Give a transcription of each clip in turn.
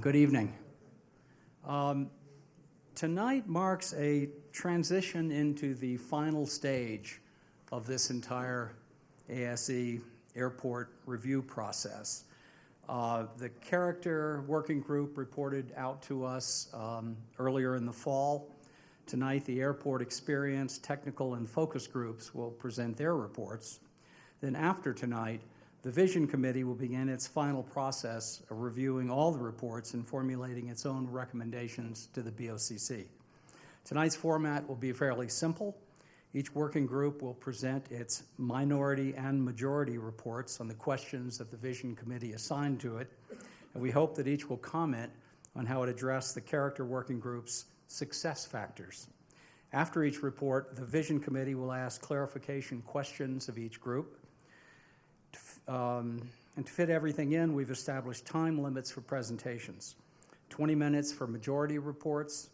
Good evening. Tonight marks a transition into the final stage of this entire ASE Airport review process. The character working group reported out to us earlier in the fall. Tonight, the airport experience, technical, and focus groups will present their reports. Then after tonight, the Vision Committee will begin its final process of reviewing all the reports and formulating its own recommendations to the BOCC. Tonight's format will be fairly simple. Each working group will present its minority and majority reports on the questions that the Vision Committee assigned to it, and we hope that each will comment on how it addressed the character working group's success factors. After each report, the Vision Committee will ask clarification questions of each group. And to fit everything in, we've established time limits for presentations. 20 minutes for majority reports,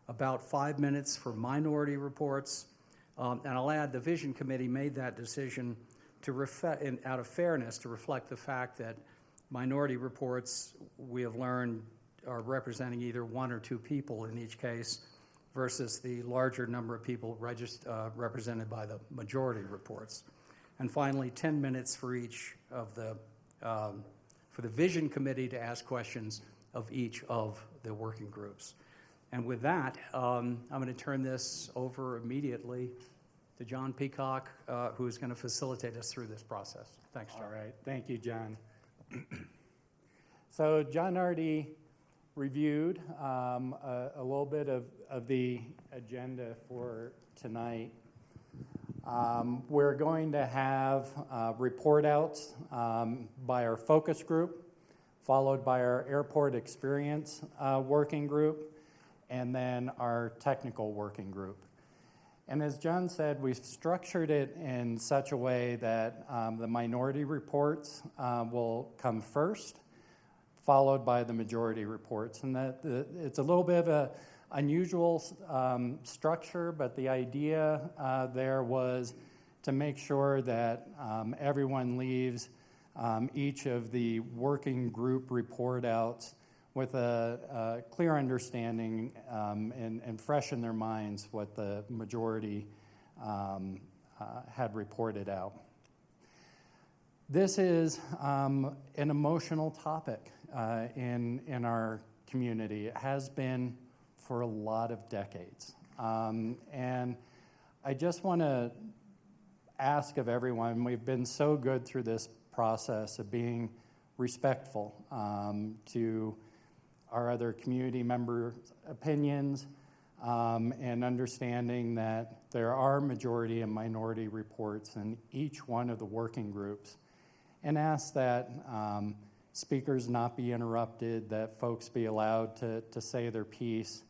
about 5 minutes for minority reports, and I'll add the Vision Committee made that decision out of fairness to reflect the fact that minority reports, we have learned, are representing either one or two people in each case versus the larger number of people represented by the majority reports. And finally, 10 minutes for each of for the Vision Committee to ask questions of each of the working groups. And with that, I'm going to turn this over immediately to John Peacock, who is going to facilitate us through this process. Thanks, John. All right. Thank you, John. So John already reviewed a little bit of the agenda for tonight. We're going to have report outs by our focus group, followed by our airport experience working group, and then our technical working group. And as John said, we've structured it in such a way that the minority reports will come first, followed by the majority reports. And it's a little bit of a unusual structure, but the idea there was to make sure that everyone leaves each of the working group report outs with a clear understanding and fresh in their minds what the majority had reported out. This is an emotional topic in our community. It has been for a lot of decades. And I just want to ask of everyone, we've been so good through this process of being respectful to our other community members' opinions and understanding that there are majority and minority reports in each one of the working groups, and ask that speakers not be interrupted, that folks be allowed to say their piece.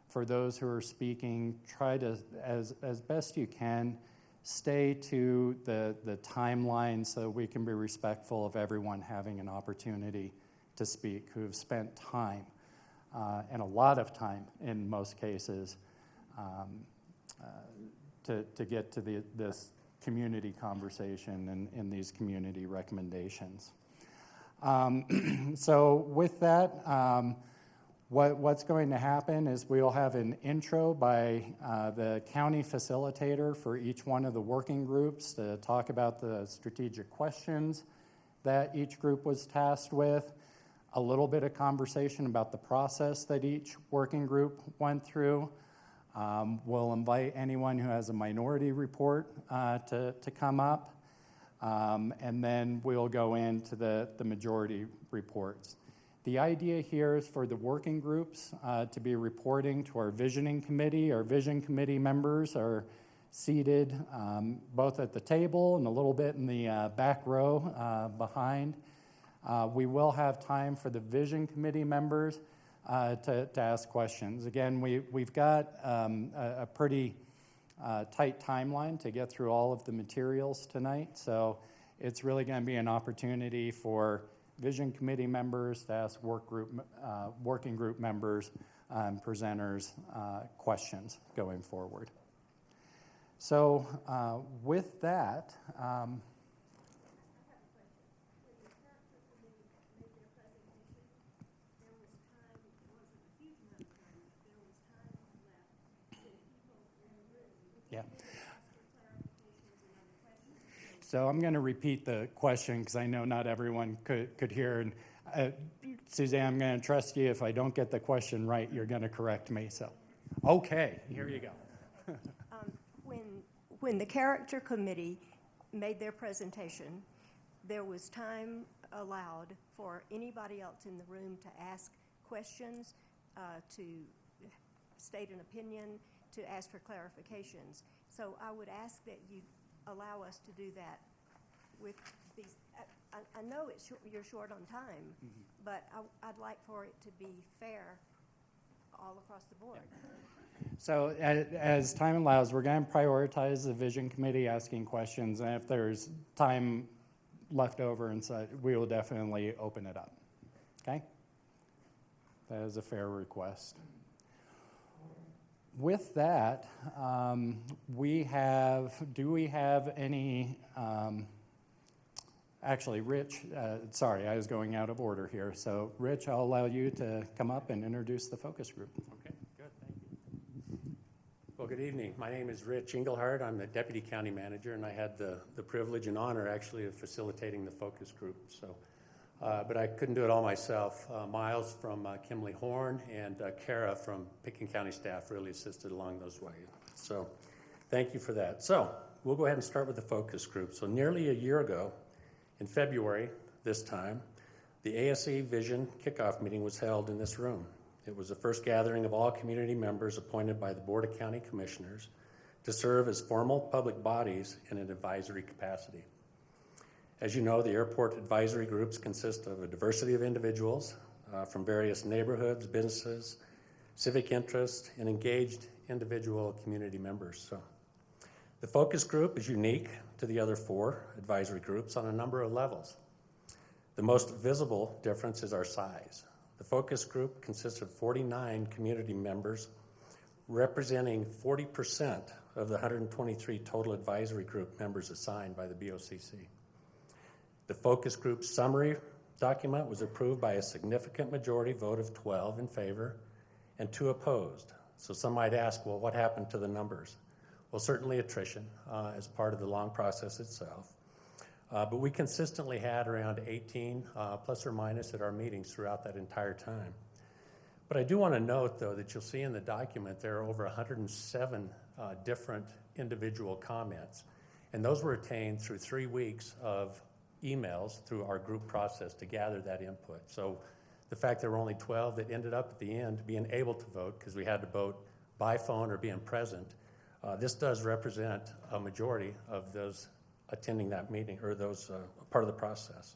For those who are speaking, try to, as best you can, stay to the timeline so we can be respectful of everyone having an opportunity to speak, who have spent time, and a lot of time in most cases, to get to this community conversation and these community recommendations. So with that, what's going to happen is we'll have an intro by the county facilitator for each one of the working groups to talk about the strategic questions that each group was tasked with, a little bit of conversation about the process that each working group went through. We'll invite anyone who has a minority report to come up, and then we'll go into the majority reports. The idea here is for the working groups to be reporting to our visioning committee. Our vision committee members are seated both at the table and a little bit in the back row behind. We will have time for the vision committee members to ask questions. Again, we've got a pretty tight timeline to get through all of the materials tonight, so it's really going to be an opportunity for Vision Committee members to ask working group members and presenters questions going forward. So with that, Yeah. So I'm going to repeat the question because I know not everyone could hear. And Suzanne, I'm going to trust you. If I don't get the question right, you're going to correct me. So, okay, here you go. When the character committee made their presentation, there was time allowed for anybody else in the room to ask questions, to state an opinion, to ask for clarifications. So I would ask that you allow us to do that with these. I know you're short on time, but I'd like for it to be fair all across the board. So as time allows, we're going to prioritize the Vision Committee asking questions, and if there's time left over and such, we will definitely open it up. Okay? That is a fair request. With that, do we have any, actually, Rich, sorry, I was going out of order here. So, Rich, I'll allow you to come up and introduce the focus group. Okay, good, thank you. Well, good evening. My name is Rich Engelhardt. I'm the Deputy County Manager, and I had the privilege and honor, actually, of facilitating the focus group. So, but I couldn't do it all myself. Miles from Kimley Horn and Kara from Pitkin County staff really assisted along those ways. So thank you for that. So we'll go ahead and start with the focus group. So nearly a year ago, in February this time, the ASE Vision kickoff meeting was held in this room. It was the first gathering of all community members appointed by the Board of County Commissioners to serve as formal public bodies in an advisory capacity. As you know, the airport advisory groups consist of a diversity of individuals from various neighborhoods, businesses, civic interests, and engaged individual community members. So the focus group is unique to the other 4 advisory groups on a number of levels. The most visible difference is our size. The focus group consists of 49 community members, representing 40% of the 123 total advisory group members assigned by the BOCC. The focus group summary document was approved by a significant majority vote of 12 in favor and 2 opposed. So some might ask, well, what happened to the numbers? Well, certainly attrition as part of the long process itself. But we consistently had around 18 plus or minus at our meetings throughout that entire time. But I do want to note, though, that you'll see in the document there are over 107 different individual comments. And those were attained through 3 weeks of emails through our group process to gather that input. So the fact there were only 12 that ended up at the end being able to vote, because we had to vote by phone or being present, this does represent a majority of those attending that meeting, or those part of the process.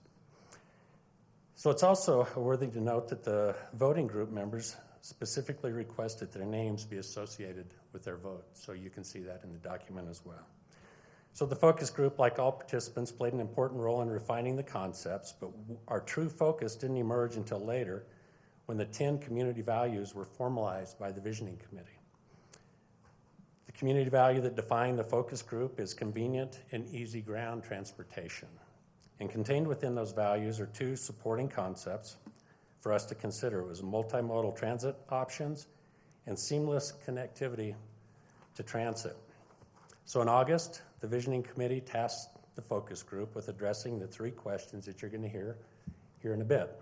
So it's also worthy to note that the voting group members specifically requested their names be associated with their vote. So you can see that in the document as well. So the focus group, like all participants, played an important role in refining the concepts, but our true focus didn't emerge until later, when the 10 community values were formalized by the Visioning Committee. The community value that defined the focus group is convenient and easy ground transportation. And contained within those values are 2 supporting concepts for us to consider. It was multimodal transit options and seamless connectivity to transit. So in August, the Visioning Committee tasked the focus group with addressing the 3 questions that you're going to hear in a bit.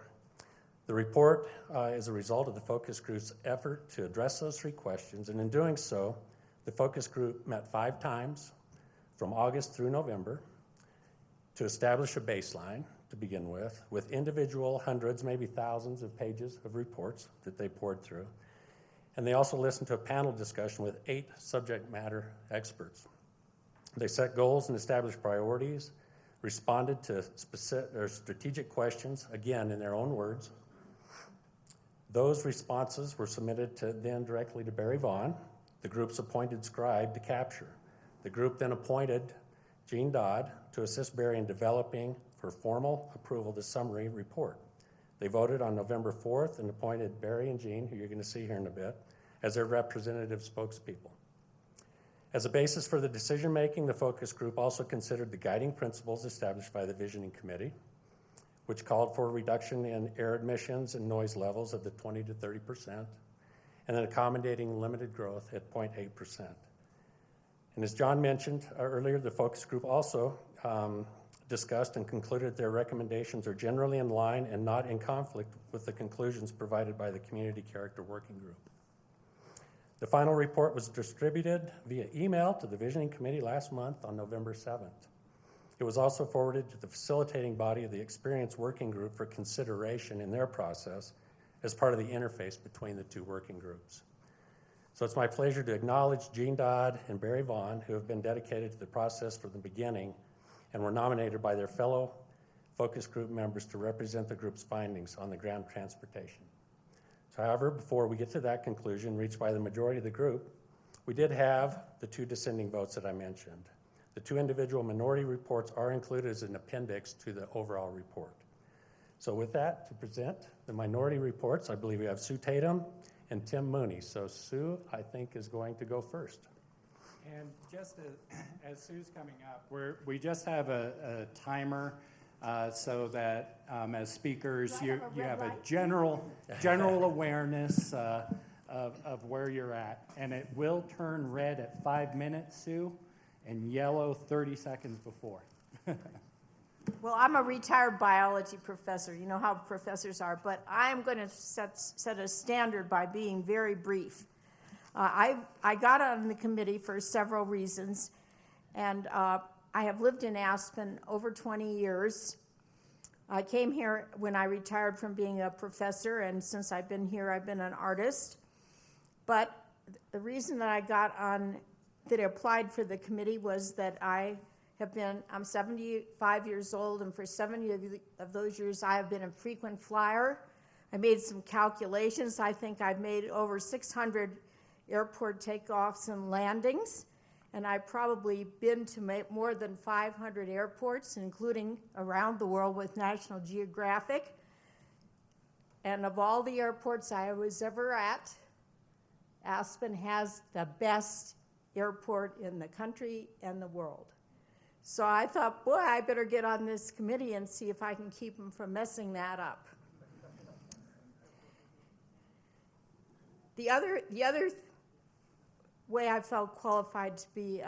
The report is a result of the focus group's effort to address those 3 questions, and in doing so, the focus group met 5 times from August through November to establish a baseline to begin with individual hundreds, maybe thousands of pages of reports that they poured through. And they also listened to a panel discussion with 8 subject matter experts. They set goals and established priorities, responded to strategic questions, again in their own words. Those responses were submitted then directly to Barry Vaughn, the group's appointed scribe to capture. The group then appointed Gene Dodd to assist Barry in developing for formal approval the summary report. They voted on November 4th and appointed Barry and Gene, who you're going to see here in a bit, as their representative spokespeople. As a basis for the decision-making, the focus group also considered the guiding principles established by the Visioning Committee, which called for a reduction in air emissions and noise levels of the 20 to 30%, and then accommodating limited growth at 0.8%. And as John mentioned earlier, the focus group also discussed and concluded their recommendations are generally in line and not in conflict with the conclusions provided by the Community Character Working Group. The final report was distributed via email to the Visioning Committee last month on November 7th. It was also forwarded to the facilitating body of the Experience Working Group for consideration in their process as part of the interface between the two working groups. So it's my pleasure to acknowledge Gene Dodd and Barry Vaughn, who have been dedicated to the process from the beginning and were nominated by their fellow focus group members to represent the group's findings on the ground transportation. So, however, before we get to that conclusion reached by the majority of the group, we did have the two dissenting votes that I mentioned. The two individual minority reports are included as an appendix to the overall report. So with that, to present the minority reports, I believe we have Sue Tatum and Tim Mooney. So Sue, I think, is going to go first. And just as Sue's coming up, we just have a timer so that as speakers you have a general awareness of where you're at. And it will turn red at 5 minutes, Sue, and yellow 30 seconds before. Well, I'm a retired biology professor. You know how professors are, but I'm going to set a standard by being very brief. I got on the committee for several reasons, and I have lived in Aspen over 20 years. I came here when I retired from being a professor, and since I've been here, I've been an artist. But the reason that I got on, that I applied for the committee was that I'm 75 years old, and for 70 of those years, I have been a frequent flyer. I made some calculations. I think I've made over 600 airport takeoffs and landings, and I've probably been to more than 500 airports, including around the world with National Geographic. And of all the airports I was ever at, Aspen has the best airport in the country and the world. So I thought, boy, I better get on this committee and see if I can keep them from messing that up. The other way I felt qualified to be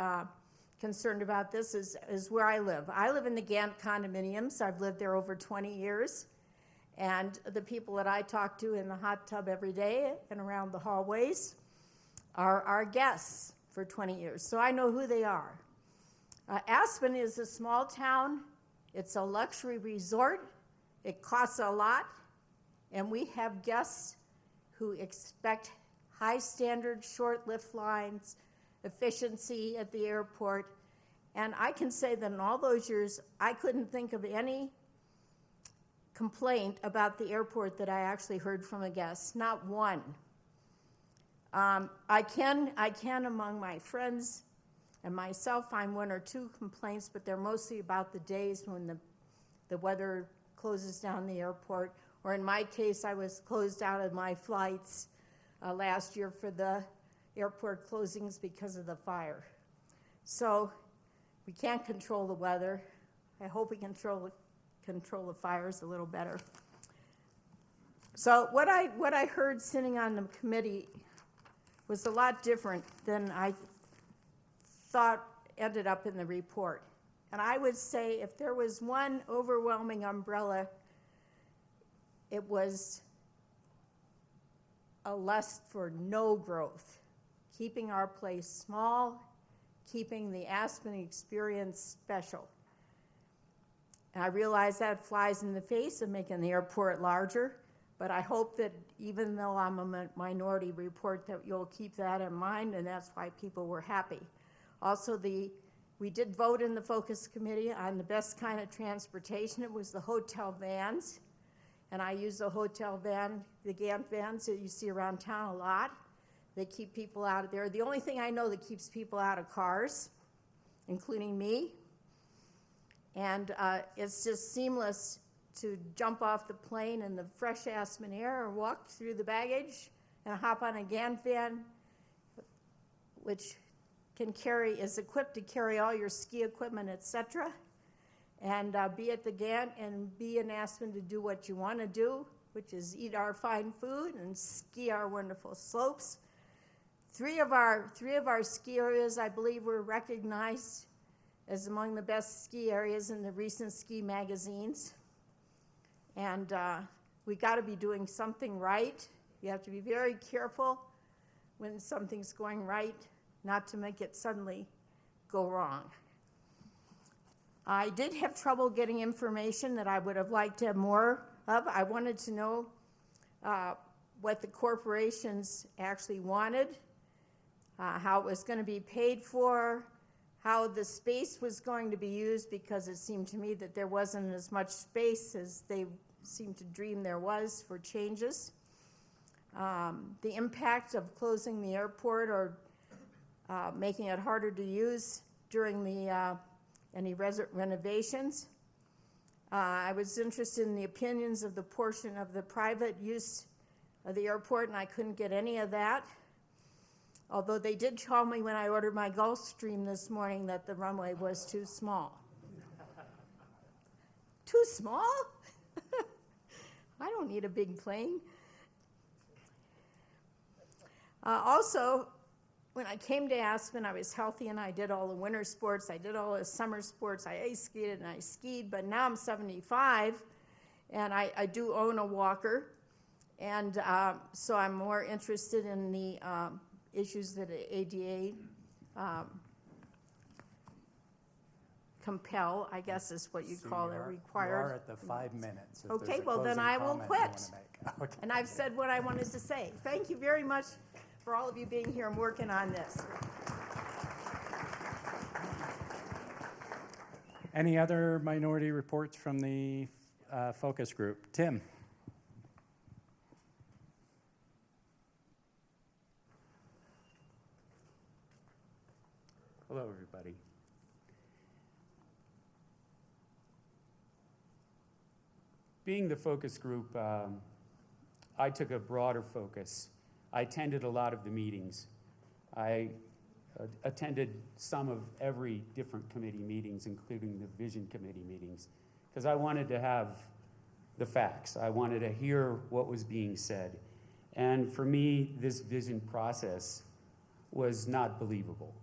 concerned about this is where I live. I live in the Gantt condominiums. I've lived there over 20 years. And the people that I talk to in the hot tub every day and around the hallways are our guests for 20 years. So I know who they are. Aspen is a small town. It's a luxury resort. It costs a lot. And we have guests who expect high standard, short lift lines, efficiency at the airport. And I can say that in all those years, I couldn't think of any complaint about the airport that I actually heard from a guest, not one. I can among my friends and myself find one or two complaints, but they're mostly about the days when the weather closes down the airport, or in my case, I was closed out of my flights last year for the airport closings because of the fire. So we can't control the weather. I hope we control the fires a little better. So what I heard sitting on the committee was a lot different than I thought ended up in the report. And I would say if there was one overwhelming umbrella, it was a lust for no growth, keeping our place small, keeping the Aspen experience special. And I realize that flies in the face of making the airport larger, but I hope that even though I'm a minority report, that you'll keep that in mind, and that's why people were happy. Also, we did vote in the focus committee on the best kind of transportation. It was the hotel vans, and I use the hotel van, the Gantt vans that you see around town a lot. They keep people out of there. The only thing I know that keeps people out of cars, including me, and it's just seamless to jump off the plane in the fresh Aspen air or walk through the baggage and hop on a Gantt van, which is equipped to carry all your ski equipment, etc., and be at the Gantt and be in Aspen to do what you want to do, which is eat our fine food and ski our wonderful slopes. Three of our ski areas, I believe, were recognized as among the best ski areas in the recent ski magazines. And we got to be doing something right. You have to be very careful when something's going right, not to make it suddenly go wrong. I did have trouble getting information that I would have liked to have more of. I wanted to know what the corporations actually wanted, how it was going to be paid for, how the space was going to be used, because it seemed to me that there wasn't as much space as they seemed to dream there was for changes. The impact of closing the airport or making it harder to use during the any renovations. I was interested in the opinions of the portion of the private use of the airport, and I couldn't get any of that. Although they did tell me when I ordered my Gulfstream this morning that the runway was too small. Too small? I don't need a big plane. Also, when I came to Aspen, I was healthy and I did all the winter sports. I did all the summer sports. I ice skated and I skied, but now I'm 75 and I do own a walker. And so I'm more interested in the issues that ADA compel, I guess is what you call it, required. You are at the 5 minutes. If Okay, there's a well then closing I will comment you quit. wanna make. Okay. And I've said what I wanted to say. Thank you very much for all of you being here and working on this. Any other minority reports from the focus group? Tim? Hello, everybody. Being the focus group, I took a broader focus. I attended a lot of the meetings. I attended some of every different committee meetings, including the Vision Committee meetings, because I wanted to have the facts. I wanted to hear what was being said. And for me, this vision process was not believable.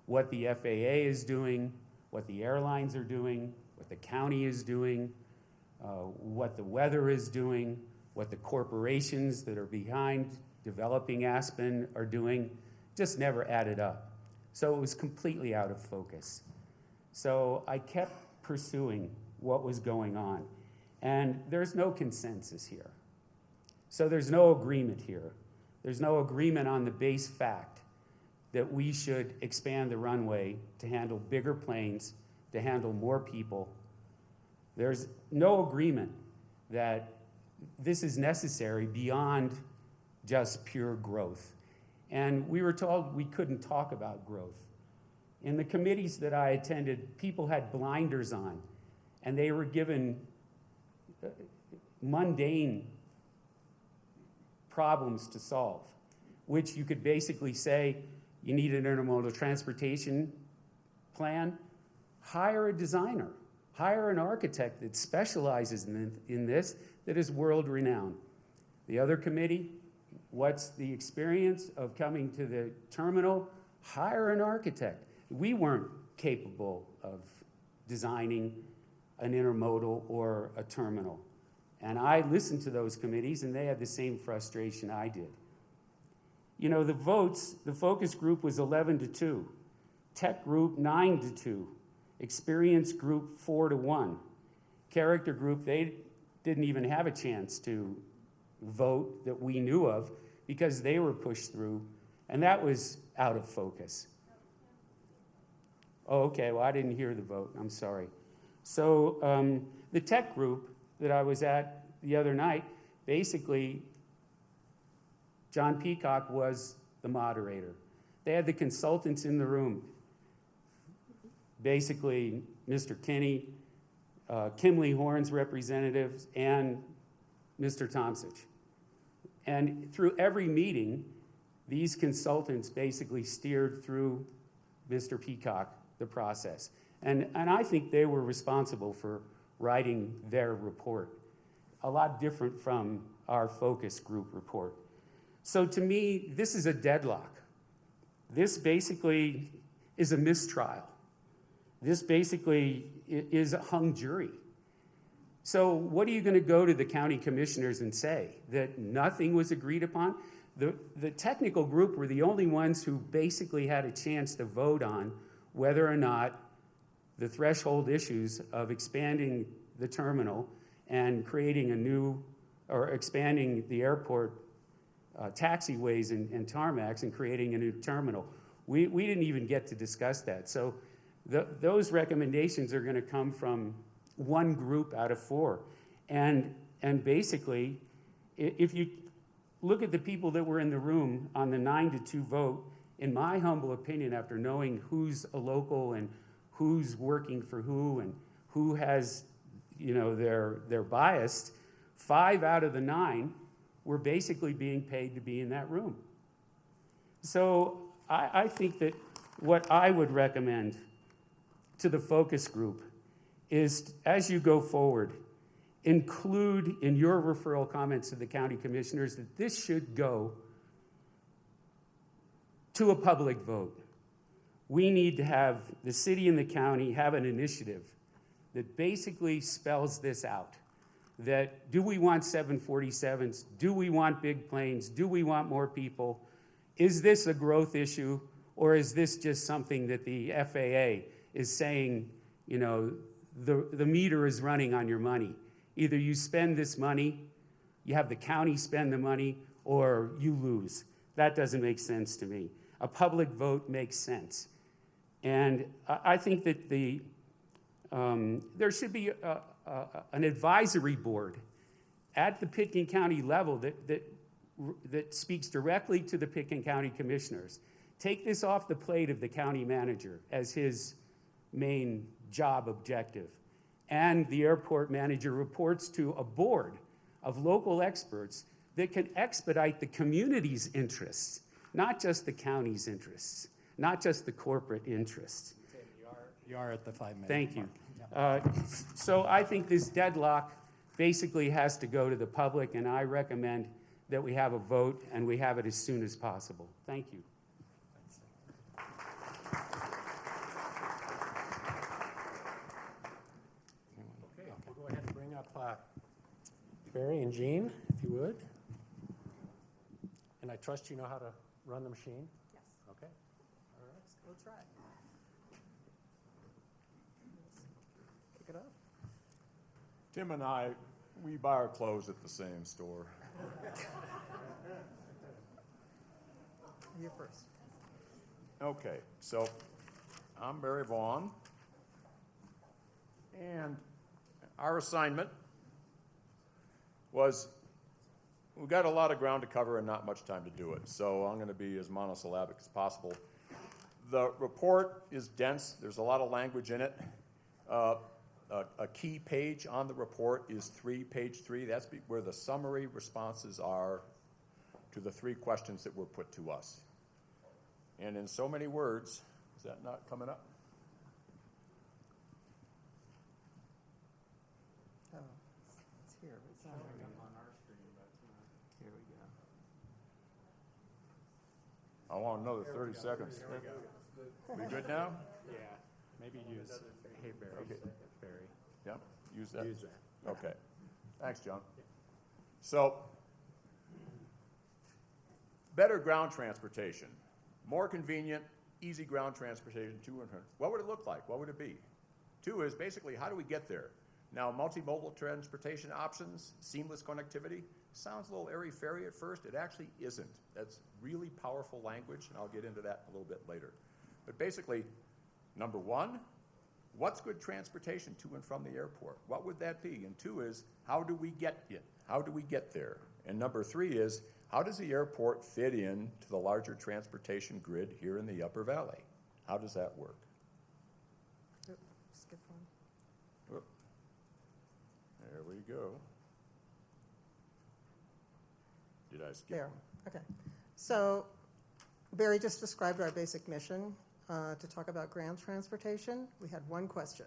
What the FAA is doing, what the airlines are doing, what the county is doing, what the weather is doing, what the corporations that are behind developing Aspen are doing, just never added up. So it was completely out of focus. So I kept pursuing what was going on. And there's no consensus here. So there's no agreement here. There's no agreement on the base fact that we should expand the runway to handle bigger planes, to handle more people. There's no agreement that this is necessary beyond just pure growth. And we were told we couldn't talk about growth. In the committees that I attended, people had blinders on, and they were given mundane problems to solve, which you could basically say, you need an intermodal transportation plan, hire a designer, hire an architect that specializes in this, that is world-renowned. The other committee, what's the experience of coming to the terminal? Hire an architect. We weren't capable of designing an intermodal or a terminal. And I listened to those committees, and they had the same frustration I did. You know, the votes, the focus group was 11-2, tech group 9-2, experience group 4-1, character group, they didn't even have a chance to vote that we knew of because they were pushed through, and that was out of focus. Oh, okay, well, I didn't hear the vote, I'm sorry. So the tech group that I was at the other night, basically, John Peacock was the moderator. They had the consultants in the room. Basically, Mr. Kinney, Kimley Horn's representatives, and Mr. Tomsich. And through every meeting, these consultants basically steered through Mr. Peacock, the process. And I think they were responsible for writing their report. A lot different from our focus group report. So to me, this is a deadlock. This basically is a mistrial. This basically is a hung jury. So what are you going to go to the county commissioners and say? That nothing was agreed upon? The technical group were the only ones who basically had a chance to vote on whether or not the threshold issues of expanding the terminal and creating a new, or expanding the airport taxiways and tarmacs and creating a new terminal. We didn't even get to discuss that. So those recommendations are going to come from one group out of four. And basically, if you look at the people that were in the room on the 9-2 vote, in my humble opinion, after knowing who's a local and who's working for who and who has, they're biased, 5 out of the 9 were basically being paid to be in that room. So I think that what I would recommend to the focus group is, as you go forward, include in your referral comments to the county commissioners that this should go to a public vote. We need to have the city and the county have an initiative that basically spells this out. That do we want 747s? Do we want big planes? Do we want more people? Is this a growth issue, or is this just something that the FAA is saying, the meter is running on your money? Either you spend this money, you have the county spend the money, or you lose. That doesn't make sense to me. A public vote makes sense. And I think that there should be an advisory board at the Pitkin County level that speaks directly to the Pitkin County commissioners. Take this off the plate of the county manager as his main job objective. And the airport manager reports to a board of local experts that can expedite the community's interests, not just the county's interests, not just the corporate interests. You are at the 5-minute Thank you. mark. So I think this deadlock basically has to go to the public, and I recommend that we have a vote and we have it as soon as possible. Thank you. Okay, we'll go ahead and bring up Barry and Jean, if you would. And I trust you know how to run the machine? Yes. Okay. All right. We'll try. Pick it up. Tim and I, we buy our clothes at the same store. You first. Okay, so I'm Barry Vaughn, and our assignment was, we got a lot of ground to cover and not much time to do it, so I'm going to be as monosyllabic as possible. The report is dense. There's a lot of language in it. A key page on the report is page 3. That's where the summary responses are to the 3 questions that were put to us. And in so many words, is that not coming up? Oh, it's here. It's not here. Here we go. I want another 30 seconds. We good now? Yeah, maybe use Hey Barry. Okay. Barry. Yep, use that. Use that. Okay. Thanks, John. So, better ground transportation. More convenient, easy ground transportation to and from. What would it look like? What would it be? 2 is basically, how do we get there? Now, multimodal transportation options, seamless connectivity, sounds a little airy-fairy at first. It actually isn't. That's really powerful language, and I'll get into that a little bit later. But basically, number 1, what's good transportation to and from the airport? What would that be? And 2 is, how do we get it? How do we get there? And number 3 is, how does the airport fit in to the larger transportation grid here in the Upper Valley? How does that work? Oop, skip one. Oop. There we go. Did I skip There. one? Okay. So Barry just described our basic mission to talk about ground transportation. We had one question,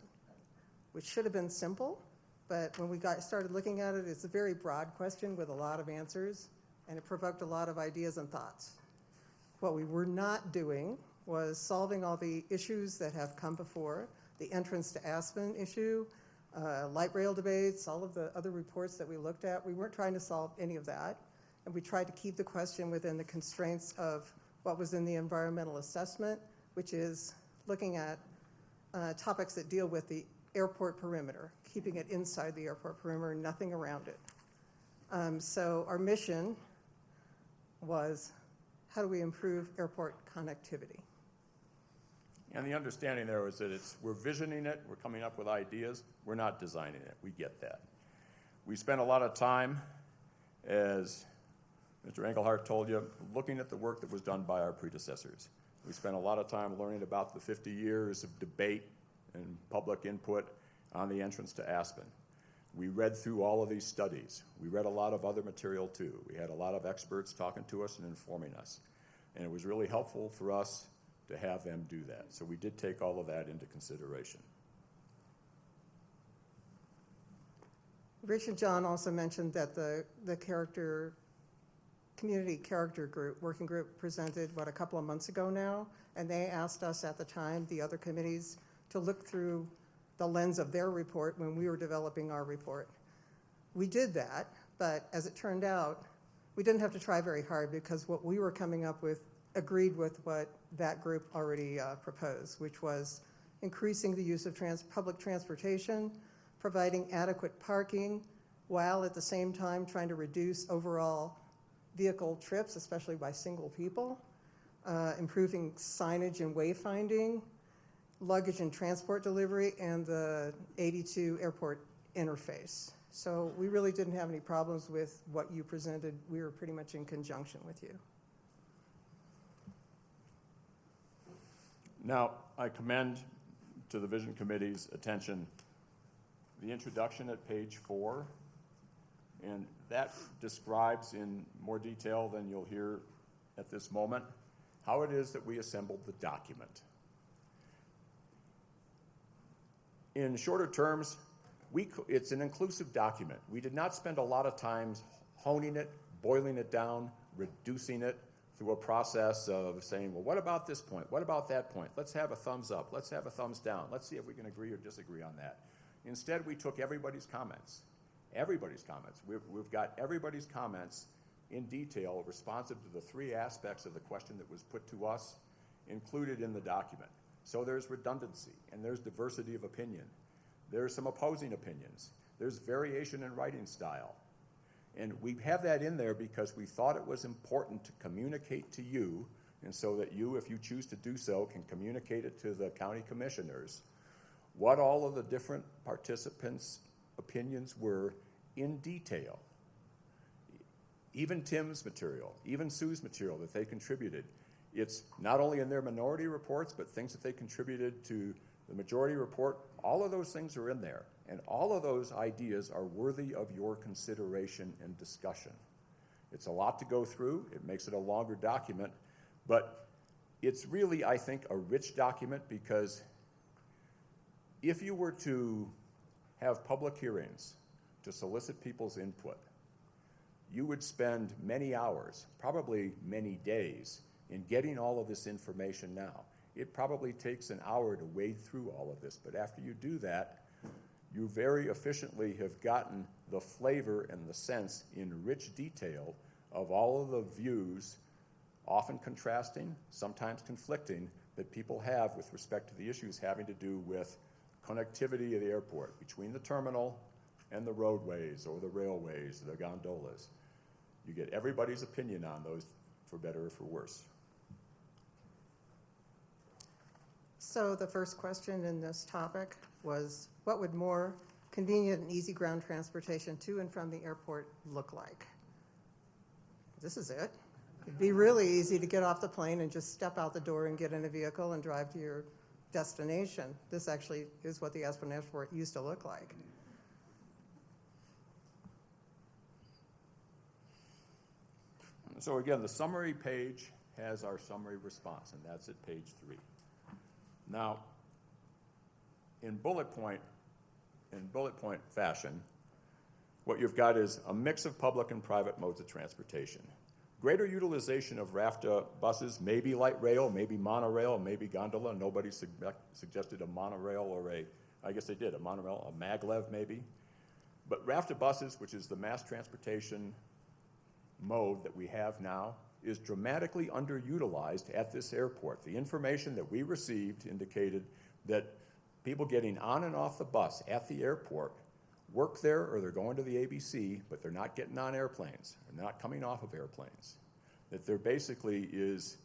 which should have been simple, but when we started looking at it, it's a very broad question with a lot of answers, and it provoked a lot of ideas and thoughts. What we were not doing was solving all the issues that have come before, the entrance to Aspen issue, light rail debates, all of the other reports that we looked at. We weren't trying to solve any of that, and we tried to keep the question within the constraints of what was in the environmental assessment, which is looking at topics that deal with the airport perimeter, keeping it inside the airport perimeter, nothing around it. So our mission was, how do we improve airport connectivity? And the understanding there was that we're visioning it, we're coming up with ideas, we're not designing it. We get that. We spent a lot of time, as Mr. Engelhardt told you, looking at the work that was done by our predecessors. We spent a lot of time learning about the 50 years of debate and public input on the entrance to Aspen. We read through all of these studies. We read a lot of other material too. We had a lot of experts talking to us and informing us. And it was really helpful for us to have them do that. So we did take all of that into consideration. Rich and John also mentioned that the community character group, working group, presented, a couple of months ago now, and they asked us at the time, the other committees, to look through the lens of their report when we were developing our report. We did that, but as it turned out, we didn't have to try very hard because what we were coming up with agreed with what that group already proposed, which was increasing the use of public transportation, providing adequate parking, while at the same time trying to reduce overall vehicle trips, especially by single people, improving signage and wayfinding, luggage and transport delivery, and the 82 airport interface. So we really didn't have any problems with what you presented. We were pretty much in conjunction with you. Now, I commend to the Vision Committee's attention the introduction at page 4, and that describes in more detail than you'll hear at this moment how it is that we assembled the document. In shorter terms, it's an inclusive document. We did not spend a lot of time honing it, boiling it down, reducing it through a process of saying, well, what about this point? What about that point? Let's have a thumbs up. Let's have a thumbs down. Let's see if we can agree or disagree on that. Instead, we took everybody's comments. Everybody's comments. We've got everybody's comments in detail, responsive to the 3 aspects of the question that was put to us, included in the document. So there's redundancy, and there's diversity of opinion. There's some opposing opinions. There's variation in writing style. And we have that in there because we thought it was important to communicate to you, and so that you, if you choose to do so, can communicate it to the county commissioners, what all of the different participants' opinions were in detail. Even Tim's material, even Sue's material that they contributed. It's not only in their minority reports, but things that they contributed to the majority report. All of those things are in there. And all of those ideas are worthy of your consideration and discussion. It's a lot to go through. It makes it a longer document. But it's really, I think, a rich document because if you were to have public hearings to solicit people's input, you would spend many hours, probably many days, in getting all of this information now. It probably takes an hour to wade through all of this, but after you do that, you very efficiently have gotten the flavor and the sense in rich detail of all of the views, often contrasting, sometimes conflicting, that people have with respect to the issues having to do with connectivity of the airport between the terminal and the roadways or the railways, the gondolas. You get everybody's opinion on those, for better or for worse. So the first question in this topic was, what would more convenient and easy ground transportation to and from the airport look like? This is it. It'd be really easy to get off the plane and just step out the door and get in a vehicle and drive to your destination. This actually is what the Aspen Airport used to look like. So again, the summary page has our summary response, and that's at page 3. Now, in bullet point fashion, what you've got is a mix of public and private modes of transportation. Greater utilization of RAFTA buses, maybe light rail, maybe monorail, maybe gondola. Nobody suggested a monorail or I guess they did, a monorail, a maglev maybe. But RAFTA buses, which is the mass transportation mode that we have now, is dramatically underutilized at this airport. The information that we received indicated that people getting on and off the bus at the airport work there or they're going to the ABC, but they're not getting on airplanes. They're not coming off of airplanes. That there basically is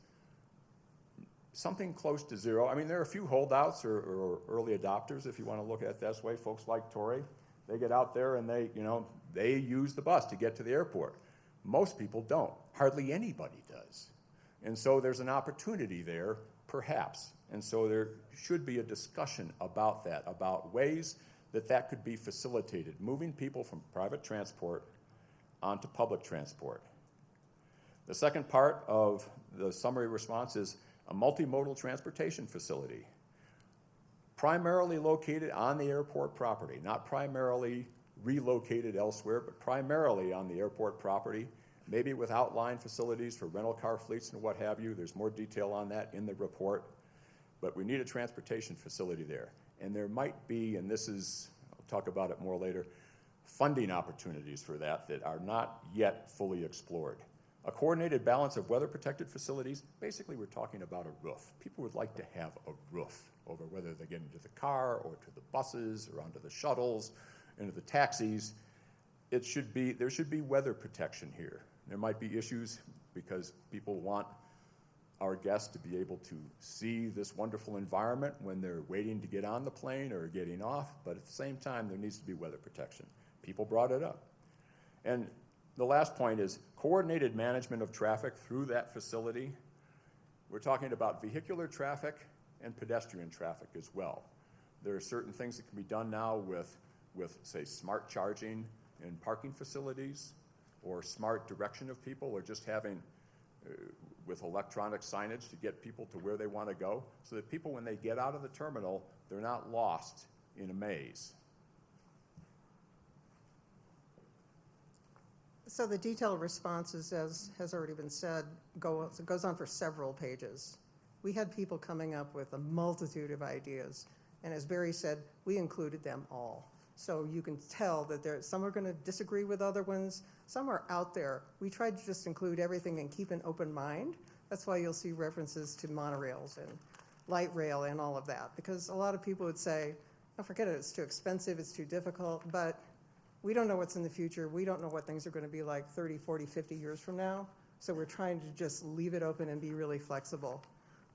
something close to zero. I mean, there are a few holdouts or early adopters, if you want to look at it this way. Folks like Tori, they get out there and they use the bus to get to the airport. Most people don't. Hardly anybody does. And so there's an opportunity there, perhaps. And so there should be a discussion about that, about ways that could be facilitated, moving people from private transport onto public transport. The second part of the summary response is a multimodal transportation facility, primarily located on the airport property, not primarily relocated elsewhere, but primarily on the airport property, maybe with outline facilities for rental car fleets and what have you. There's more detail on that in the report. But we need a transportation facility there. And there might be, and this is, I'll talk about it more later, funding opportunities for that are not yet fully explored. A coordinated balance of weather-protected facilities, basically we're talking about a roof. People would like to have a roof over whether they get into the car or to the buses or onto the shuttles, into the taxis. There should be weather protection here. There might be issues because people want our guests to be able to see this wonderful environment when they're waiting to get on the plane or getting off, but at the same time, there needs to be weather protection. People brought it up. And the last point is coordinated management of traffic through that facility. We're talking about vehicular traffic and pedestrian traffic as well. There are certain things that can be done now with say, smart charging in parking facilities or smart direction of people or just having with electronic signage to get people to where they want to go so that people, when they get out of the terminal, they're not lost in a maze. So the detailed responses, as has already been said, goes on for several pages. We had people coming up with a multitude of ideas, and as Barry said, we included them all. So you can tell that some are going to disagree with other ones. Some are out there. We tried to just include everything and keep an open mind. That's why you'll see references to monorails and light rail and all of that, because a lot of people would say, oh, forget it, it's too expensive, it's too difficult, but we don't know what's in the future. We don't know what things are going to be like 30, 40, 50 years from now. So we're trying to just leave it open and be really flexible.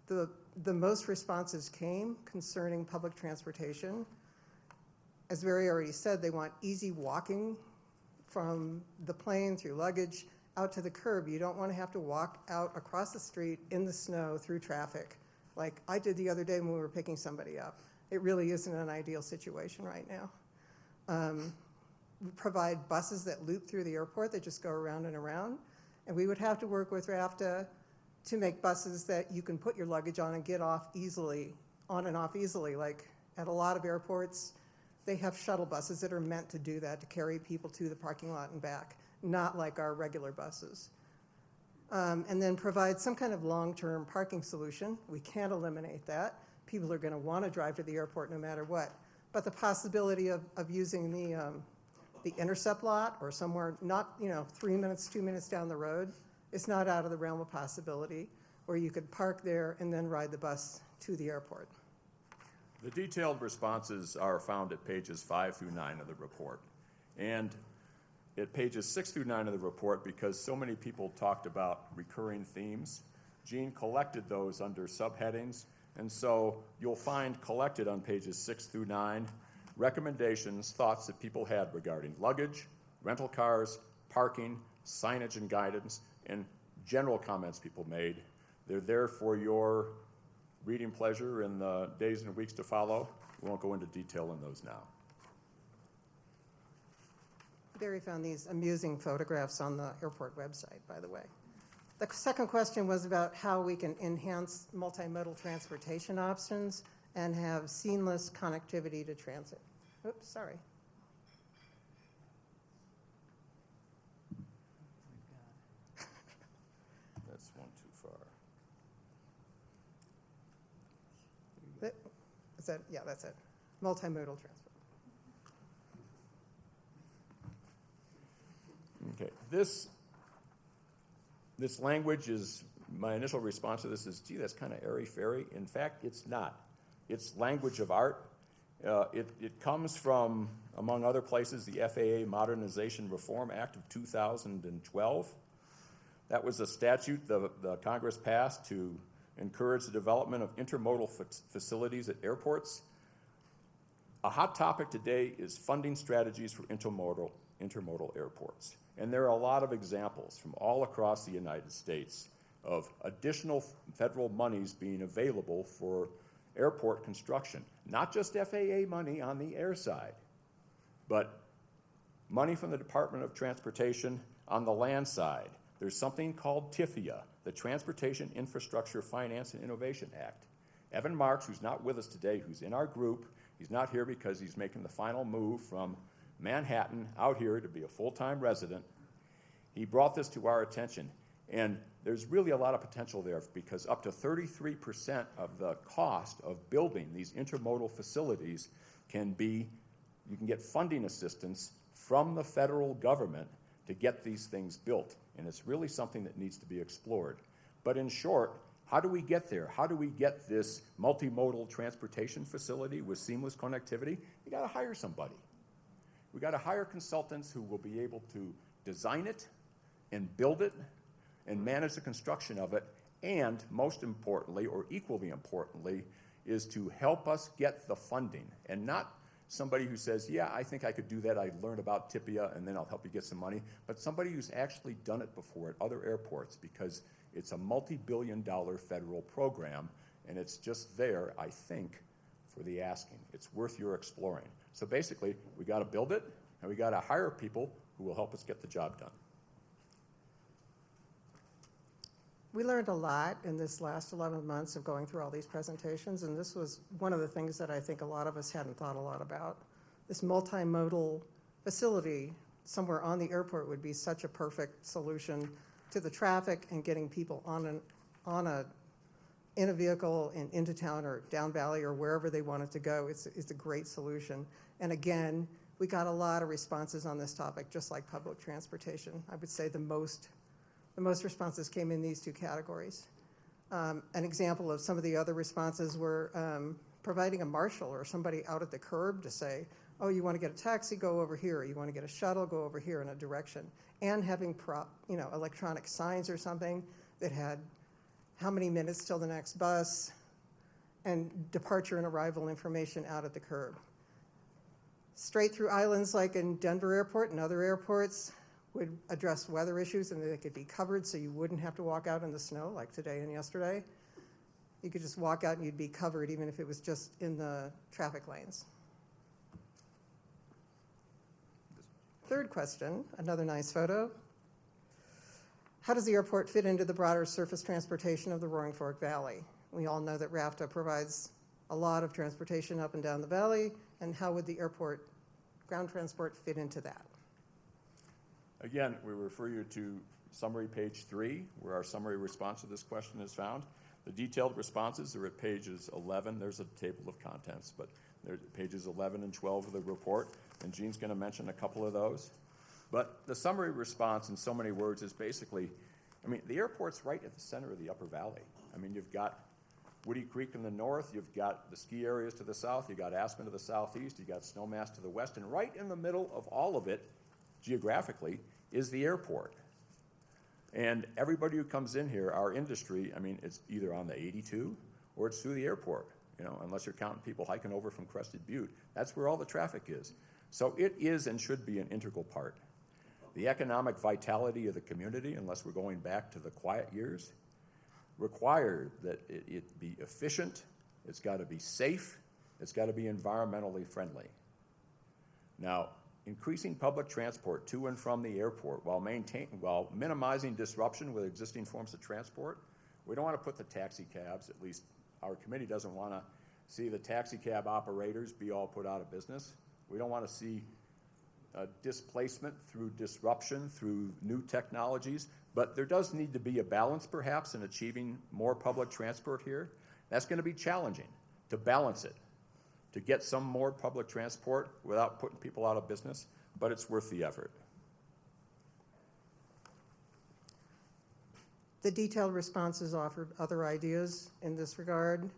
The most responses came concerning public transportation. As Barry already said, they want easy walking from the plane through luggage out to the curb. You don't want to have to walk out across the street in the snow through traffic like I did the other day when we were picking somebody up. It really isn't an ideal situation right now. We provide buses that loop through the airport that just go around and around. And we would have to work with RAFTA to make buses that you can put your luggage on and get off easily, on and off easily. Like at a lot of airports, they have shuttle buses that are meant to do that, to carry people to the parking lot and back, not like our regular buses. And then provide some kind of long-term parking solution. We can't eliminate that. People are going to want to drive to the airport no matter what. But the possibility of using the intercept lot or somewhere not 3 minutes, 2 minutes down the road is not out of the realm of possibility, where you could park there and then ride the bus to the airport. The detailed responses are found at pages 5 through 9 of the report. And at pages 6 through 9 of the report, because so many people talked about recurring themes, Jean collected those under subheadings. And so you'll find collected on pages 6 through 9 recommendations, thoughts that people had regarding luggage, rental cars, parking, signage and guidance, and general comments people made. They're there for your reading pleasure in the days and weeks to follow. We won't go into detail on those now. Barry found these amusing photographs on the airport website, by the way. The second question was about how we can enhance multimodal transportation options and have seamless connectivity to transit. Oops, sorry. That's one too far. Is that, yeah, that's it. Multimodal transport. Okay, this language is, my initial response to this is, gee, that's kind of airy-fairy. In fact, it's not. It's language of art. It comes from, among other places, the FAA Modernization Reform Act of 2012. That was a statute the Congress passed to encourage the development of intermodal facilities at airports. A hot topic today is funding strategies for intermodal airports. And there are a lot of examples from all across the United States of additional federal monies being available for airport construction. Not just FAA money on the air side, but money from the Department of Transportation on the land side. There's something called TIFIA, the Transportation Infrastructure Finance and Innovation Act. Evan Marks, who's not with us today, who's in our group, he's not here because he's making the final move from Manhattan out here to be a full-time resident. He brought this to our attention, and there's really a lot of potential there because up to 33% of the cost of building these intermodal facilities you can get funding assistance from the federal government to get these things built, and it's really something that needs to be explored. But in short, how do we get there? How do we get this multimodal transportation facility with seamless connectivity? You got to hire somebody. We got to hire consultants who will be able to design it and build it and manage the construction of it, and most importantly, or equally importantly, is to help us get the funding, and not somebody who says, yeah, I think I could do that, I learned about TIPIA, and then I'll help you get some money, but somebody who's actually done it before at other airports, because it's a multi-billion-dollar federal program, and it's just there, I think, for the asking. It's worth your exploring. So basically, we got to build it, and we got to hire people who will help us get the job done. We learned a lot in this last 11 months of going through all these presentations, and this was one of the things that I think a lot of us hadn't thought a lot about. This multimodal facility somewhere on the airport would be such a perfect solution to the traffic and getting people in a vehicle and into town or down valley or wherever they wanted to go. It's a great solution. And again, we got a lot of responses on this topic, just like public transportation. I would say the most responses came in these two categories. An example of some of the other responses were providing a marshal or somebody out at the curb to say, oh, you want to get a taxi, go over here. You want to get a shuttle, go over here in a direction. And having electronic signs or something that had how many minutes till the next bus and departure and arrival information out at the curb. Straight through islands like in Denver Airport and other airports would address weather issues and they could be covered so you wouldn't have to walk out in the snow like today and yesterday. You could just walk out and you'd be covered even if it was just in the traffic lanes. Third question, another nice photo. How does the airport fit into the broader surface transportation of the Roaring Fork Valley? We all know that RAFTA provides a lot of transportation up and down the valley, and how would the airport ground transport fit into that? Again, we refer you to summary page 3, where our summary response to this question is found. The detailed responses are at pages 11. There's a table of contents, but they're pages 11 and 12 of the report, and Jean's going to mention a couple of those. But the summary response in so many words is basically, the airport's right at the center of the Upper Valley. You've got Woody Creek in the north, you've got the ski areas to the south, you've got Aspen to the southeast, you've got Snowmass to the west, and right in the middle of all of it, geographically, is the airport. And everybody who comes in here, our industry, it's either on the 82 or it's through the airport, unless you're counting people hiking over from Crested Butte. That's where all the traffic is. So it is and should be an integral part. The economic vitality of the community, unless we're going back to the quiet years, require that it be efficient, it's got to be safe, it's got to be environmentally friendly. Now, increasing public transport to and from the airport while minimizing disruption with existing forms of transport, we don't want to put the taxi cabs, at least our committee doesn't want to see the taxi cab operators be all put out of business. We don't want to see displacement through disruption, through new technologies. But there does need to be a balance, perhaps, in achieving more public transport here. That's going to be challenging, to balance it, to get some more public transport without putting people out of business, but it's worth the effort. The detailed responses offered other ideas in this regard.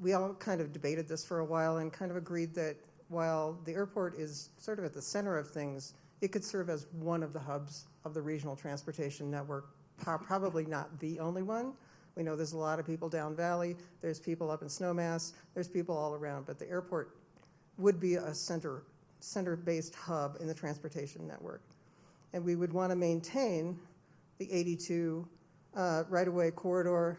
We all kind of debated this for a while and kind of agreed that while the airport is sort of at the center of things, it could serve as one of the hubs of the regional transportation network, probably not the only one. We know there's a lot of people down valley, there's people up in Snowmass, there's people all around, but the airport would be a center-based hub in the transportation network. And we would want to maintain the 82 right-of-way corridor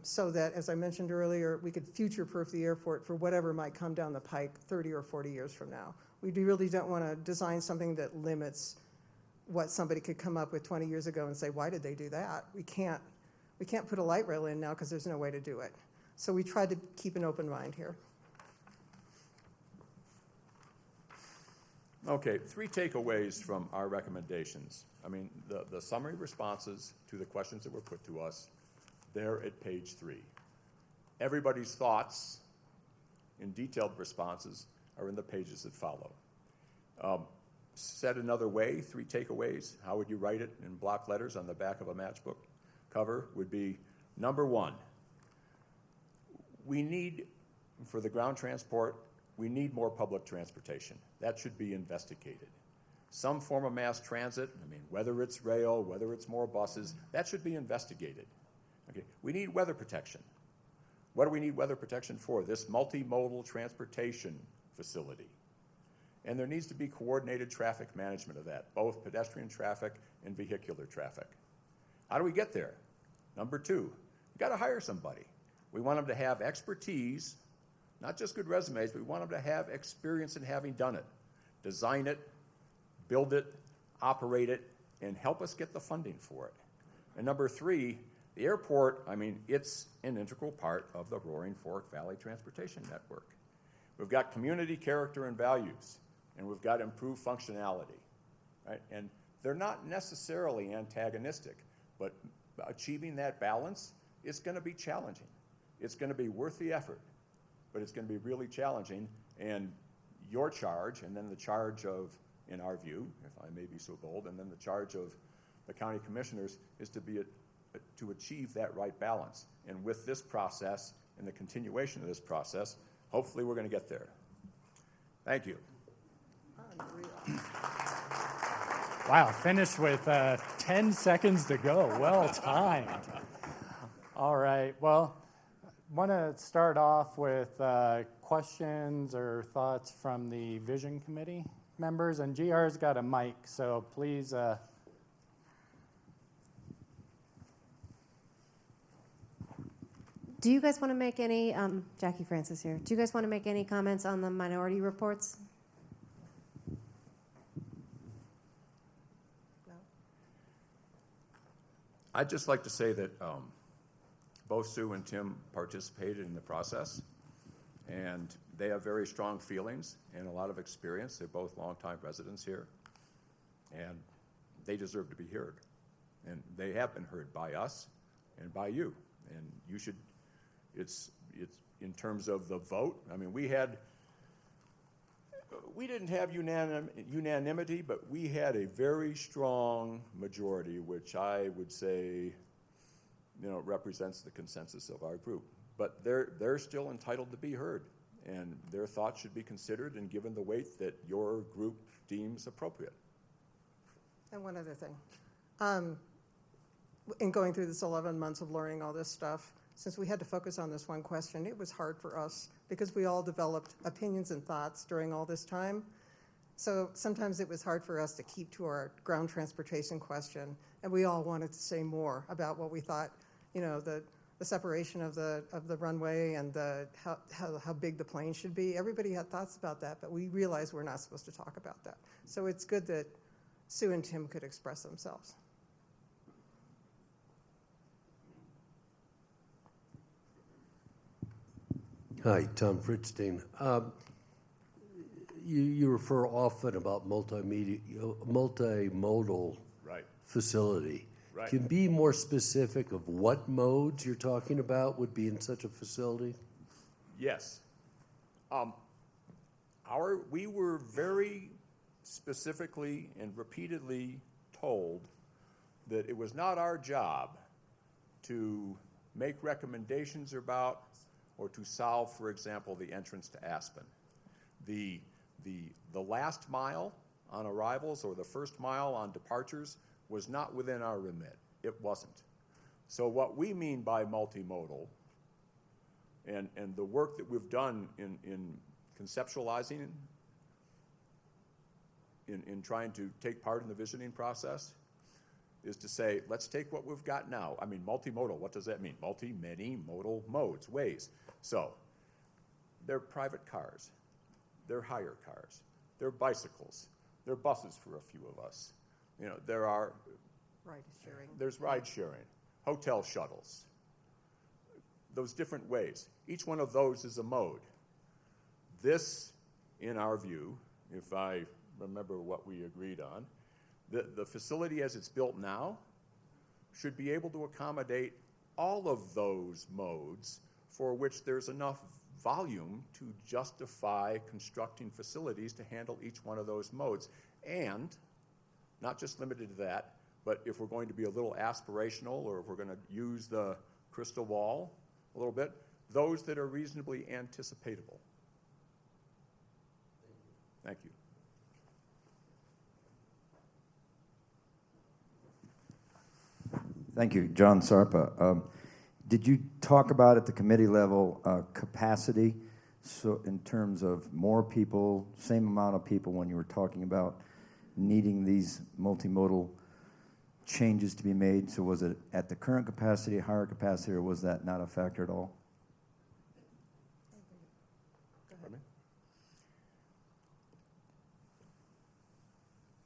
so that, as I mentioned earlier, we could future-proof the airport for whatever might come down the pike 30 or 40 years from now. We really don't want to design something that limits what somebody could come up with 20 years ago and say, why did they do that? We can't put a light rail in now because there's no way to do it. So we tried to keep an open mind here. Okay, 3 takeaways from our recommendations. I mean, the summary responses to the questions that were put to us, they're at page 3. Everybody's thoughts in detailed responses are in the pages that follow. Said another way, 3 takeaways, how would you write it in block letters on the back of a matchbook cover would be, number 1, we need, for the ground transport, we need more public transportation. That should be investigated. Some form of mass transit, I mean, whether it's rail, whether it's more buses, that should be investigated. Okay, we need weather protection. What do we need weather protection for? This multimodal transportation facility. And there needs to be coordinated traffic management of that, both pedestrian traffic and vehicular traffic. How do we get there? Number 2, we've got to hire somebody. We want them to have expertise, not just good resumes, but we want them to have experience in having done it. Design it, build it, operate it, and help us get the funding for it. And number 3, the airport, I mean, it's an integral part of the Roaring Fork Valley Transportation Network. We've got community character and values, and we've got improved functionality, right? And they're not necessarily antagonistic, but achieving that balance is going to be challenging. It's going to be worth the effort, but it's going to be really challenging. And your charge, and then the charge of, in our view, if I may be so bold, and then the charge of the county commissioners is to achieve that right balance. And with this process and the continuation of this process, hopefully we're going to get there. Thank you. Wow, finished with 10 seconds to go. Well timed. All right, well, want to start off with questions or thoughts from the Vision Committee members, and GR's got a mic, so please. Do you guys want to make any, Jackie Francis here, do you guys want to make any comments on the minority reports? I'd just like to say that both Sue and Tim participated in the process, and they have very strong feelings and a lot of experience. They're both longtime residents here, and they deserve to be heard. And they have been heard by us and by you. And you should, it's in terms of the vote, I mean, we didn't have unanimity, but we had a very strong majority, which I would say, represents the consensus of our group. But they're still entitled to be heard, and their thoughts should be considered and given the weight that your group deems appropriate. And one other thing. In going through this 11 months of learning all this stuff, since we had to focus on this one question, it was hard for us because we all developed opinions and thoughts during all this time. So sometimes it was hard for us to keep to our ground transportation question, and we all wanted to say more about what we thought, the separation of the runway and how big the plane should be. Everybody had thoughts about that, but we realized we're not supposed to talk about that. So it's good that Sue and Tim could express themselves. Hi, Tom Fritzstein. You refer often about multimodal Right. facility. Right. Can be more specific of what modes you're talking about would be in such a facility? Yes. We were very specifically and repeatedly told that it was not our job to make recommendations about or to solve, for example, the entrance to Aspen. The last mile on arrivals or the first mile on departures was not within our remit. It wasn't. So what we mean by multimodal and the work that we've done in conceptualizing, in trying to take part in the visioning process, is to say, let's take what we've got now. I mean, multimodal, what does that mean? Many modal modes, ways. So, they're private cars, they're hire cars, they're bicycles, they're buses for a few of us. You know, there's ride sharing, hotel shuttles, those different ways. Each one of those is a mode. This, in our view, if I remember what we agreed on, the facility as it's built now should be able to accommodate all of those modes for which there's enough volume to justify constructing facilities to handle each one of those modes. And not just limited to that, but if we're going to be a little aspirational or if we're going to use the crystal ball a little bit, those that are reasonably anticipatable. Thank you. Thank you, John Sarpa. Did you talk about at the committee level capacity? So in terms of more people, same amount of people when you were talking about needing these multimodal changes to be made? So was it at the current capacity, higher capacity, or was that not a factor at all?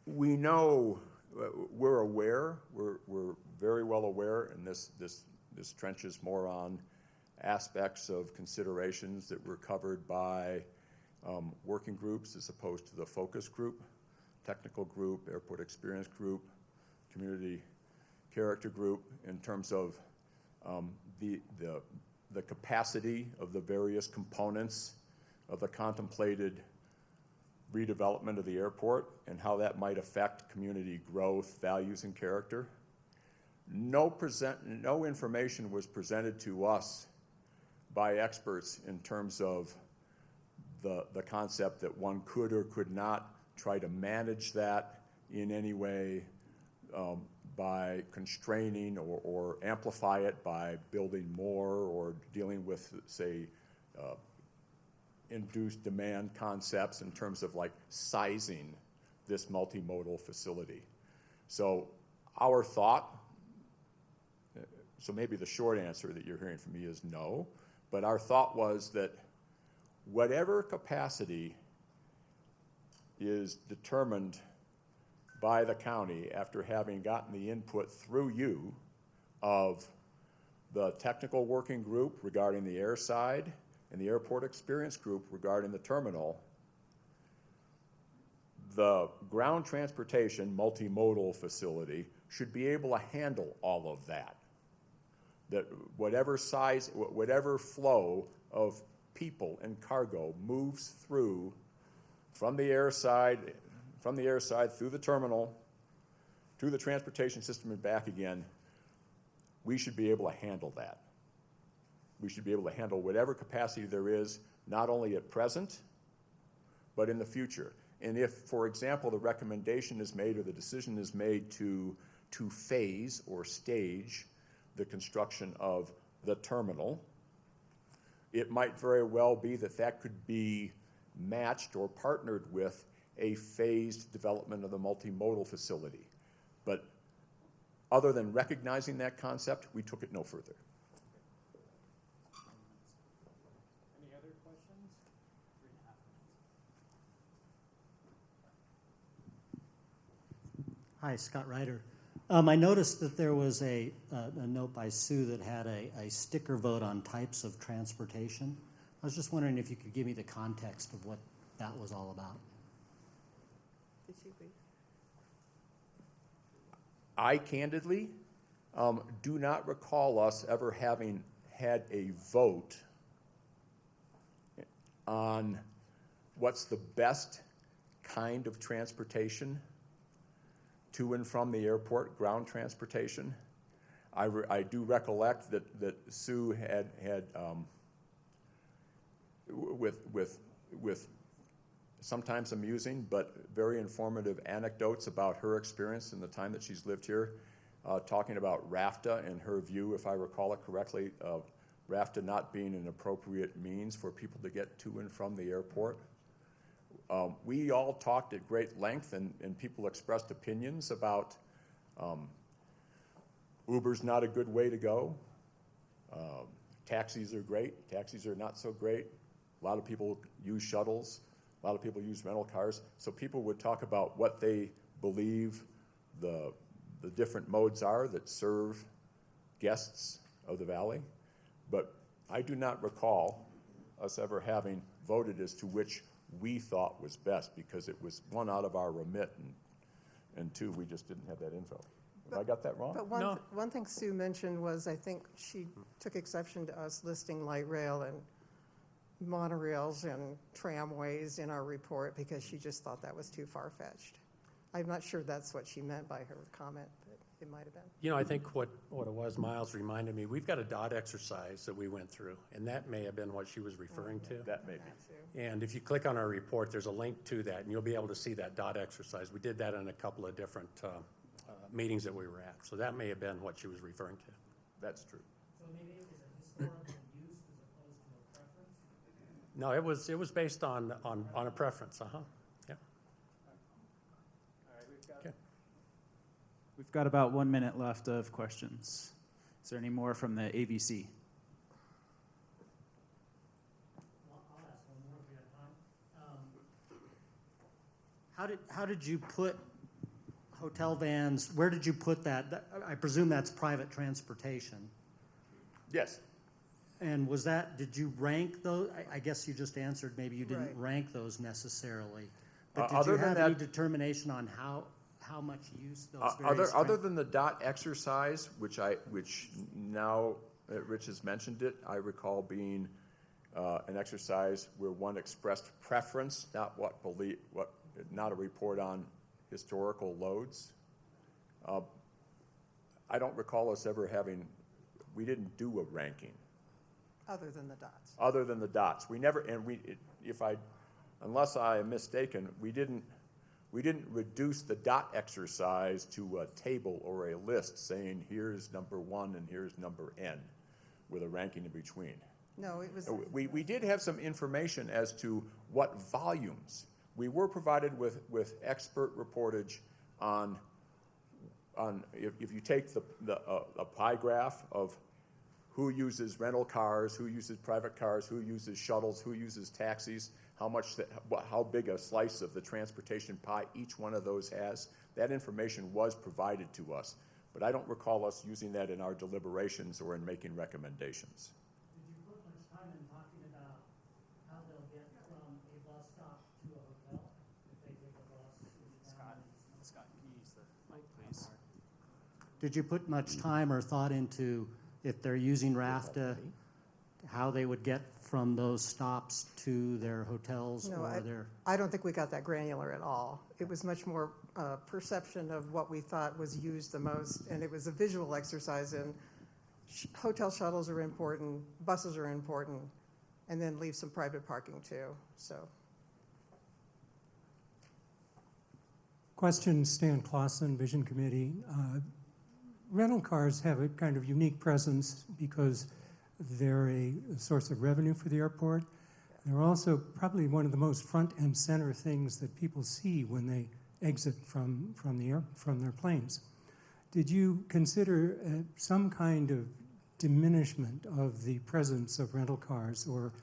We know, we're aware, we're very well aware, and this trenches more on aspects of considerations that were covered by working groups as opposed to the focus group, technical group, airport experience group, community character group, in terms of the capacity of the various components of the contemplated redevelopment of the airport and how that might affect community growth, values, and character. No information was presented to us by experts in terms of the concept that one could or could not try to manage that in any way by constraining or amplify it by building more or dealing with, say, induced demand concepts in terms of like sizing this multimodal facility. So our thought, so maybe the short answer that you're hearing from me is no, but our thought was that whatever capacity is determined by the county after having gotten the input through you of the technical working group regarding the air side and the airport experience group regarding the terminal, the ground transportation multimodal facility should be able to handle all of that. That whatever size, whatever flow of people and cargo moves through from the air side through the terminal to the transportation system and back again, we should be able to handle that. We should be able to handle whatever capacity there is, not only at present, but in the future. And if, for example, the recommendation is made or the decision is made to phase or stage the construction of the terminal, it might very well be that could be matched or partnered with a phased development of the multimodal facility. But other than recognizing that concept, we took it no further. Any other questions? 3.5 minutes. Hi, Scott Ryder. I noticed that there was a note by Sue that had a sticker vote on types of transportation. I was just wondering if you could give me the context of what that was all about. Did you agree? I candidly Do not recall us ever having had a vote on what's the best kind of transportation to and from the airport, ground transportation. I do recollect that Sue had with sometimes amusing but very informative anecdotes about her experience in the time that she's lived here, talking about RAFTA and her view, if I recall it correctly, of RAFTA not being an appropriate means for people to get to and from the airport. We all talked at great length, and people expressed opinions about Uber's not a good way to go. Taxis are great. Taxis are not so great. A lot of people use shuttles. A lot of people use rental cars. So people would talk about what they believe the different modes are that serve guests of the valley. But I do not recall us ever having voted as to which we thought was best, because it was one, out of our remit, and two, we just didn't have that info. Have I got that wrong? But one thing Sue mentioned was, I think she took exception to us listing light rail and monorails and tramways in our report because she just thought that was too far-fetched. I'm not sure that's what she meant by her comment, but it might have been. You know, I think what it was, Miles reminded me, we've got a dot exercise that we went through, and that may have been what she was referring to. That may be. And if you click on our report, there's a link to that, and you'll be able to see that dot exercise. We did that in a couple of different meetings that we were at, so that may have been what she was referring to. That's true. So maybe it was a historical use as opposed to a preference? No, it was based on a preference, yeah. We've got about 1 minute left of questions. Is there any more from the AVC? I'll ask one more if we have time. How did you put hotel vans, where did you put that? I presume that's private transportation. Yes. And did you rank those? I guess you just answered maybe you didn't rank those necessarily. But did you have any determination on how much use those other than the dot exercise, which now Rich has mentioned it, I recall being an exercise where one expressed preference, not a report on historical loads. I don't recall us ever we didn't do a ranking. Other than the dots. Other than the dots. We never, unless I am mistaken, we didn't reduce the dot exercise to a table or a list saying here's number 1 and here's number N with a ranking in between. No, it was. We did have some information as to what volumes. We were provided with expert reportage on if you take a pie graph of who uses rental cars, who uses private cars, who uses shuttles, who uses taxis, how big a slice of the transportation pie each one of those has. That information was provided to us, but I don't recall us using that in our deliberations or in making recommendations. Did you put much time in talking about how they'll get from a bus stop to a hotel if they take a bus? Scott, can you use the mic, please? Did you put much time or thought into, if they're using RAFTA, how they would get from those stops to their hotels? No, I don't think we got that granular at all. It was much more perception of what we thought was used the most, and it was a visual exercise in hotel shuttles are important, buses are important, and then leave some private parking too. So. Question, Stan Clausen, Vision Committee. Rental cars have a kind of unique presence because they're a source of revenue for the airport. They're also probably one of the most front and center things that people see when they exit from their planes. Did you consider some kind of diminishment of the presence of rental cars or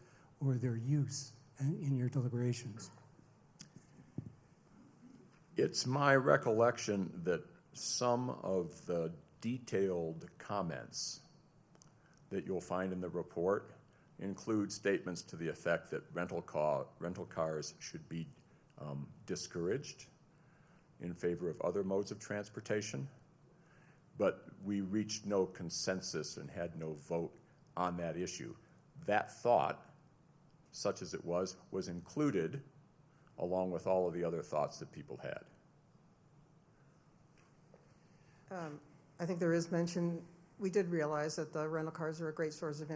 their use in your deliberations? It's my recollection that some of the detailed comments that you'll find in the report include statements to the effect that rental cars should be discouraged in favor of other modes of transportation. but we reached no consensus and had no vote on that issue. That thought, such as it was included along with all of the other thoughts that people had. I think there is mention, we did realize that the rental cars are a great source of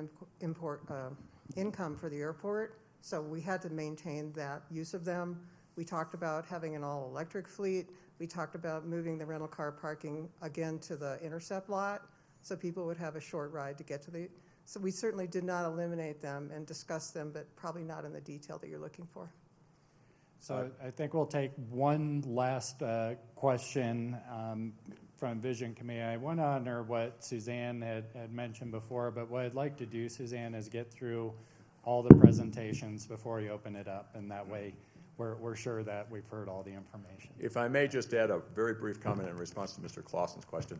income for the airport, so we had to maintain that use of them. We talked about having an all-electric fleet. We talked about moving the rental car parking again to the intercept lot so people would have a short ride to get to the, so we certainly did not eliminate them and discuss them, but probably not in the detail that you're looking for. So I think we'll take one last question from Vision Committee. I want to honor what Suzanne had mentioned before, but what I'd like to do, Suzanne, is get through all the presentations before you open it up, and that way we're sure that we've heard all the information. If I may just add a very brief comment in response to Mr. Clausen's question.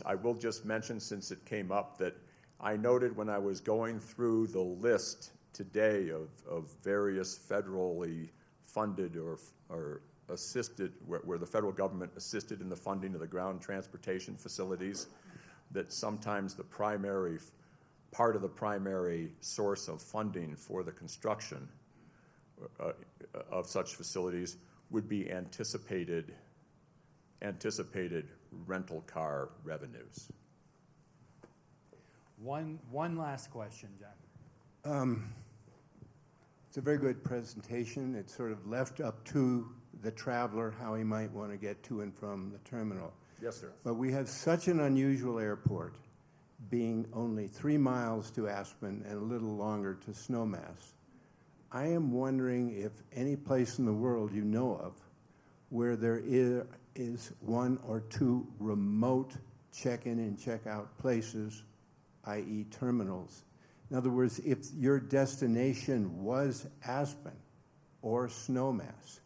I will just mention, since it came up, that I noted when I was going through the list today of various federally funded or assisted, where the federal government assisted in the funding of the ground transportation facilities, that sometimes the part of the primary source of funding for the construction of such facilities would be anticipated rental car revenues. One last question, John. It's a very good presentation. It's sort of left up to the traveler how he might want to get to and from the terminal. Yes, sir. But we have such an unusual airport, being only 3 miles to Aspen and a little longer to Snowmass. I am wondering if any place in the world you know of where there is 1 or 2 remote check-in and check-out places, i.e. terminals. In other words, if your destination was Aspen or Snowmass,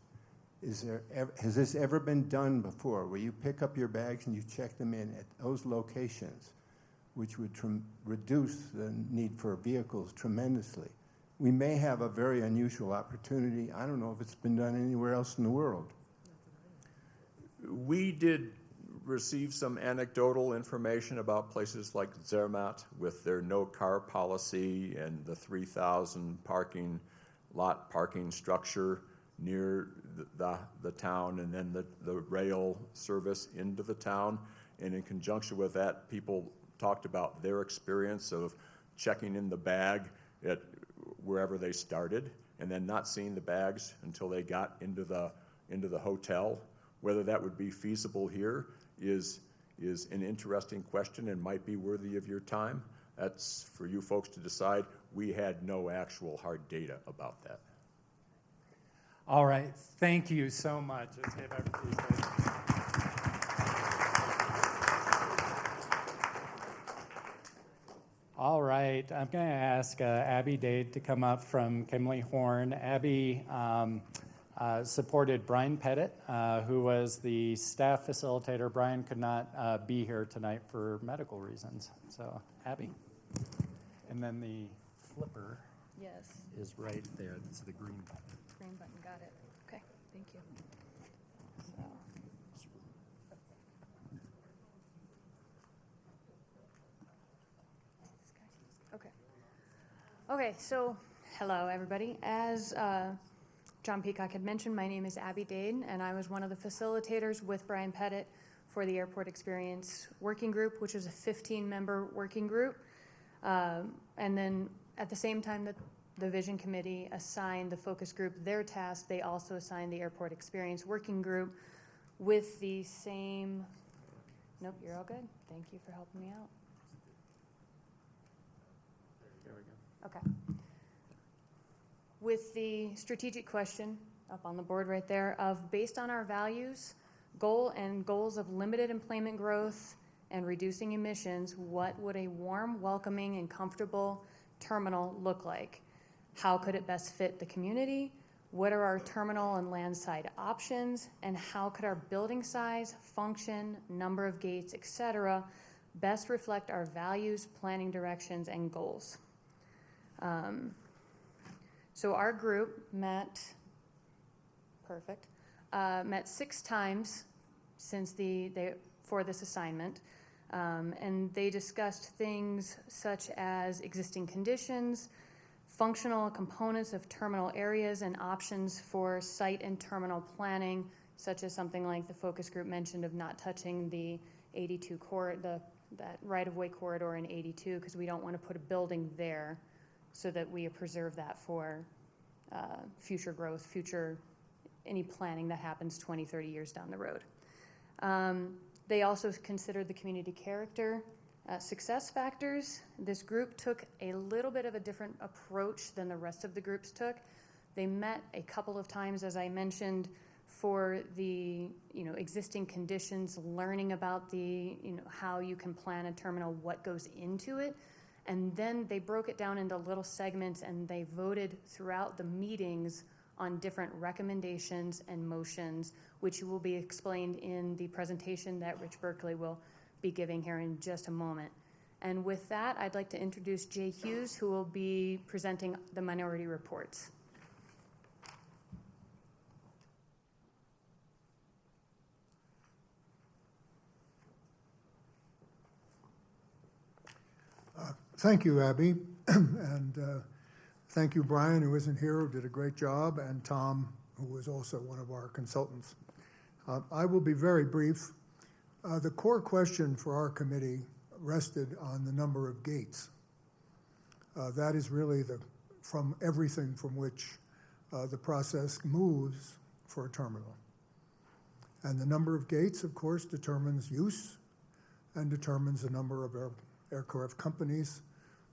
has this ever been done before, where you pick up your bags and you check them in at those locations, which would reduce the need for vehicles tremendously? We may have a very unusual opportunity. I don't know if it's been done anywhere else in the world. We did receive some anecdotal information about places like Zermatt with their no-car policy and the 3,000 lot parking structure near the town, and then the rail service into the town. And in conjunction with that, people talked about their experience of checking in the bag at wherever they started and then not seeing the bags until they got into the hotel. Whether that would be feasible here is an interesting question and might be worthy of your time. That's for you folks to decide. We had no actual hard data about that. All right, thank you so much. Let's give everybody. All right, I'm going to ask Abby Dade to come up from Kimley Horn. Abby supported Brian Pettit, who was the staff facilitator. Brian could not be here tonight for medical reasons. So, Abby. And then the flipper is right there. It's the green button. Green button, got it. Okay, thank you. Okay, so hello everybody. As John Peacock had mentioned, my name is Abby Dade, and I was one of the facilitators with Brian Pettit for the Airport Experience Working Group, which is a 15-member working group. And then at the same time that the Vision Committee assigned the focus group their task, they also assigned the Airport Experience Working Group with the same, nope, you're all good. Thank you for helping me out. There we go. Okay. With the strategic question up on the board right there of, based on our values, goals of limited employment growth and reducing emissions, what would a warm, welcoming, and comfortable terminal look like? How could it best fit the community? What are our terminal and landside options? And how could our building size, function, number of gates, etc., best reflect our values, planning directions, and goals? So our group met 6 times since for this assignment. And they discussed things such as existing conditions, functional components of terminal areas, and options for site and terminal planning, such as something like the focus group mentioned of not touching the 82 that right-of-way corridor in 82, because we don't want to put a building there, so that we preserve that for future growth, any planning that happens 20, 30 years down the road. They also considered the community character, success factors. This group took a little bit of a different approach than the rest of the groups took. They met a couple of times, as I mentioned, for the existing conditions, learning about the how you can plan a terminal, what goes into it, and then they broke it down into little segments, and they voted throughout the meetings on different recommendations and motions, which will be explained in the presentation that Rich Berkeley will be giving here in just a moment. And with that, I'd like to introduce Jay Hughes, who will be presenting the minority reports. Thank you, Abby, and thank you, Brian, who isn't here, who did a great job, and Tom, who was also one of our consultants. I will be very brief. The core question for our committee rested on the number of gates. That is really from everything from which the process moves for a terminal. And the number of gates, of course, determines use and determines the number of aircraft companies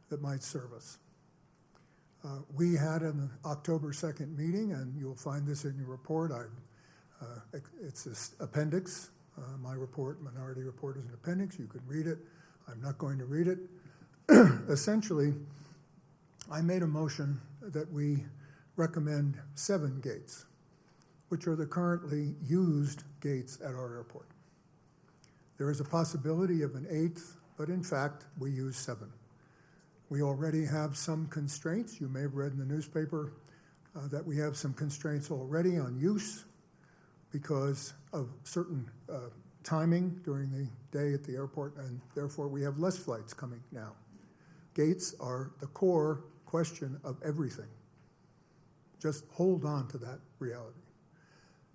that might serve us. We had an October 2nd meeting, and you'll find this in your report. It's this appendix. My report, minority report, is an appendix. You can read it. I'm not going to read it. Essentially, I made a motion that we recommend 7 gates, which are the currently used gates at our airport. There is a possibility of an 8th, but in fact, we use 7. We already have some constraints. You may have read in the newspaper that we have some constraints already on use because of certain timing during the day at the airport, and therefore we have less flights coming now. Gates are the core question of everything. Just hold on to that reality.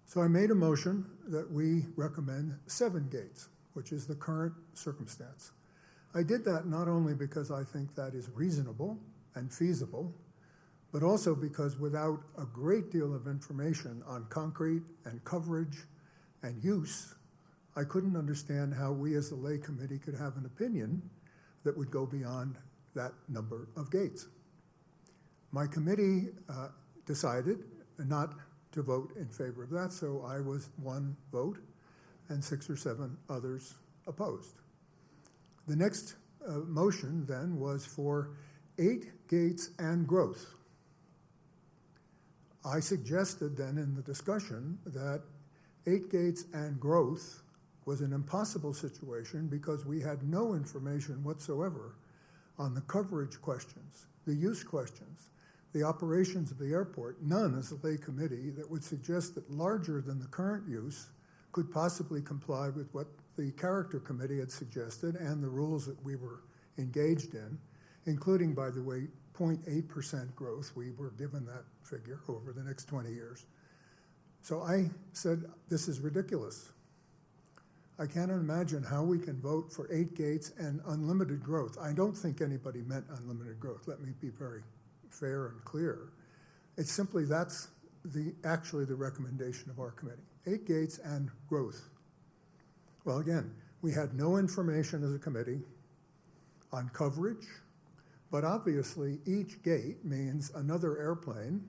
So I made a motion that we recommend 7 gates, which is the current circumstance. I did that not only because I think that is reasonable and feasible, but also because without a great deal of information on concrete and coverage and use, I couldn't understand how we as the lay committee could have an opinion that would go beyond that number of gates. My committee decided not to vote in favor of that, so I was 1 vote and 6 or 7 others opposed. The next motion then was for 8 gates and growth. I suggested then in the discussion that 8 gates and growth was an impossible situation because we had no information whatsoever on the coverage questions, the use questions, the operations of the airport, none as a lay committee that would suggest that larger than the current use could possibly comply with what the character committee had suggested and the rules that we were engaged in, including, by the way, 0.8% growth. We were given that figure over the next 20 years. So I said, this is ridiculous. I can't imagine how we can vote for 8 gates and unlimited growth. I don't think anybody meant unlimited growth. Let me be very fair and clear. It's simply that's actually the recommendation of our committee. 8 gates and growth. Well, again, we had no information as a committee on coverage, but obviously each gate means another airplane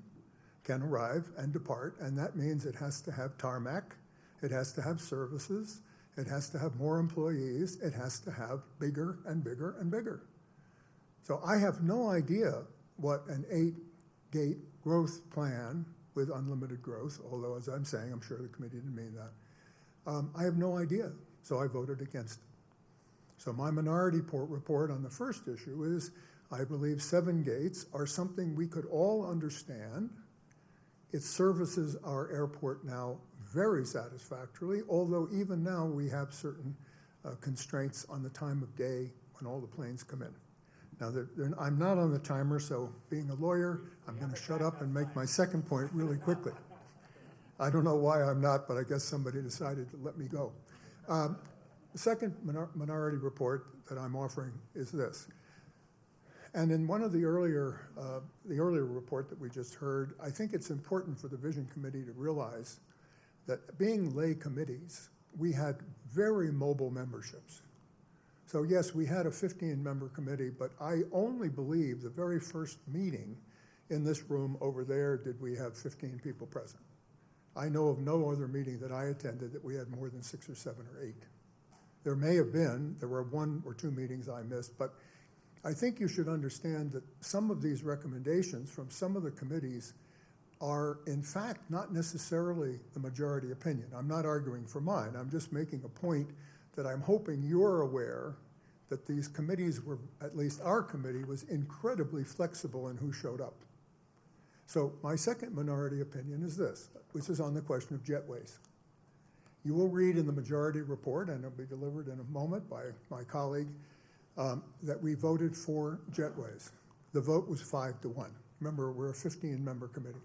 can arrive and depart, and that means it has to have tarmac, it has to have services, it has to have more employees, it has to have bigger and bigger and bigger. So I have no idea what an 8-gate growth plan with unlimited growth, although as I'm saying, I'm sure the committee didn't mean that. I have no idea, so I voted against it. So my minority report on the first issue is, I believe 7 gates are something we could all understand. It services our airport now very satisfactorily, although even now we have certain constraints on the time of day when all the planes come in. Now, I'm not on the timer, so being a lawyer, I'm going to shut up and make my second point really quickly. I don't know why I'm not, but I guess somebody decided to let me go. The second minority report that I'm offering is this. And in one of the earlier report that we just heard, I think it's important for the Vision Committee to realize that being lay committees, we had very mobile memberships. So yes, we had a 15-member committee, but I only believe the very first meeting in this room over there did we have 15 people present. I know of no other meeting that I attended that we had more than 6 or 7 or 8. There may have been, there were 1 or 2 meetings I missed, but I think you should understand that some of these recommendations from some of the committees are in fact not necessarily the majority opinion. I'm not arguing for mine, I'm just making a point that I'm hoping you're aware that these committees were, at least our committee, was incredibly flexible in who showed up. So my second minority opinion is this, which is on the question of jetways. You will read in the majority report, and it'll be delivered in a moment by my colleague, that we voted for jetways. The vote was 5-1. Remember, we're a 15-member committee.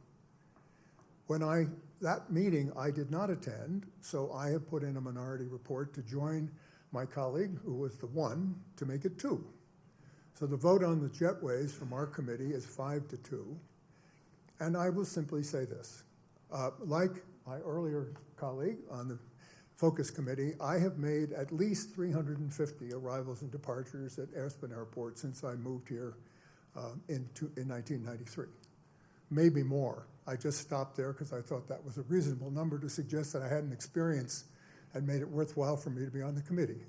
That meeting I did not attend, so I have put in a minority report to join my colleague, who was the 1, to make it 2. So the vote on the jetways from our committee is 5-2. And I will simply say this. Like my earlier colleague on the Focus Committee, I have made at least 350 arrivals and departures at Aspen Airport since I moved here in 1993. Maybe more. I just stopped there because I thought that was a reasonable number to suggest that I had an experience and made it worthwhile for me to be on the committee.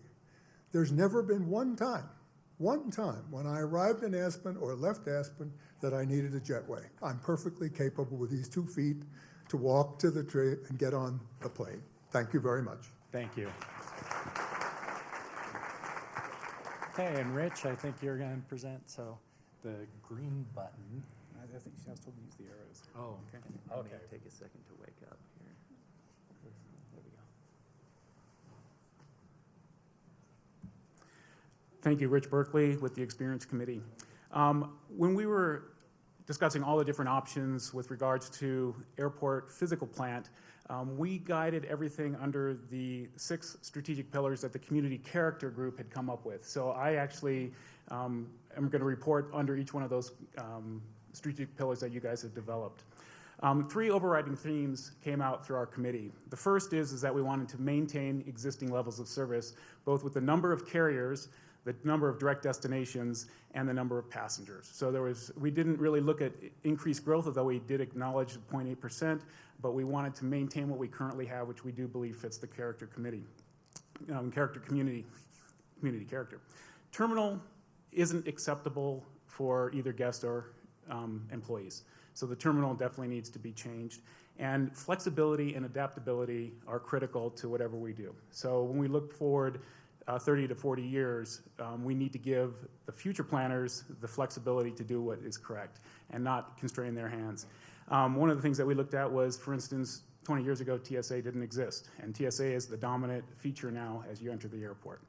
There's never been one time when I arrived in Aspen or left Aspen that I needed a jetway. I'm perfectly capable with these 2 feet to walk to the tree and get on the plane. Thank you very much. Thank you. Okay, and Rich, I think you're going to present, so the green button. I think she has to use the arrows. Oh, okay. Okay. Take a second to wake up here. There we go. Thank you, Rich Berkeley with the Experience Committee. When we were discussing all the different options with regards to airport physical plant, we guided everything under the 6 strategic pillars that the community character group had come up with. So I actually am going to report under each one of those strategic pillars that you guys have developed. 3 overriding themes came out through our committee. The first is that we wanted to maintain existing levels of service, both with the number of carriers, the number of direct destinations, and the number of passengers. So we didn't really look at increased growth, although we did acknowledge 0.8%, but we wanted to maintain what we currently have, which we do believe fits the character community character. Terminal isn't acceptable for either guests or employees. So the terminal definitely needs to be changed. And flexibility and adaptability are critical to whatever we do. So when we look forward 30 to 40 years, we need to give the future planners the flexibility to do what is correct and not constrain their hands. One of the things that we looked at was, for instance, 20 years ago, TSA didn't exist, and TSA is the dominant feature now as you enter the airport.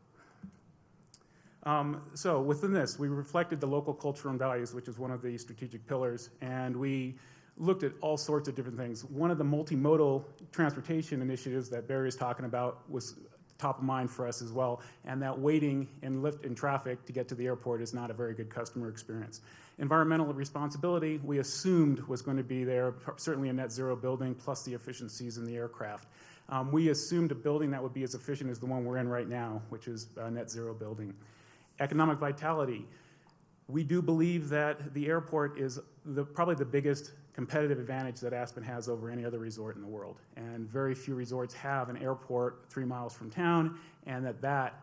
So within this, we reflected the local culture and values, which is one of the strategic pillars, and we looked at all sorts of different things. One of the multimodal transportation initiatives that Barry is talking about was top of mind for us as well, and that waiting and lift in traffic to get to the airport is not a very good customer experience. Environmental responsibility, we assumed was going to be there, certainly a net zero building, plus the efficiencies in the aircraft. We assumed a building that would be as efficient as the one we're in right now, which is a net zero building. Economic vitality, we do believe that the airport is probably the biggest competitive advantage that Aspen has over any other resort in the world. And very few resorts have an airport 3 miles from town, and that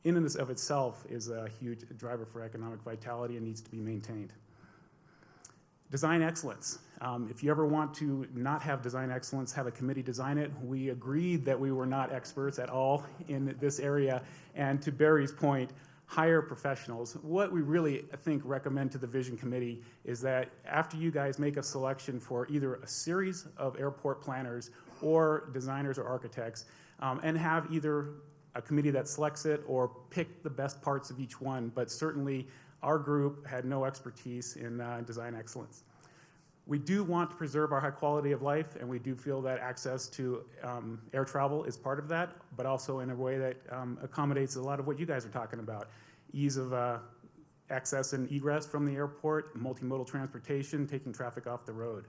in and of itself is a huge driver for economic vitality and needs to be maintained. Design excellence. If you ever want to not have design excellence, have a committee design it. We agreed that we were not experts at all in this area, and to Barry's point, hire professionals. What we really, I think, recommend to the Vision Committee is that after you guys make a selection for either a series of airport planners or designers or architects, and have either a committee that selects it or pick the best parts of each one, but certainly our group had no expertise in design excellence. We do want to preserve our high quality of life, and we do feel that access to air travel is part of that, but also in a way that accommodates a lot of what you guys are talking about. Ease of access and egress from the airport, multimodal transportation, taking traffic off the road.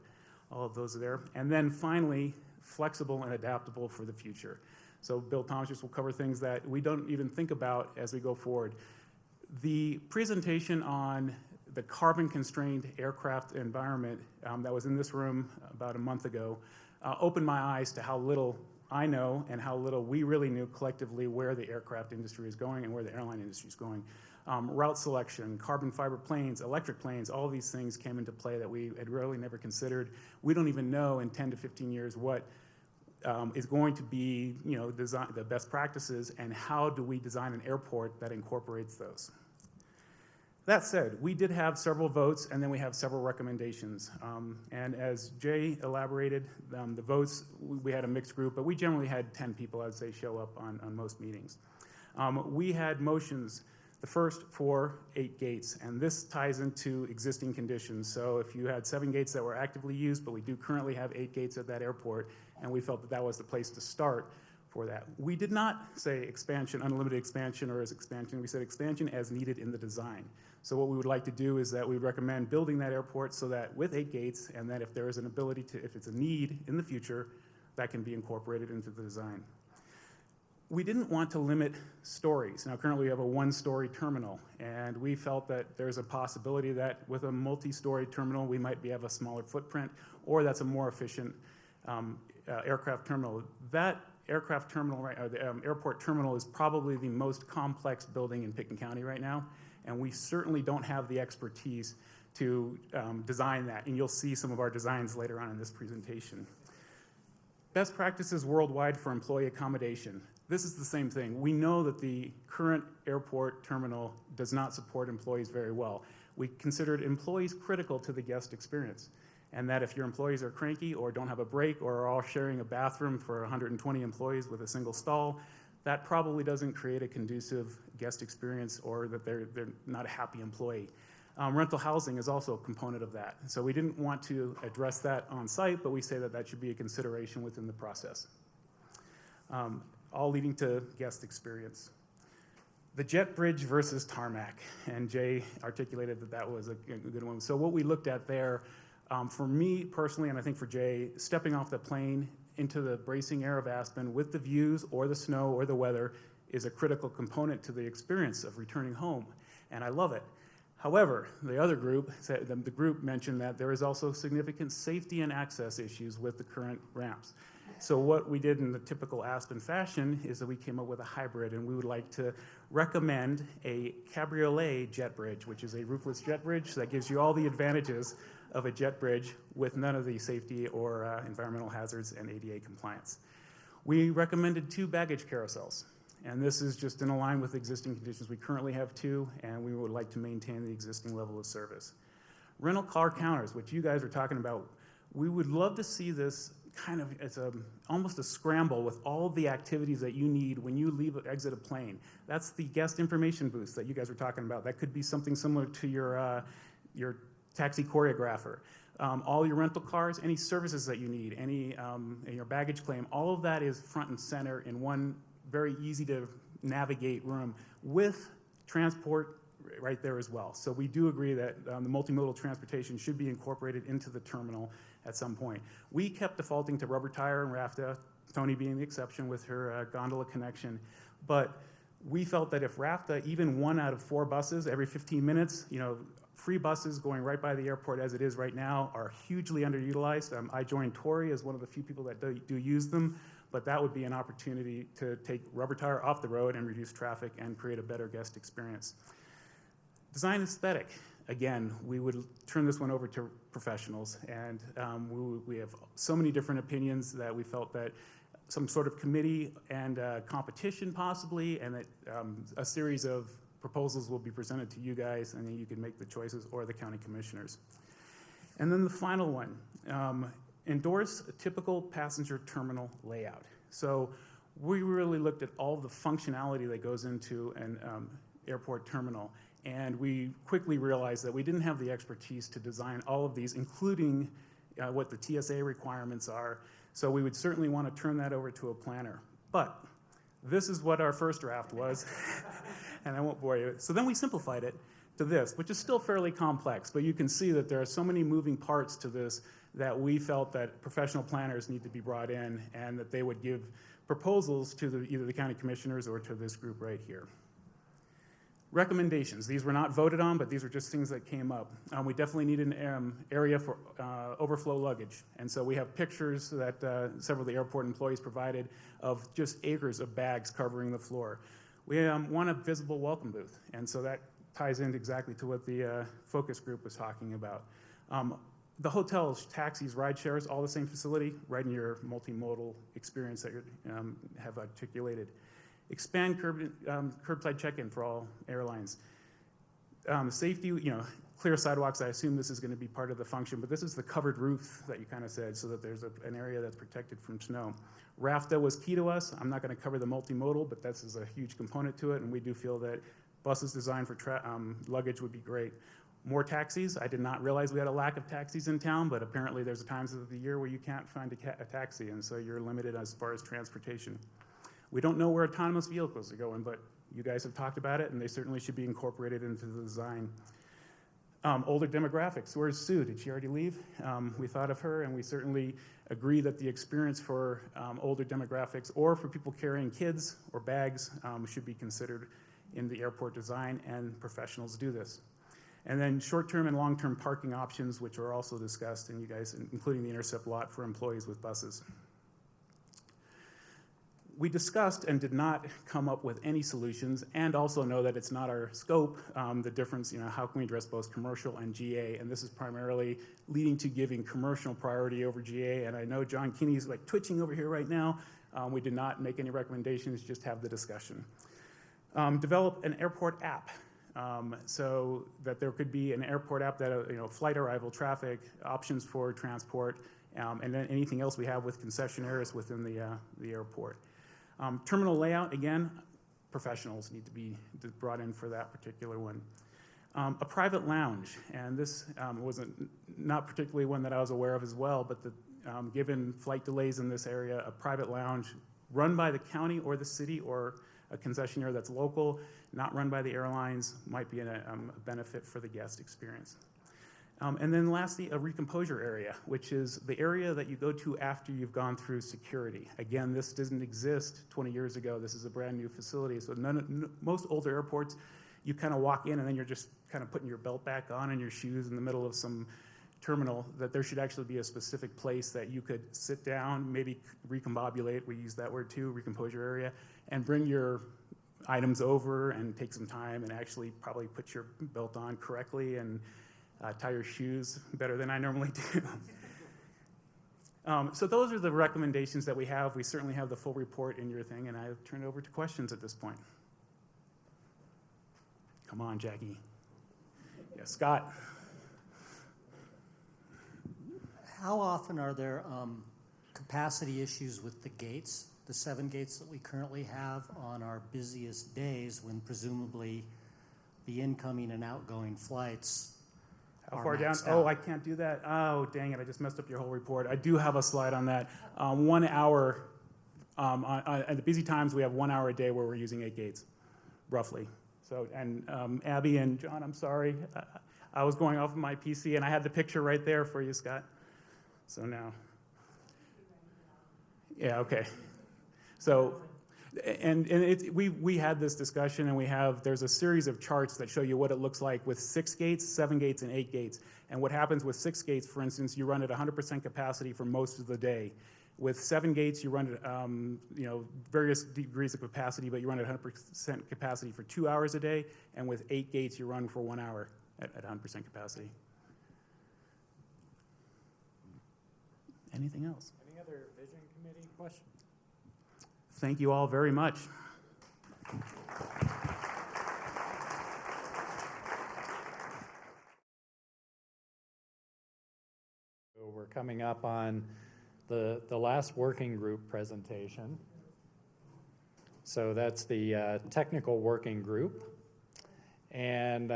All of those are there. And then finally, flexible and adaptable for the future. So Bill Thomas will cover things that we don't even think about as we go forward. The presentation on the carbon-constrained aircraft environment that was in this room about a month ago opened my eyes to how little I know and how little we really knew collectively where the aircraft industry is going and where the airline industry is going. Route selection, carbon fiber planes, electric planes, all these things came into play that we had really never considered. We don't even know in 10 to 15 years what is going to be, design, the best practices, and how do we design an airport that incorporates those. That said, we did have several votes, and then we have several recommendations. And as Jay elaborated, the votes, we had a mixed group, but we generally had 10 people, I'd say, show up on most meetings. We had motions, the first for 8 gates, and this ties into existing conditions. So if you had 7 gates that were actively used, but we do currently have 8 gates at that airport, and we felt that that was the place to start for that. We did not say expansion, unlimited expansion, or as expansion. We said expansion as needed in the design. So what we would like to do is that we recommend building that airport so that with 8 gates, and that if there is an ability to, if it's a need in the future, that can be incorporated into the design. We didn't want to limit stories. Now currently we have a 1-story terminal, and we felt that there's a possibility that with a multi-story terminal we might have a smaller footprint, or that's a more efficient aircraft terminal. That aircraft terminal, or the airport terminal, is probably the most complex building in Pitkin County right now, and we certainly don't have the expertise to design that, and you'll see some of our designs later on in this presentation. Best practices worldwide for employee accommodation. This is the same thing. We know that the current airport terminal does not support employees very well. We considered employees critical to the guest experience, and that if your employees are cranky or don't have a break or are all sharing a bathroom for 120 employees with a single stall, that probably doesn't create a conducive guest experience, or that they're not a happy employee. Rental housing is also a component of that. So we didn't want to address that on site, but we say that that should be a consideration within the process. All leading to guest experience. The jet bridge versus tarmac, and Jay articulated that that was a good one. So what we looked at there, for me personally, and I think for Jay, stepping off the plane into the bracing air of Aspen with the views or the snow or the weather is a critical component to the experience of returning home, and I love it. However, the other group, the group mentioned that there is also significant safety and access issues with the current ramps. So what we did in the typical Aspen fashion is that we came up with a hybrid, and we would like to recommend a cabriolet jet bridge, which is a roofless jet bridge that gives you all the advantages of a jet bridge with none of the safety or environmental hazards and ADA compliance. We recommended 2 baggage carousels, and this is just in line with existing conditions. We currently have 2, and we would like to maintain the existing level of service. Rental car counters, which you guys are talking about, we would love to see this kind of as almost a scramble with all the activities that you need when you exit a plane. That's the guest information booths that you guys were talking about. That could be something similar to your taxi choreographer. All your rental cars, any services that you need, any your baggage claim, all of that is front and center in one very easy to navigate room with transport right there as well. So we do agree that the multimodal transportation should be incorporated into the terminal at some point. We kept defaulting to rubber tire and RAFTA, Tony being the exception with her gondola connection, but we felt that if RAFTA, even 1 out of 4 buses every 15 minutes, free buses going right by the airport as it is right now are hugely underutilized. I joined Tory as one of the few people that do use them, but that would be an opportunity to take rubber tire off the road and reduce traffic and create a better guest experience. Design aesthetic. Again, we would turn this one over to professionals, and we have so many different opinions that we felt that some sort of committee and competition possibly, and that a series of proposals will be presented to you guys, and then you can make the choices, or the county commissioners. And then the final one, endorse a typical passenger terminal layout. So we really looked at all the functionality that goes into an airport terminal. And we quickly realized that we didn't have the expertise to design all of these, including what the TSA requirements are. So we would certainly want to turn that over to a planner. But this is what our first draft was, and I won't bore you. So then we simplified it to this, which is still fairly complex, but you can see that there are so many moving parts to this that we felt that professional planners need to be brought in and that they would give proposals to either the county commissioners or to this group right here. Recommendations. These were not voted on, but these were just things that came up. We definitely need an area for overflow luggage. And so we have pictures that several of the airport employees provided of just acres of bags covering the floor. We want a visible welcome booth. And so that ties in exactly to what the focus group was talking about. The hotels, taxis, ride shares, all the same facility, right in your multimodal experience that you have articulated. Expand curbside check-in for all airlines. Safety, clear sidewalks, I assume this is going to be part of the function, but this is the covered roof that you kind of said, so that there's an area that's protected from snow. RAFTA was key to us. I'm not going to cover the multimodal, but this is a huge component to it, and we do feel that buses designed for luggage would be great. More taxis. I did not realize we had a lack of taxis in town, but apparently there's times of the year where you can't find a taxi, and so you're limited as far as transportation. We don't know where autonomous vehicles are going, but you guys have talked about it, and they certainly should be incorporated into the design. Older demographics. Where's Sue? Did she already leave? We thought of her, and we certainly agree that the experience for older demographics or for people carrying kids or bags should be considered in the airport design, and professionals do this. And then short-term and long-term parking options, which are also discussed, and you guys, including the intercept lot for employees with buses. We discussed and did not come up with any solutions, and also know that it's not our scope, the difference, how can we address both commercial and GA, and this is primarily leading to giving commercial priority over GA, and I know John Kinney's like twitching over here right now. We did not make any recommendations, just have the discussion. Develop an airport app, so that there could be an airport app that, flight arrival, traffic, options for transport, and then anything else we have with concessionaires within the airport. Terminal layout, again, professionals need to be brought in for that particular one. A private lounge, and this wasn't not particularly one that I was aware of as well, but given flight delays in this area, a private lounge run by the county or the city or a concessionaire that's local, not run by the airlines, might be a benefit for the guest experience. And then lastly, a recomposure area, which is the area that you go to after you've gone through security. Again, this didn't exist 20 years ago. This is a brand new facility. So most older airports, you kind of walk in and then you're just kind of putting your belt back on and your shoes in the middle of some terminal, that there should actually be a specific place that you could sit down, maybe recombobulate, we use that word too, recomposure area, and bring your items over and take some time and actually probably put your belt on correctly and tie your shoes better than I normally do. So those are the recommendations that we have. We certainly have the full report in your thing, and I've turned it over to questions at this point. Come on, Jackie. Yeah, Scott. How often are there capacity issues with the gates, the 7 gates that we currently have on our busiest days when presumably the incoming and outgoing flights How far down? Oh, I can't do that. Oh, dang it. I just messed up your whole report. I do have a slide on that. 1 hour, at the busy times, we have 1 hour a day where we're using 8 gates, roughly. So, and Abby and John, I'm sorry. I was going off of my PC, and I had the picture right there for you, Scott. So now. Yeah, okay. So, and we had this discussion, and there's a series of charts that show you what it looks like with 6 gates, 7 gates, and 8 gates. And what happens with 6 gates, for instance, you run at 100% capacity for most of the day. With 7 gates, you run at various degrees of capacity, but you run at 100% capacity for 2 hours a day. And with 8 gates, you run for 1 hour at 100% capacity. Anything else? Any other Vision Committee questions? Thank you all very much. So we're coming up on the last working group presentation. So that's the technical working group. And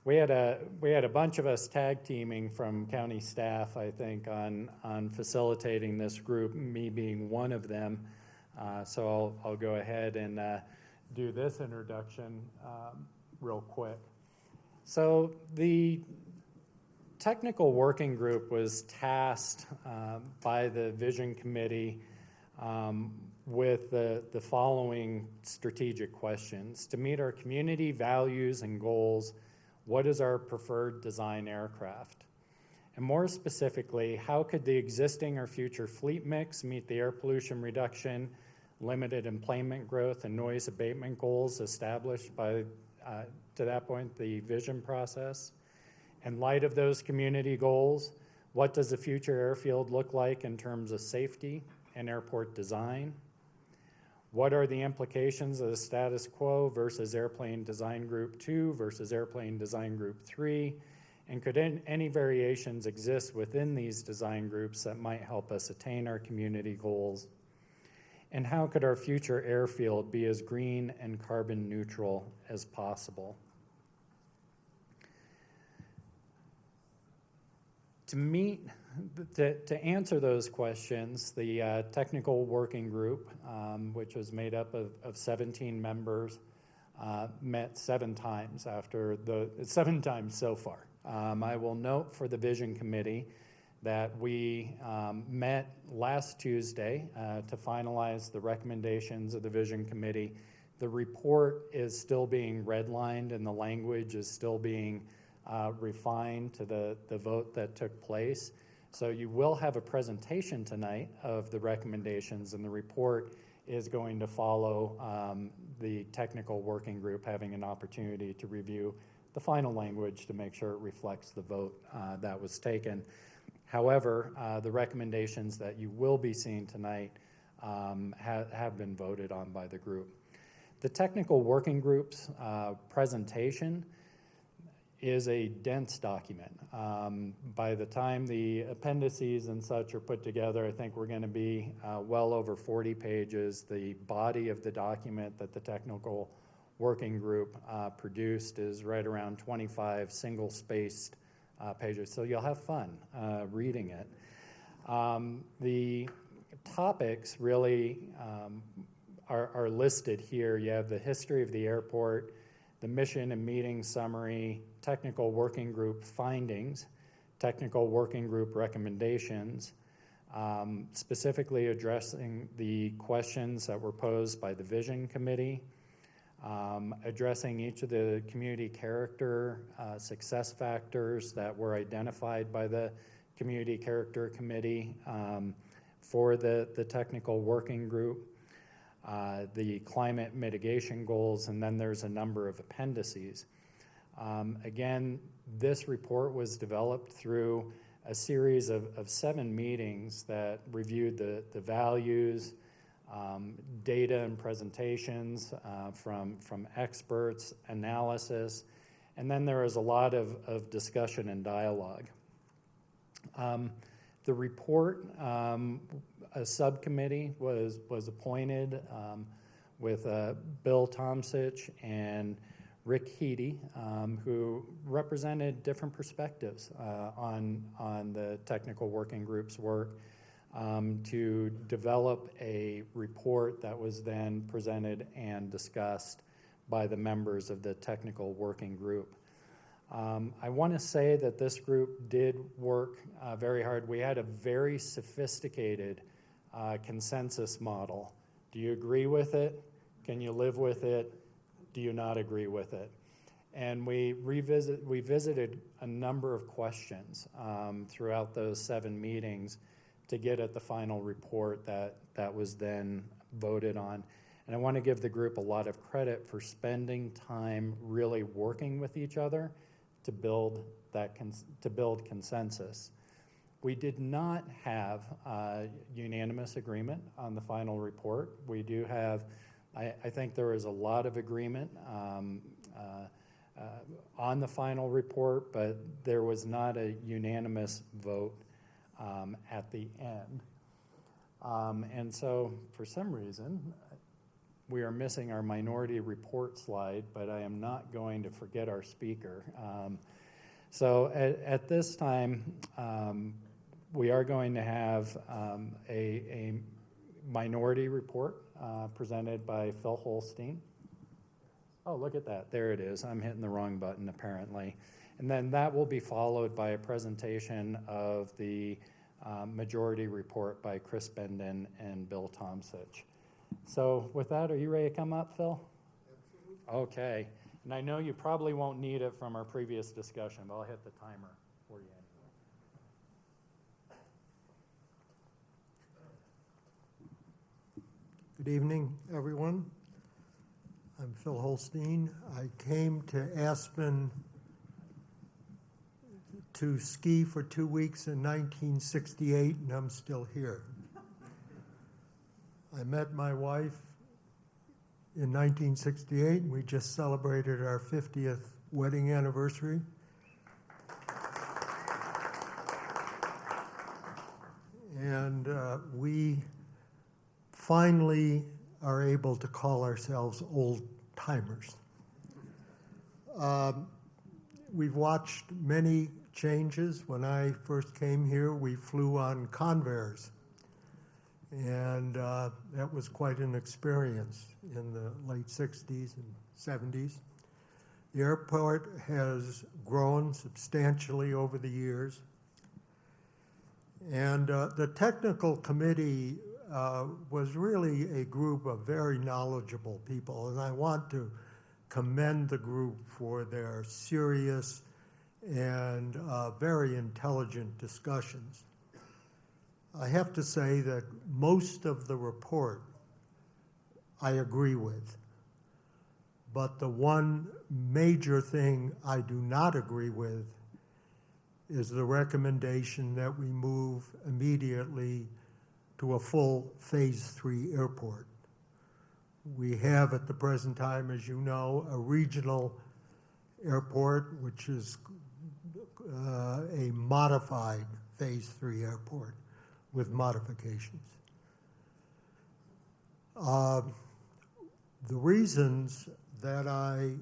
we had a bunch of us tag teaming from county staff, I think, on facilitating this group, me being one of them. So I'll go ahead and do this introduction real quick. So the technical working group was tasked by the Vision Committee with the following strategic questions. To meet our community values and goals, what is our preferred design aircraft? And more specifically, how could the existing or future fleet mix meet the air pollution reduction, limited employment growth, and noise abatement goals established by, to that point, the vision process? In light of those community goals, what does the future airfield look like in terms of safety and airport design? What are the implications of the status quo versus Airplane Design Group 2 versus Airplane Design Group 3? And could any variations exist within these design groups that might help us attain our community goals? And how could our future airfield be as green and carbon neutral as possible? To answer those questions, the technical working group, which was made up of 17 members, met 7 times seven times so far. I will note for the Vision Committee that we met last Tuesday to finalize the recommendations of the Vision Committee. The report is still being redlined and the language is still being refined to the vote that took place. So you will have a presentation tonight of the recommendations, and the report is going to follow the technical working group having an opportunity to review the final language to make sure it reflects the vote that was taken. However, the recommendations that you will be seeing tonight have been voted on by the group. The technical working group's presentation is a dense document. By the time the appendices and such are put together, I think we're going to be well over 40 pages. The body of the document that the technical working group produced is right around 25 single-spaced pages, so you'll have fun reading it. The topics really are listed here. You have the history of the airport, the mission and meeting summary, technical working group findings, technical working group recommendations, specifically addressing the questions that were posed by the Vision Committee, addressing each of the community character success factors that were identified by the Community Character Committee for the technical working group, the climate mitigation goals, and then there's a number of appendices. Again, this report was developed through a series of 7 meetings that reviewed the values, data and presentations from experts, analysis, and then there was a lot of discussion and dialogue. The report, a subcommittee was appointed with Bill Tomsich and Rick Heedy, who represented different perspectives on the technical working group's work, to develop a report that was then presented and discussed by the members of the technical working group. I want to say that this group did work very hard. We had a very sophisticated consensus model. Do you agree with it? Can you live with it? Do you not agree with it? And we visited a number of questions throughout those 7 meetings to get at the final report that was then voted on. And I want to give the group a lot of credit for spending time really working with each other to build consensus. We did not have unanimous agreement on the final report. We do have, I think there was a lot of agreement on the final report, but there was not a unanimous vote at the end. And so for some reason, we are missing our minority report slide, but I am not going to forget our speaker. So at this time, we are going to have a minority report presented by Phil Holstein. Oh, look at that. There it is. I'm hitting the wrong button, apparently. And then that will be followed by a presentation of the majority report by Chris Benden and Bill Tomsich. So with that, are you ready to come up, Phil? Absolutely. Okay. And I know you probably won't need it from our previous discussion, but I'll hit the timer for you anyway. Good evening, everyone. I'm Phil Holstein. I came to Aspen to ski for 2 weeks in 1968, and I'm still here. I met my wife in 1968, and we just celebrated our 50th wedding anniversary. And we finally are able to call ourselves old timers. We've watched many changes. When I first came here, we flew on Convair's, and that was quite an experience in the late 60s and 70s. The airport has grown substantially over the years, and the technical committee was really a group of very knowledgeable people, and I want to commend the group for their serious and very intelligent discussions. I have to say that most of the report I agree with, but the one major thing I do not agree with is the recommendation that we move immediately to a full Phase 3 airport. We have at the present time, as you know, a regional airport, which is a modified Phase 3 airport with modifications. The reasons that I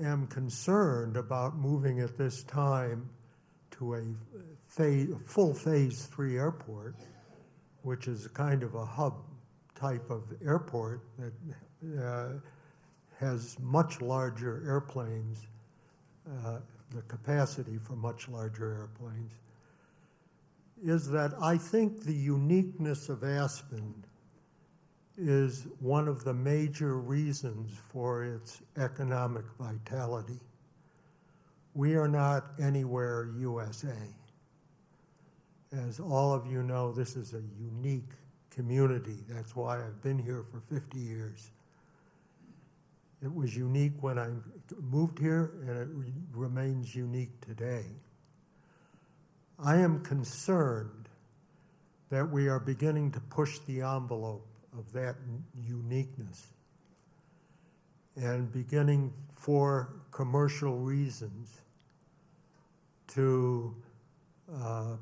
am concerned about moving at this time to a full Phase 3 airport, which is a kind of a hub type of airport that has much larger airplanes, the capacity for much larger airplanes, is that I think the uniqueness of Aspen is one of the major reasons for its economic vitality. We are not anywhere USA. As all of you know, this is a unique community. That's why I've been here for 50 years. It was unique when I moved here, and it remains unique today. I am concerned that we are beginning to push the envelope of that uniqueness and beginning for commercial reasons to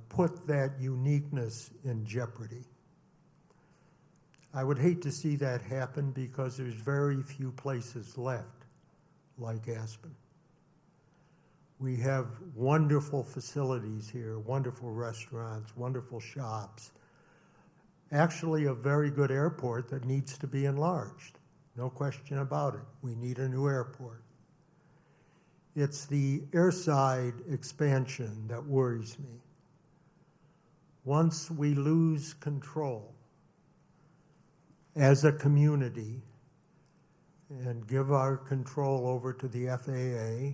put that uniqueness in jeopardy. I would hate to see that happen because there's very few places left like Aspen. We have wonderful facilities here, wonderful restaurants, wonderful shops. Actually, a very good airport that needs to be enlarged. No question about it. We need a new airport. It's the airside expansion that worries me. Once we lose control as a community and give our control over to the FAA,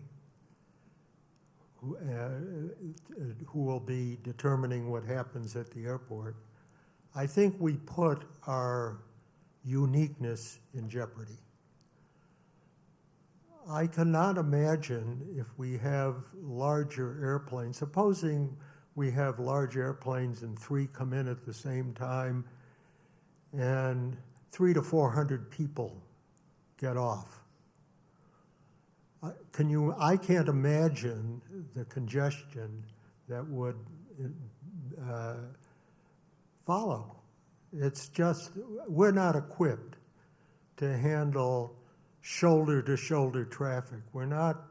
who will be determining what happens at the airport, I think we put our uniqueness in jeopardy. I cannot imagine if we have larger airplanes, supposing we have large airplanes and 3 come in at the same time and 300 to 400 people get off. I can't imagine the congestion that would follow. It's just, we're not equipped to handle shoulder-to-shoulder traffic. We're not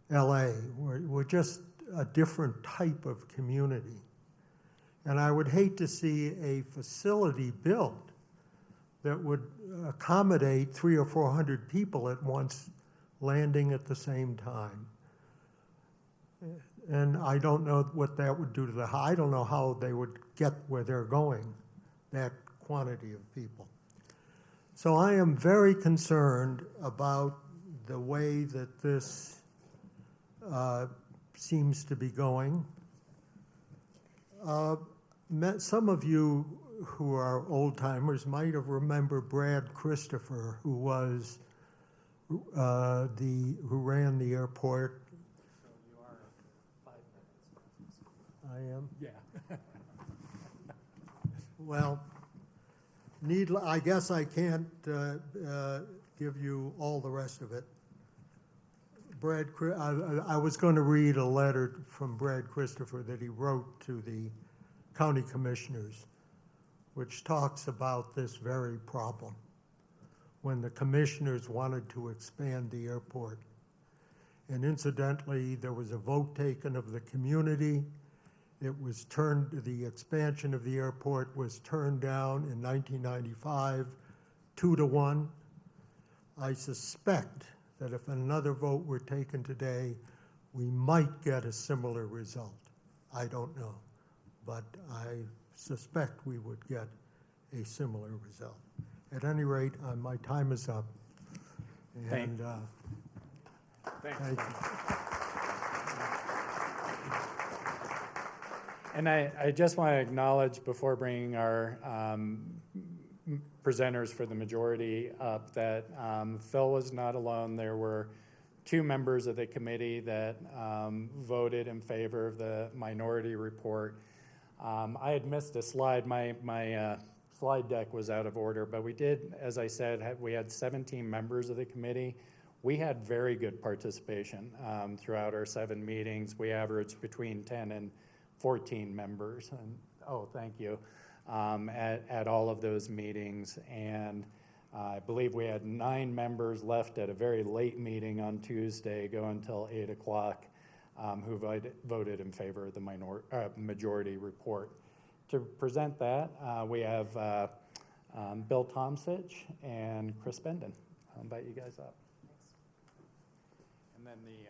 LA. We're just a different type of community. And I would hate to see a facility built that would accommodate 300 or 400 people at once landing at the same time. And I don't know what that would do to the, I don't know how they would get where they're going, that quantity of people. So I am very concerned about the way that this seems to be going. Some of you who are old timers might have remembered Brad Christopher, who was who ran the airport. So you are 5 minutes. I am? Yeah. Well, I guess I can't give you all the rest of it. I was going to read a letter from Brad Christopher that he wrote to the county commissioners, which talks about this very problem when the commissioners wanted to expand the airport. And incidentally, there was a vote taken of the community. It was the expansion of the airport was turned down in 1995, 2-1. I suspect that if another vote were taken today, we might get a similar result. I don't know, but I suspect we would get a similar result. At any rate, my time is up. And thank you. And I just want to acknowledge before bringing our presenters for the majority up that Phil was not alone. There were 2 members of the committee that voted in favor of the minority report. I had missed a slide. My slide deck was out of order, but we did, as I said, we had 17 members of the committee. We had very good participation throughout our 7 meetings. We averaged between 10 and 14 members, and thank you, at all of those meetings. And I believe we had 9 members left at a very late meeting on Tuesday, going until 8 o'clock, who voted in favor of the majority report. To present that, we have Bill Tomsich and Chris Benden. I'll invite you guys up. Thanks. And then the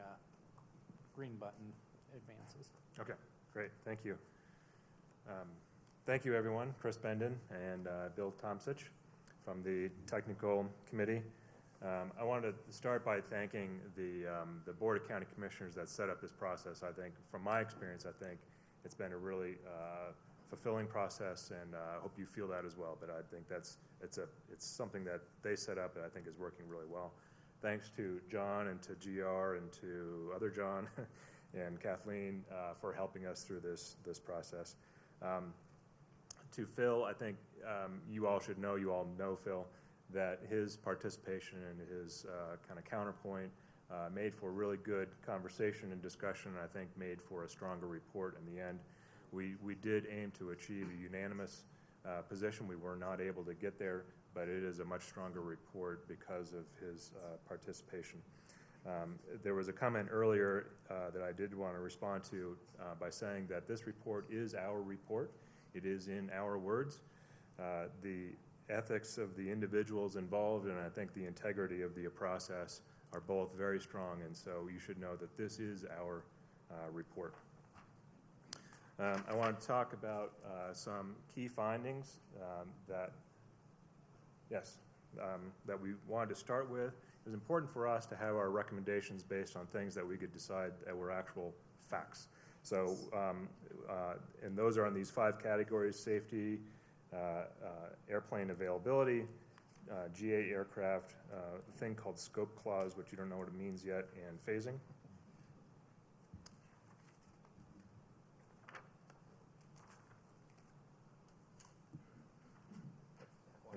green button advances. Okay. Great, thank you. Thank you, everyone. Chris Benden and Bill Tomsich from the Technical Committee. I wanted to start by thanking the Board of County Commissioners that set up this process. I think, from my experience, I think it's been a really fulfilling process, and I hope you feel that as well. But I think it's something that they set up that I think is working really well. Thanks to John and to GR and to other John and Kathleen for helping us through this process. To Phil, I think you all should know, you all know Phil, that his participation and his kind of counterpoint made for really good conversation and discussion, and I think made for a stronger report in the end. We did aim to achieve a unanimous position. We were not able to get there, but it is a much stronger report because of his participation. There was a comment earlier that I did want to respond to by saying that this report is our report. It is in our words. The ethics of the individuals involved and I think the integrity of the process are both very strong, and so you should know that this is our report. I want to talk about some key findings that we wanted to start with. It was important for us to have our recommendations based on things that we could decide that were actual facts. So, and those are on these 5 categories: safety, airplane availability, GA aircraft, a thing called scope clause, which you don't know what it means yet, and phasing.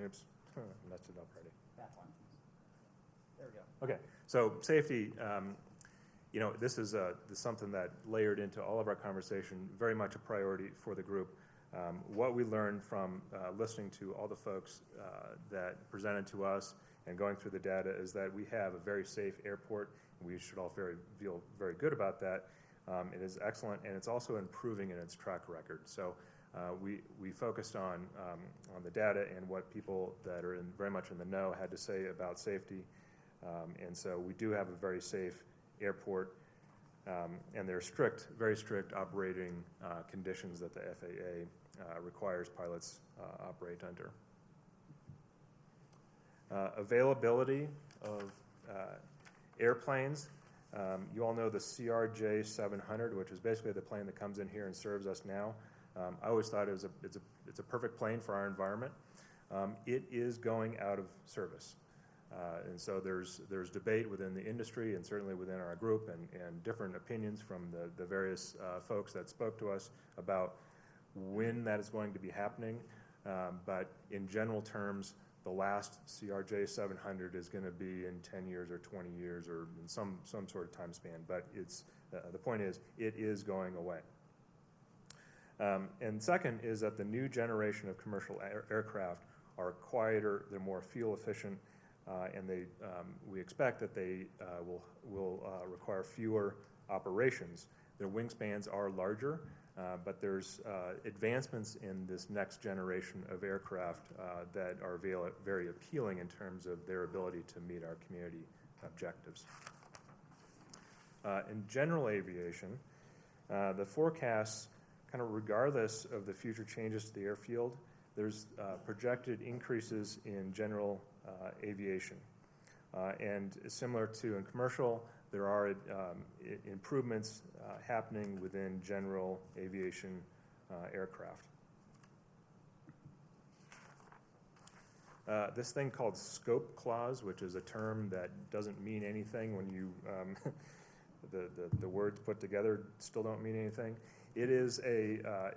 Oops, messed it up already. That one. There we go. Okay, so safety, this is something that layered into all of our conversation, very much a priority for the group. What we learned from listening to all the folks that presented to us and going through the data is that we have a very safe airport, and we should all feel very good about that. It is excellent, and it's also improving in its track record. So we focused on the data and what people that are very much in the know had to say about safety. And so we do have a very safe airport, and there are very strict operating conditions that the FAA requires pilots operate under. Availability of airplanes. You all know the CRJ 700, which is basically the plane that comes in here and serves us now. I always thought it's a perfect plane for our environment. It is going out of service. And so there's debate within the industry and certainly within our group and different opinions from the various folks that spoke to us about when that is going to be happening. But in general terms, the last CRJ 700 is going to be in 10 years or 20 years or in some sort of time span. But the point is, it is going away. And second is that the new generation of commercial aircraft are quieter, they're more fuel efficient, and we expect that they will require fewer operations. Their wingspans are larger, but there's advancements in this next generation of aircraft that are very appealing in terms of their ability to meet our community objectives. In general aviation, the forecasts, kind of regardless of the future changes to the airfield, there's projected increases in general aviation. And similar to in commercial, there are improvements happening within general aviation aircraft. This thing called scope clause, which is a term that doesn't mean anything when you, the words put together still don't mean anything. It is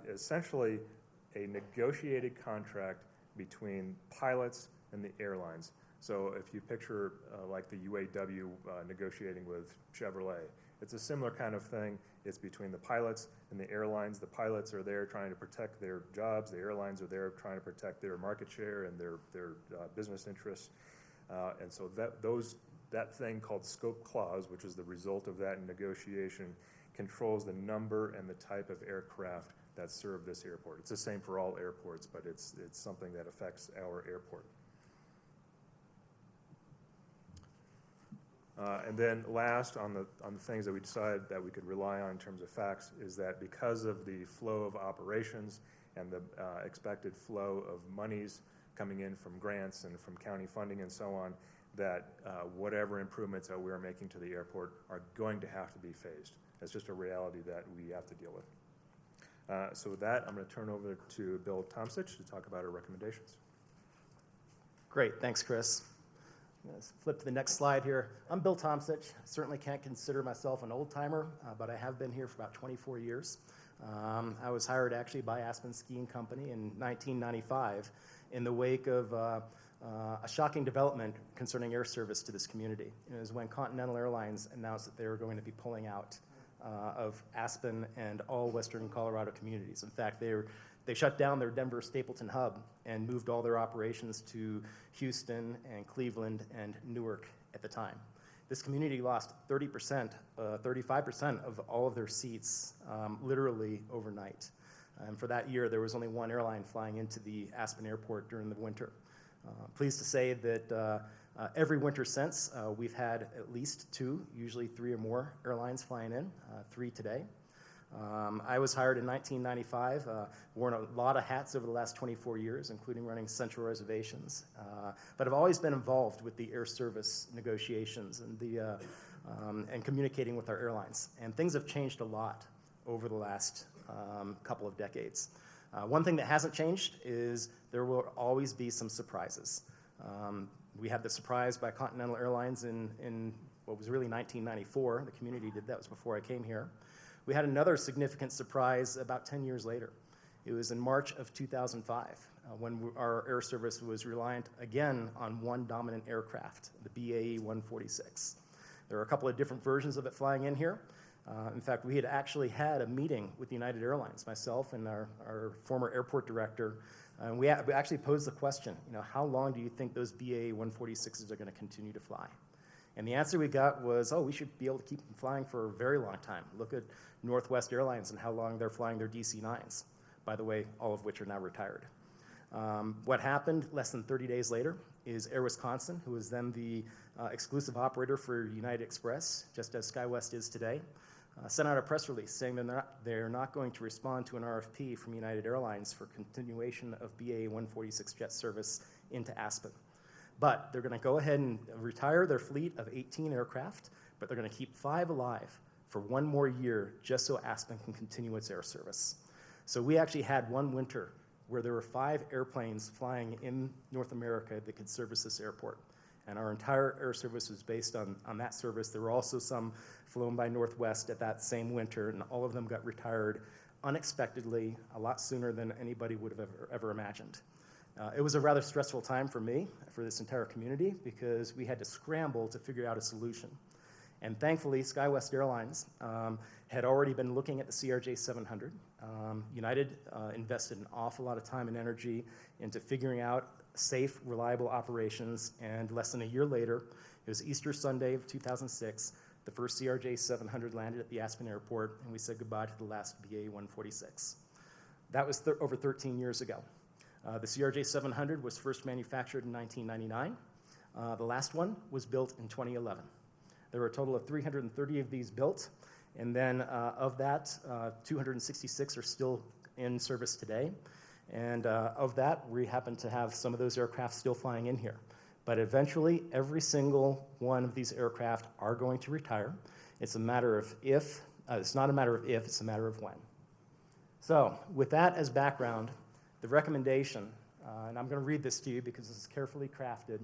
essentially a negotiated contract between pilots and the airlines. So if you picture like the UAW negotiating with Chevrolet, it's a similar kind of thing. It's between the pilots and the airlines. The pilots are there trying to protect their jobs. The airlines are there trying to protect their market share and their business interests. And so that thing called scope clause, which is the result of that negotiation, controls the number and the type of aircraft that serve this airport. It's the same for all airports, but it's something that affects our airport. And then last, on the things that we decided that we could rely on in terms of facts, is that because of the flow of operations and the expected flow of monies coming in from grants and from county funding and so on, that whatever improvements that we're making to the airport are going to have to be phased. That's just a reality that we have to deal with. So with that, I'm going to turn over to Bill Tomsich to talk about our recommendations. Great, thanks, Chris. Let's flip to the next slide here. I'm Bill Tomsich. I certainly can't consider myself an old-timer, but I have been here for about 24 years. I was hired actually by Aspen Skiing Company in 1995 in the wake of a shocking development concerning air service to this community. It was when Continental Airlines announced that they were going to be pulling out of Aspen and all western Colorado communities. In fact, they shut down their Denver Stapleton hub and moved all their operations to Houston and Cleveland and Newark at the time. This community lost 35% of all of their seats literally overnight. And for that year, there was only one airline flying into the Aspen airport during the winter. Pleased to say that every winter since, we've had at least two, usually three or more airlines flying in, 3 today. I was hired in 1995, worn a lot of hats over the last 24 years, including running central reservations, but I've always been involved with the air service negotiations and communicating with our airlines. And things have changed a lot over the last couple of decades. One thing that hasn't changed is there will always be some surprises. We had the surprise by Continental Airlines in what was really 1994. The community did that, was before I came here. We had another significant surprise about 10 years later. It was in March of 2005 when our air service was reliant again on one dominant aircraft, the BAE 146. There are a couple of different versions of it flying in here. In fact, we had actually had a meeting with United Airlines, myself and our former airport director, and we actually posed the question, how long do you think those BA 146s are going to continue to fly? And the answer we got was, we should be able to keep them flying for a very long time. Look at Northwest Airlines and how long they're flying their DC-9s, by the way, all of which are now retired. What happened less than 30 days later is Air Wisconsin, who was then the exclusive operator for United Express, just as SkyWest is today, sent out a press release saying they're not going to respond to an RFP from United Airlines for continuation of BA 146 jet service into Aspen. But they're going to go ahead and retire their fleet of 18 aircraft, but they're going to keep 5 alive for 1 more year just so Aspen can continue its air service. So we actually had one winter where there were 5 airplanes flying in North America that could service this airport. And our entire air service was based on that service. There were also some flown by Northwest at that same winter, and all of them got retired unexpectedly, a lot sooner than anybody would have ever imagined. It was a rather stressful time for me, for this entire community, because we had to scramble to figure out a solution. And thankfully, SkyWest Airlines had already been looking at the CRJ 700. United invested an awful lot of time and energy into figuring out safe, reliable operations, and less than a year later, it was Easter Sunday of 2006, the first CRJ 700 landed at the Aspen Airport, and we said goodbye to the last BA 146. That was over 13 years ago. The CRJ 700 was first manufactured in 1999. The last one was built in 2011. There were a total of 330 of these built, and then of that, 266 are still in service today. And of that, we happen to have some of those aircraft still flying in here. But eventually, every single one of these aircraft are going to retire. It's a matter of if, it's not a matter of if, it's a matter of when. So with that as background, the recommendation, and I'm going to read this to you because this is carefully crafted,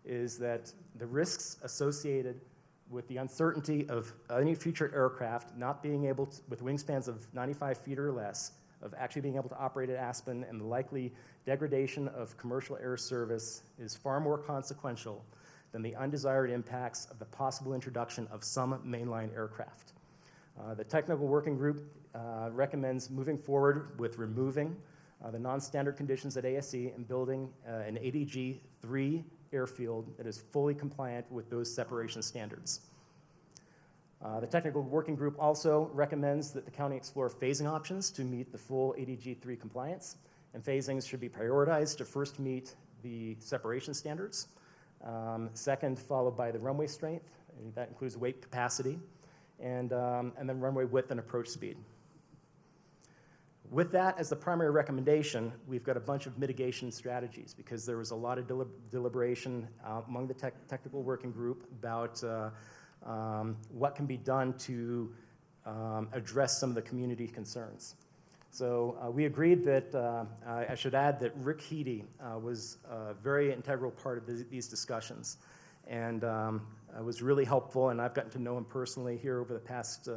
is that the risks associated with the uncertainty of any future aircraft not being able to, with wingspans of 95 feet or less, of actually being able to operate at Aspen, and the likely degradation of commercial air service is far more consequential than the undesired impacts of the possible introduction of some mainline aircraft. The technical working group recommends moving forward with removing the non-standard conditions at ASE and building an ADG-3 airfield that is fully compliant with those separation standards. The technical working group also recommends that the county explore phasing options to meet the full ADG-3 compliance, and phasings should be prioritized to first meet the separation standards, second followed by the runway strength, and that includes weight capacity, and then runway width and approach speed. With that as the primary recommendation, we've got a bunch of mitigation strategies because there was a lot of deliberation among the technical working group about what can be done to address some of the community concerns. So we agreed that, I should add that Rick Heedy was a very integral part of these discussions, and was really helpful, and I've gotten to know him personally here over the past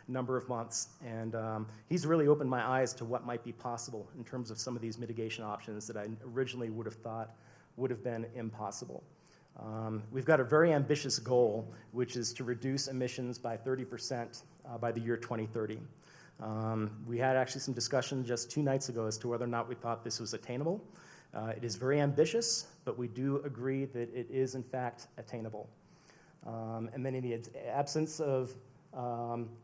number of months, and he's really opened my eyes to what might be possible in terms of some of these mitigation options that I originally would have thought would have been impossible. We've got a very ambitious goal, which is to reduce emissions by 30% by the year 2030. We had actually some discussion just 2 nights ago as to whether or not we thought this was attainable. It is very ambitious, but we do agree that it is in fact attainable. And then in the absence of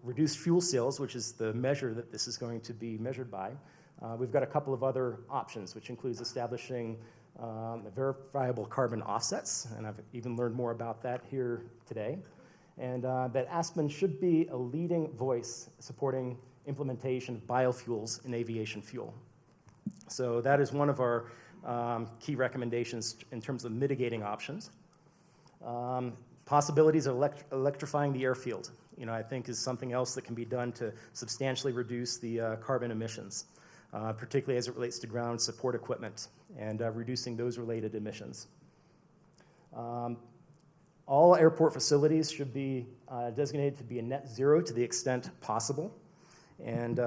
reduced fuel sales, which is the measure that this is going to be measured by, we've got a couple of other options, which includes establishing verifiable carbon offsets, and I've even learned more about that here today, and that Aspen should be a leading voice supporting implementation of biofuels in aviation fuel. So that is one of our key recommendations in terms of mitigating options. Possibilities of electrifying the airfield, I think is something else that can be done to substantially reduce the carbon emissions, particularly as it relates to ground support equipment and reducing those related emissions. All airport facilities should be designated to be a net zero to the extent possible. And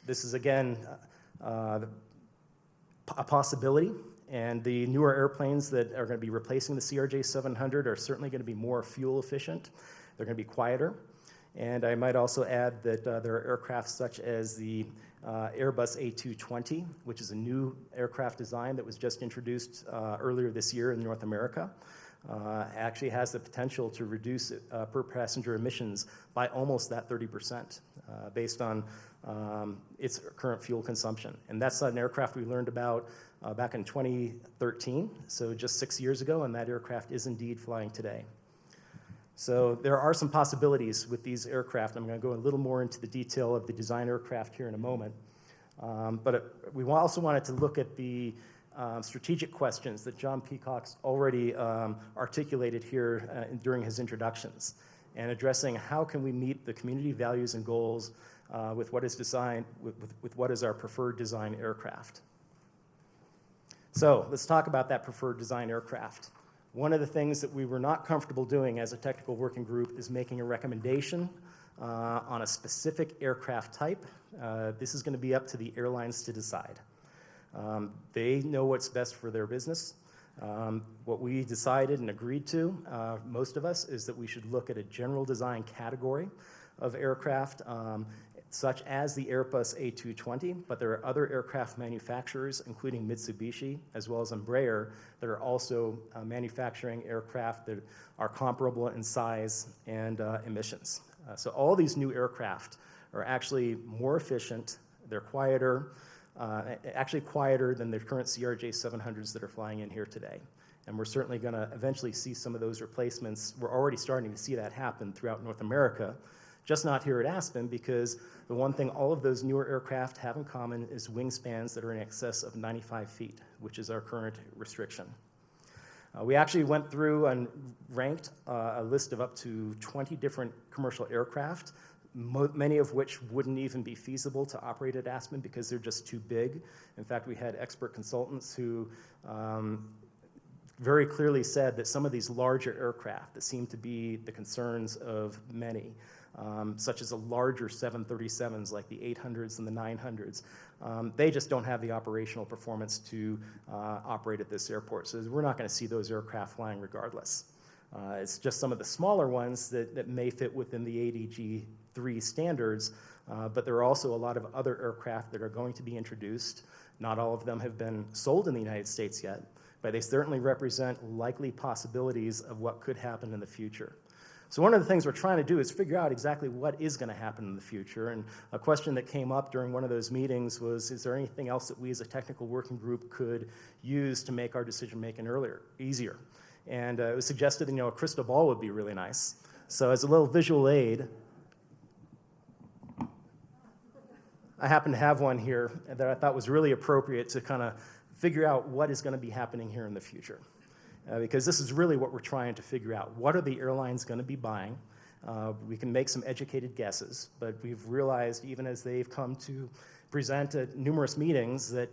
this is, again, a possibility. And the newer airplanes that are going to be replacing the CRJ 700 are certainly going to be more fuel efficient. They're going to be quieter. And I might also add that there are aircraft such as the Airbus A220, which is a new aircraft design that was just introduced earlier this year in North America. Actually has the potential to reduce per passenger emissions by almost that 30% based on its current fuel consumption. And that's an aircraft we learned about back in 2013, so just 6 years ago, and that aircraft is indeed flying today. So there are some possibilities with these aircraft. I'm going to go a little more into the detail of the design aircraft here in a moment. We also wanted to look at the strategic questions that John Peacock's already articulated here during his introductions, and addressing how can we meet the community values and goals with what is designed, with what is our preferred design aircraft. So let's talk about that preferred design aircraft. One of the things that we were not comfortable doing as a technical working group is making a recommendation on a specific aircraft type. This is going to be up to the airlines to decide. They know what's best for their business. What we decided and agreed to, most of us, is that we should look at a general design category of aircraft, such as the Airbus A220, but there are other aircraft manufacturers, including Mitsubishi, as well as Embraer, that are also manufacturing aircraft that are comparable in size and emissions. So all these new aircraft are actually more efficient, they're quieter, actually quieter than the current CRJ700s that are flying in here today. And we're certainly going to eventually see some of those replacements. We're already starting to see that happen throughout North America, just not here at Aspen, because the one thing all of those newer aircraft have in common is wingspans that are in excess of 95 feet, which is our current restriction. We actually went through and ranked a list of up to 20 different commercial aircraft, many of which wouldn't even be feasible to operate at Aspen because they're just too big. In fact, we had expert consultants who very clearly said that some of these larger aircraft that seem to be the concerns of many, such as the larger 737s like the 800s and the 900s, they just don't have the operational performance to operate at this airport. So we're not going to see those aircraft flying regardless. It's just some of the smaller ones that may fit within the ADG3 standards, but there are also a lot of other aircraft that are going to be introduced. Not all of them have been sold in the United States yet, but they certainly represent likely possibilities of what could happen in the future. So one of the things we're trying to do is figure out exactly what is going to happen in the future. And a question that came up during one of those meetings was, is there anything else that we as a technical working group could use to make our decision-making easier? And it was suggested that, a crystal ball would be really nice. So as a little visual aid, I happen to have one here that I thought was really appropriate to kind of figure out what is going to be happening here in the future. Because this is really what we're trying to figure out. What are the airlines going to be buying? We can make some educated guesses, but we've realized, even as they've come to present at numerous meetings, that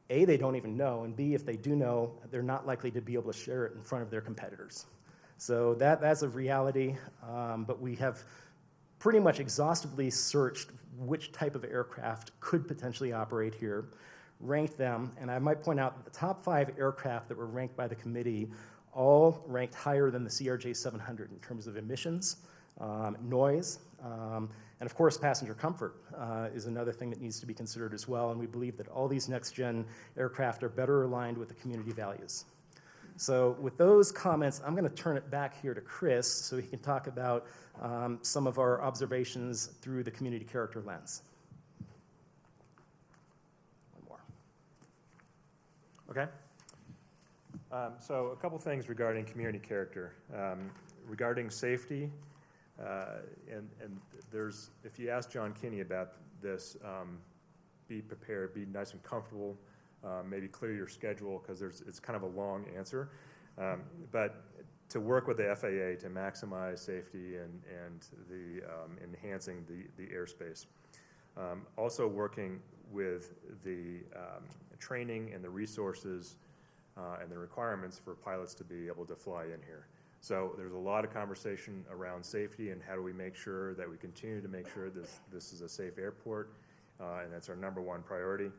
A, they don't even know, and B, if they do know, they're not likely to be able to share it in front of their competitors. So that's a reality, but we have pretty much exhaustively searched which type of aircraft could potentially operate here, ranked them, and I might point out that the top 5 aircraft that were ranked by the committee all ranked higher than the CRJ700 in terms of emissions, noise, and of course passenger comfort is another thing that needs to be considered as well, and we believe that all these next-gen aircraft are better aligned with the community values. So with those comments, I'm going to turn it back here to Chris so he can talk about some of our observations through the community character lens. Okay. So a couple things regarding community character. Regarding safety, and there's, if you ask John Kinney about this, be prepared, be nice and comfortable, maybe clear your schedule because it's kind of a long answer. But to work with the FAA to maximize safety and the enhancing the airspace. Also working with the training and the resources and the requirements for pilots to be able to fly in here. So there's a lot of conversation around safety and how do we make sure that we continue to make sure this is a safe airport, and that's our #1 priority.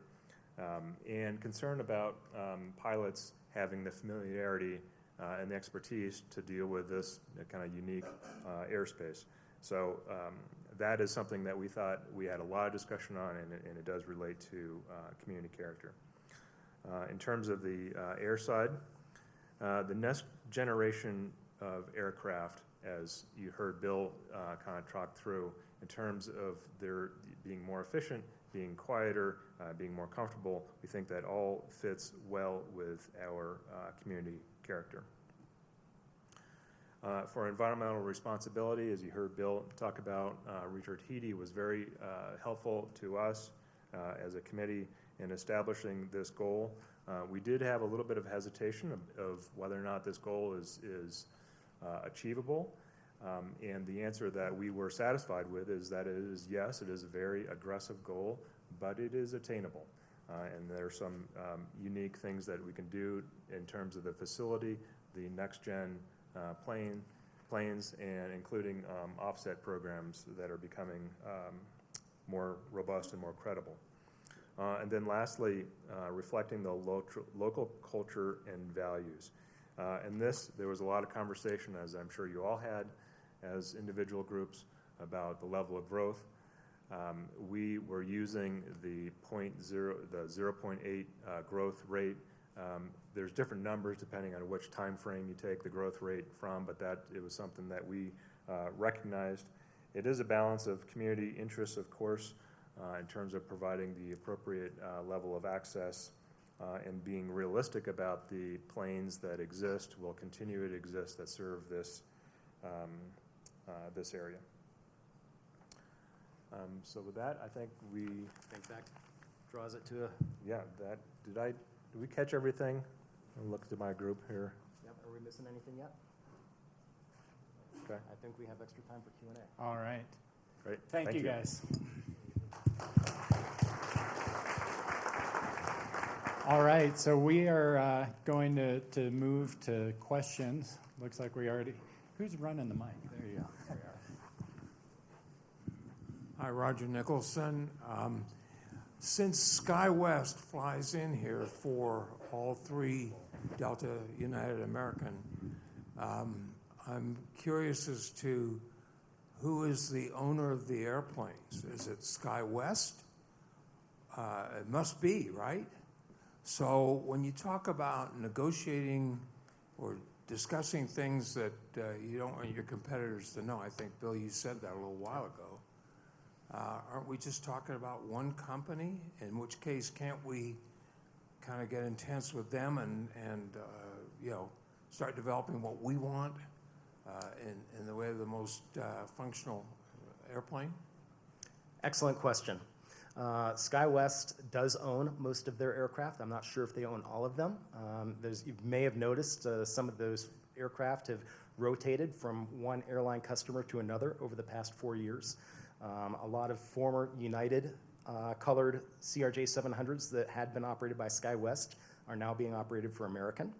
And concern about pilots having the familiarity and the expertise to deal with this kind of unique airspace. So that is something that we thought we had a lot of discussion on, and it does relate to community character. In terms of the air side, the next generation of aircraft, as you heard Bill kind of talk through, in terms of their being more efficient, being quieter, being more comfortable, we think that all fits well with our community character. For environmental responsibility, as you heard Bill talk about, Richard Heedy was very helpful to us as a committee in establishing this goal. We did have a little bit of hesitation of whether or not this goal is achievable. And the answer that we were satisfied with is that it is, yes, it is a very aggressive goal, but it is attainable. And there are some unique things that we can do in terms of the facility, the next-gen planes, and including offset programs that are becoming more robust and more credible. And then lastly, reflecting the local culture and values. And there was a lot of conversation, as I'm sure you all had, as individual groups, about the level of growth. We were using the 0.8 growth rate. There's different numbers depending on which time frame you take the growth rate from, but it was something that we recognized. It is a balance of community interests, of course, in terms of providing the appropriate level of access and being realistic about the planes that exist, will continue to exist, that serve this area. So with that, I think I think that draws it to a... Yeah, did we catch everything? I'll look to my group here. Yep, are we missing anything yet? Okay. I think we have extra time for Q&A. All right. Great. Thank you, guys. All right, so we are going to move to questions. Looks like we already... Who's running the mic? There you go. There you are. Hi, Roger Nicholson. Since SkyWest flies in here for all three Delta United American, I'm curious as to who is the owner of the airplanes. Is it SkyWest? It must be, right? So when you talk about negotiating or discussing things that you don't want your competitors to know, I think, Bill, you said that a little while ago, aren't we just talking about one company? In which case, can't we kind of get intense with them and start developing what we want in the way of the most functional airplane? Excellent question. SkyWest does own most of their aircraft. I'm not sure if they own all of them. You may have noticed some of those aircraft have rotated from one airline customer to another over the past 4 years. A lot of former United colored CRJ-700s that had been operated by SkyWest are now being operated for American.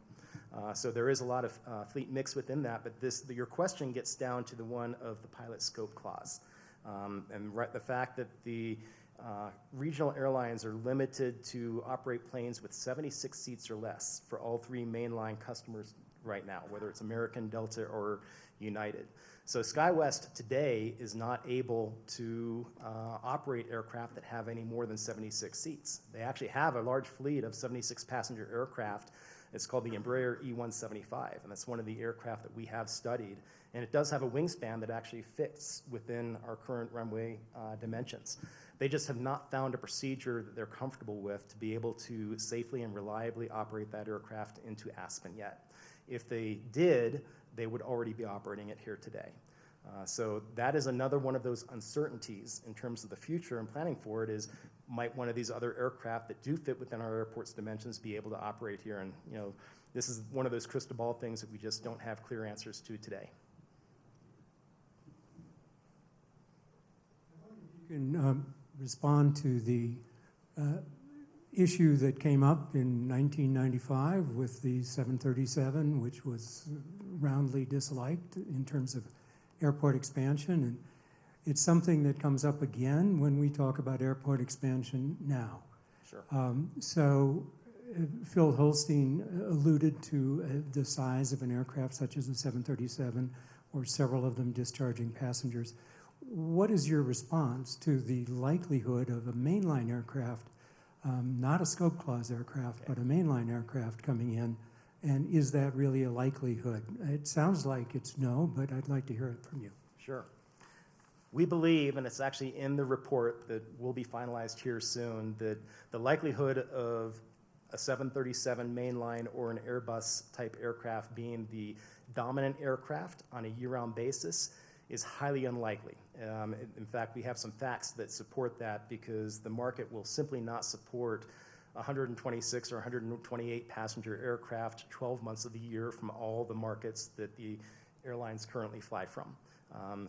So there is a lot of fleet mix within that, but your question gets down to the one of the pilot scope clause. And the fact that the regional airlines are limited to operate planes with 76 seats or less for all three mainline customers right now, whether it's American, Delta, or United. So SkyWest today is not able to operate aircraft that have any more than 76 seats. They actually have a large fleet of 76 passenger aircraft. It's called the Embraer E175, and that's one of the aircraft that we have studied. And it does have a wingspan that actually fits within our current runway dimensions. They just have not found a procedure that they're comfortable with to be able to safely and reliably operate that aircraft into Aspen yet. If they did, they would already be operating it here today. So that is another one of those uncertainties in terms of the future and planning for it is, might one of these other aircraft that do fit within our airport's dimensions be able to operate here? And this is one of those crystal ball things that we just don't have clear answers to today. You can respond to the issue that came up in 1995 with the 737, which was roundly disliked in terms of airport expansion. And it's something that comes up again when we talk about airport expansion now. Sure. So Phil Holstein alluded to the size of an aircraft such as the 737, or several of them discharging passengers. what is your response to the likelihood of a mainline aircraft, not a scope clause aircraft, but a mainline aircraft coming in? And is that really a likelihood? It sounds like it's no, but I'd like to hear it from you. Sure. We believe, and it's actually in the report that will be finalized here soon, that the likelihood of a 737 mainline or an Airbus type aircraft being the dominant aircraft on a year-round basis is highly unlikely. In fact, we have some facts that support that, because the market will simply not support 126 or 128 passenger aircraft 12 months of the year from all the markets that the airlines currently fly from.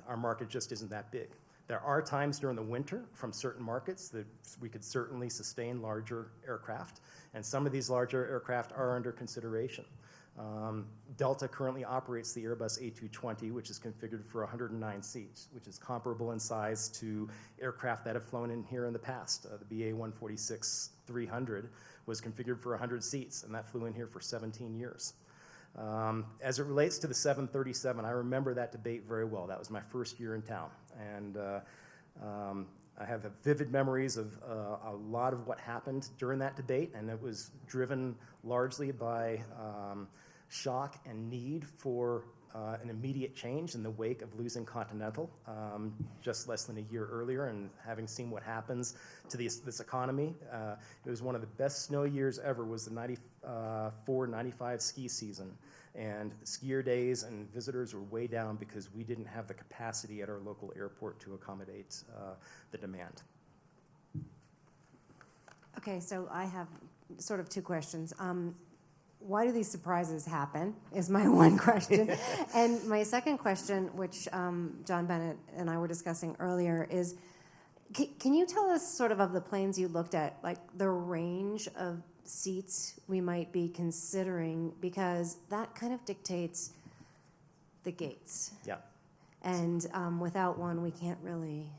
Our market just isn't that big. There are times during the winter from certain markets that we could certainly sustain larger aircraft, and some of these larger aircraft are under consideration. Delta currently operates the Airbus A220, which is configured for 109 seats, which is comparable in size to aircraft that have flown in here in the past. The BA-146-300 was configured for 100 seats, and that flew in here for 17 years. As it relates to the 737, I remember that debate very well. That was my first year in town, and I have vivid memories of a lot of what happened during that debate, and it was driven largely by shock and need for an immediate change in the wake of losing Continental just less than a year earlier, and having seen what happens to this economy. It was one of the best snow years ever, was the 94-95 ski season. And skier days and visitors were way down because we didn't have the capacity at our local airport to accommodate the demand. Okay, so I have sort of two questions. Why do these surprises happen is my one question. And my second question, which John Bennett and I were discussing earlier, is can you tell us sort of the planes you looked at, like the range of seats we might be considering, because that kind of dictates the gates. Yeah. And without one, we can't really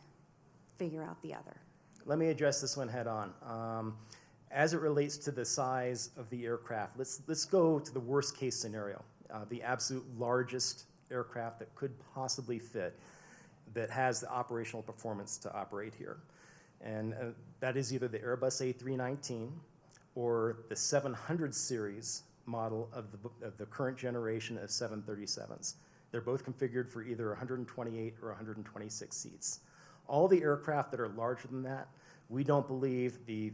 figure out the other. Let me address this one head on. As it relates to the size of the aircraft, let's go to the worst case scenario, the absolute largest aircraft that could possibly fit, that has the operational performance to operate here. And that is either the Airbus A319 or the 700 series model of the current generation of 737s. They're both configured for either 128 or 126 seats. All the aircraft that are larger than that, we don't believe, the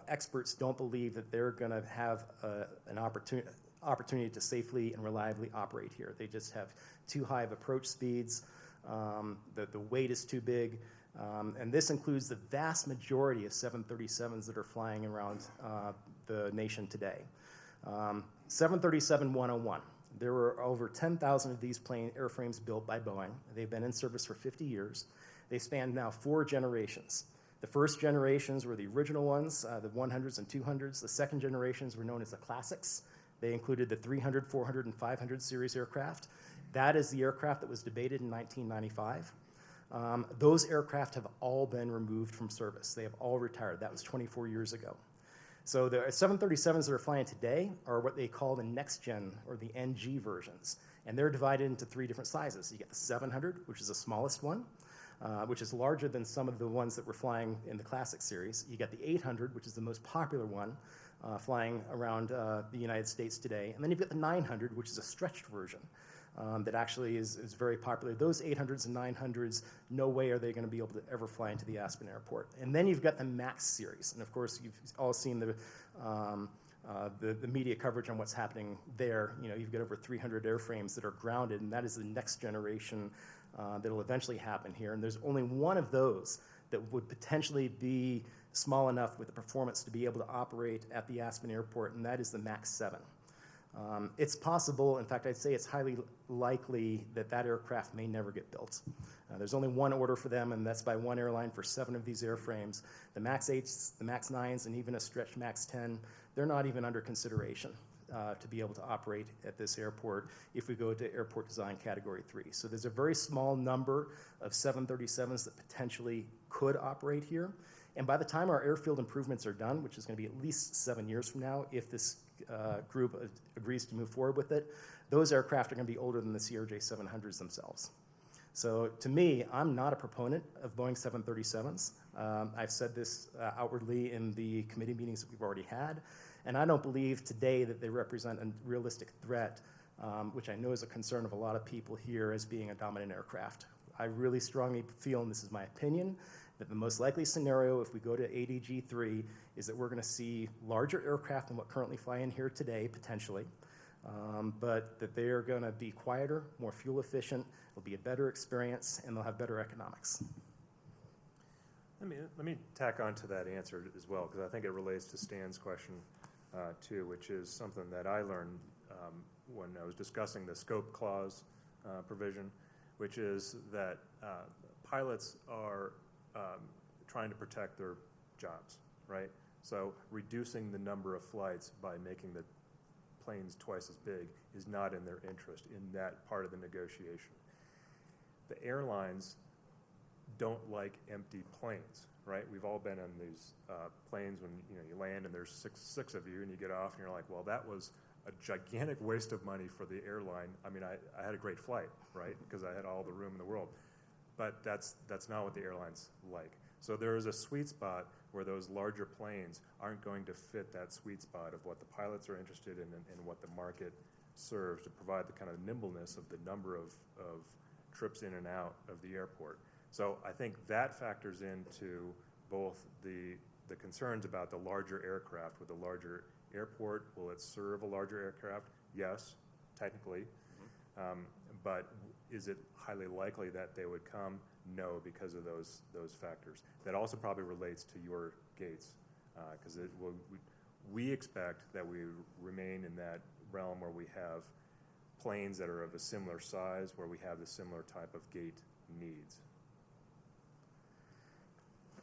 experts don't believe that they're going to have an opportunity to safely and reliably operate here. They just have too high of approach speeds, the weight is too big, and this includes the vast majority of 737s that are flying around the nation today. 737-101. There were over 10,000 of these airframes built by Boeing. They've been in service for 50 years. They span now 4 generations. The first generations were the original ones, the 100s and 200s. The second generations were known as the classics. They included the 300, 400, and 500 series aircraft. That is the aircraft that was debated in 1995. Those aircraft have all been removed from service. They have all retired. That was 24 years ago. So the 737s that are flying today are what they call the next gen, or the NG versions. And they're divided into 3 different sizes. You get the 700, which is the smallest one, which is larger than some of the ones that were flying in the classic series. You get the 800, which is the most popular one, flying around the United States today. And then you've got the 900, which is a stretched version that actually is very popular. Those 800s and 900s, no way are they going to be able to ever fly into the Aspen airport. And then you've got the MAX series. And of course, you've all seen the media coverage on what's happening there. You know, you've got over 300 airframes that are grounded, and that is the next generation that will eventually happen here. And there's only one of those that would potentially be small enough with the performance to be able to operate at the Aspen airport, and that is the MAX 7. It's possible, in fact, I'd say it's highly likely that that aircraft may never get built. There's only one order for them, and that's by one airline for 7 of these airframes. The MAX 8s, the MAX 9s, and even a stretched MAX 10, they're not even under consideration to be able to operate at this airport if we go to airport design category 3. So there's a very small number of 737s that potentially could operate here. And by the time our airfield improvements are done, which is going to be at least 7 years from now, if this group agrees to move forward with it, those aircraft are going to be older than the CRJ-700s themselves. So to me, I'm not a proponent of Boeing 737s. I've said this outwardly in the committee meetings that we've already had, and I don't believe today that they represent a realistic threat, which I know is a concern of a lot of people here, as being a dominant aircraft. I really strongly feel, and this is my opinion, that the most likely scenario if we go to ADG-3 is that we're going to see larger aircraft than what currently fly in here today, potentially, but that they are going to be quieter, more fuel efficient, it'll be a better experience, and they'll have better economics. Let me tack on to that answer as well, because I think it relates to Stan's question too, which is something that I learned when I was discussing the scope clause provision, which is that pilots are trying to protect their jobs, right? So reducing the number of flights by making the planes twice as big is not in their interest in that part of the negotiation. The airlines don't like empty planes, right? We've all been on these planes when you land and there's six of you and you get off and you're like, well, that was a gigantic waste of money for the airline. I mean, I had a great flight, right? Because I had all the room in the world. But that's not what the airlines like. So there is a sweet spot where those larger planes aren't going to fit that sweet spot of what the pilots are interested in and what the market serves to provide the kind of nimbleness of the number of trips in and out of the airport. So I think that factors into both the concerns about the larger aircraft with a larger airport. Will it serve a larger aircraft? Yes, technically. But is it highly likely that they would come? No, because of those factors. That also probably relates to your gates, because we expect that we remain in that realm where we have planes that are of a similar size, where we have the similar type of gate needs.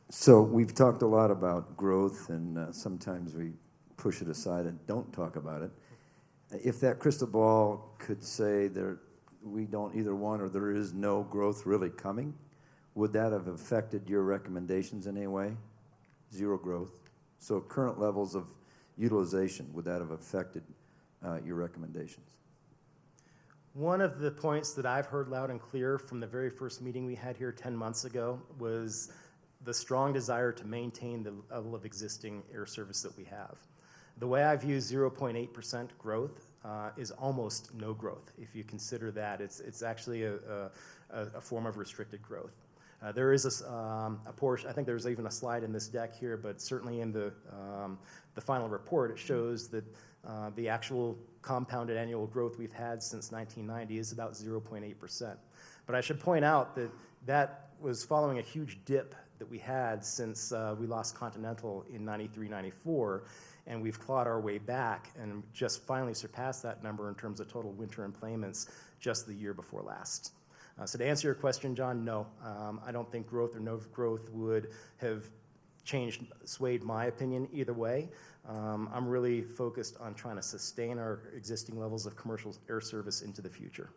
So we've talked a lot about growth, and sometimes we push it aside and don't talk about it. If that crystal ball could say we don't either want or there is no growth really coming, would that have affected your recommendations in any way? Zero growth. So current levels of utilization, would that have affected your recommendations? One of the points that I've heard loud and clear from the very first meeting we had here 10 months ago was the strong desire to maintain the level of existing air service that we have. The way I view 0.8% growth is almost no growth. If you consider that, it's actually a form of restricted growth. There is a portion, I think there's even a slide in this deck here, but certainly in the final report, it shows that the actual compounded annual growth we've had since 1990 is about 0.8%. But I should point out that that was following a huge dip that we had since we lost Continental in 93, 94, and we've clawed our way back and just finally surpassed that number in terms of total winter employments just the year before last. So to answer your question, John, no. I don't think growth or no growth would have swayed my opinion either way. I'm really focused on trying to sustain our existing levels of commercial air service into the future.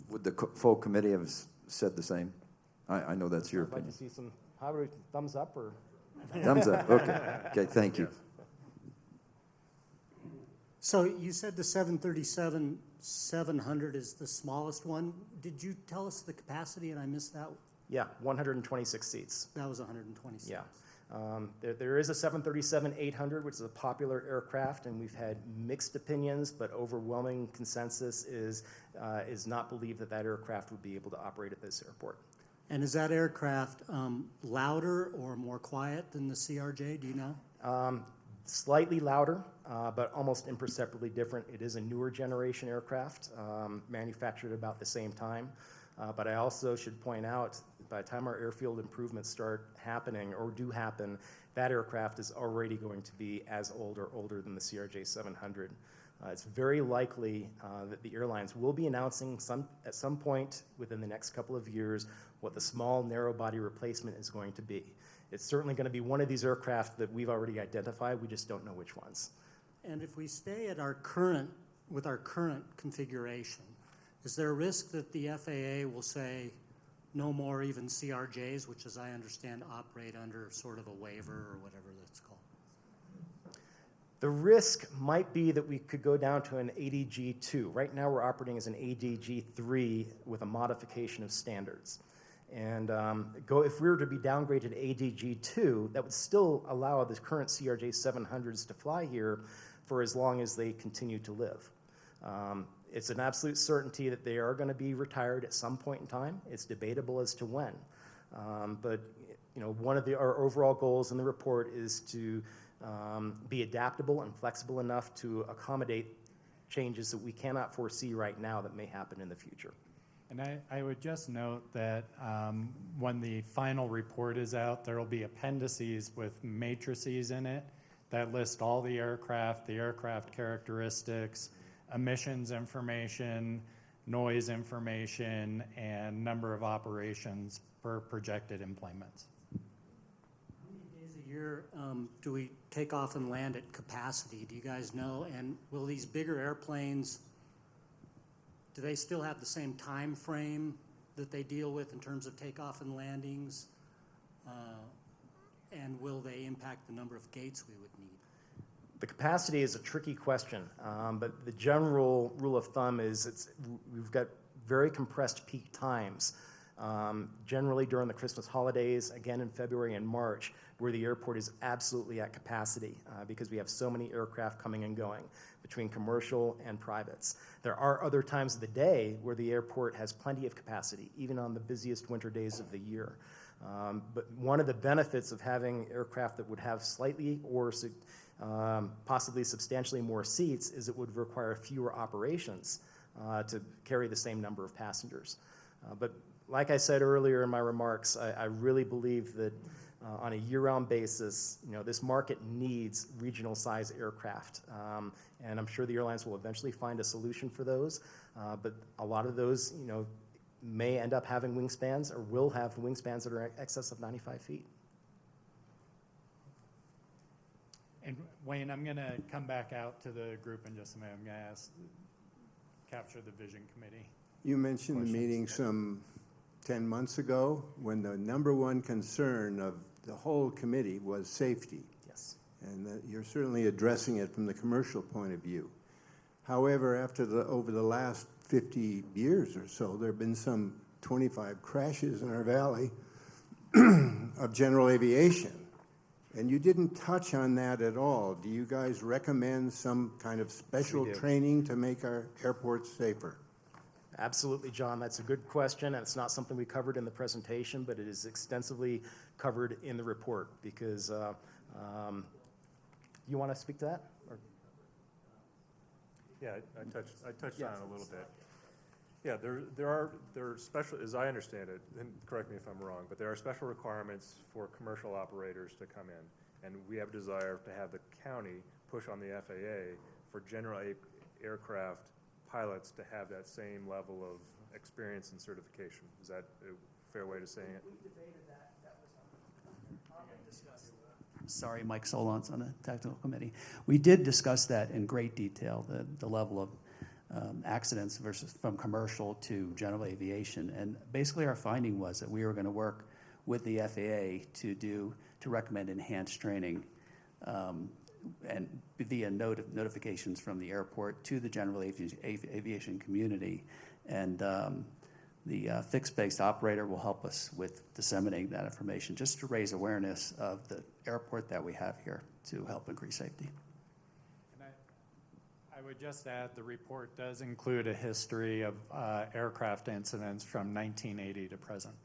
Would the full committee have said the same? I know that's your I'd like opinion. to see some, how about thumbs up or? Thumbs up, okay. Okay, thank you. So you said the 737-700 is the smallest one. Did you tell us the capacity and I missed that? Yeah, 126 seats. That was 126. Yeah. There is a 737-800, which is a popular aircraft, and we've had mixed opinions, but overwhelming consensus is not believe that aircraft would be able to operate at this airport. And is that aircraft louder or more quiet than the CRJ? Do you know? Slightly louder, but almost imperceptibly different. It is a newer generation aircraft, manufactured about the same time. But I also should point out, by the time our airfield improvements start happening or do happen, that aircraft is already going to be as old or older than the CRJ 700. It's very likely that the airlines will be announcing at some point within the next couple of years what the small narrow body replacement is going to be. It's certainly going to be one of these aircraft that we've already identified. We just don't know which ones. And if we stay at with our current configuration, is there a risk that the FAA will say no more even CRJs, which as I understand operate under sort of a waiver or whatever that's called? The risk might be that we could go down to an ADG2. Right now we're operating as an ADG3 with a modification of standards. And if we were to be downgraded to ADG2, that would still allow the current CRJ 700s to fly here for as long as they continue to live. It's an absolute certainty that they are going to be retired at some point in time. It's debatable as to when. But one of our overall goals in the report is to be adaptable and flexible enough to accommodate changes that we cannot foresee right now that may happen in the future. And I would just note that when the final report is out, there will be appendices with matrices in it that list all the aircraft characteristics, emissions information, noise information, and number of operations per projected employments. How many days a year do we take off and land at capacity? Do you guys know? And will these bigger airplanes, do they still have the same time frame that they deal with in terms of takeoff and landings? And will they impact the number of gates we would need? The capacity is a tricky question, but the general rule of thumb is we've got very compressed peak times, generally during the Christmas holidays, again in February and March, where the airport is absolutely at capacity because we have so many aircraft coming and going between commercial and privates. There are other times of the day where the airport has plenty of capacity, even on the busiest winter days of the year. But one of the benefits of having aircraft that would have slightly or possibly substantially more seats is it would require fewer operations to carry the same number of passengers. But like I said earlier in my remarks, I really believe that on a year-round basis, this market needs regional size aircraft. And I'm sure the airlines will eventually find a solution for those. But a lot of those, may end up having wingspans or will have wingspans that are in excess of 95 feet. And Wayne, I'm going to come back out to the group in just a minute. I'm going to capture the Vision Committee. You mentioned the meeting some 10 months ago when the number one concern of the whole committee was safety. Yes. And you're certainly addressing it from the commercial point of view. However, over the last 50 years or so, there have been some 25 crashes in our valley of general aviation. And you didn't touch on that at all. Do you guys recommend some kind of special training to make our airports safer? Absolutely, John. That's a good question, and it's not something we covered in the presentation, but it is extensively covered in the report because you want to speak to that? Or? Yeah, I touched on it a little bit. Yeah, there are special, as I understand it, and correct me if I'm wrong, but there are special requirements for commercial operators to come in, and we have a desire to have the county push on the FAA for general aircraft pilots to have that same level of experience and certification. Is that a fair way to saying it? We debated that. That was on the discussed. Sorry, Mike Solon's on the technical committee. We did discuss that in great detail, the level of accidents versus from commercial to general aviation. And basically our finding was that we were going to work with the FAA to recommend enhanced training and via notifications from the airport to the general aviation community. And the fixed-based operator will help us with disseminating that information just to raise awareness of the airport that we have here to help increase safety. I would just add the report does include a history of aircraft incidents from 1980 to present.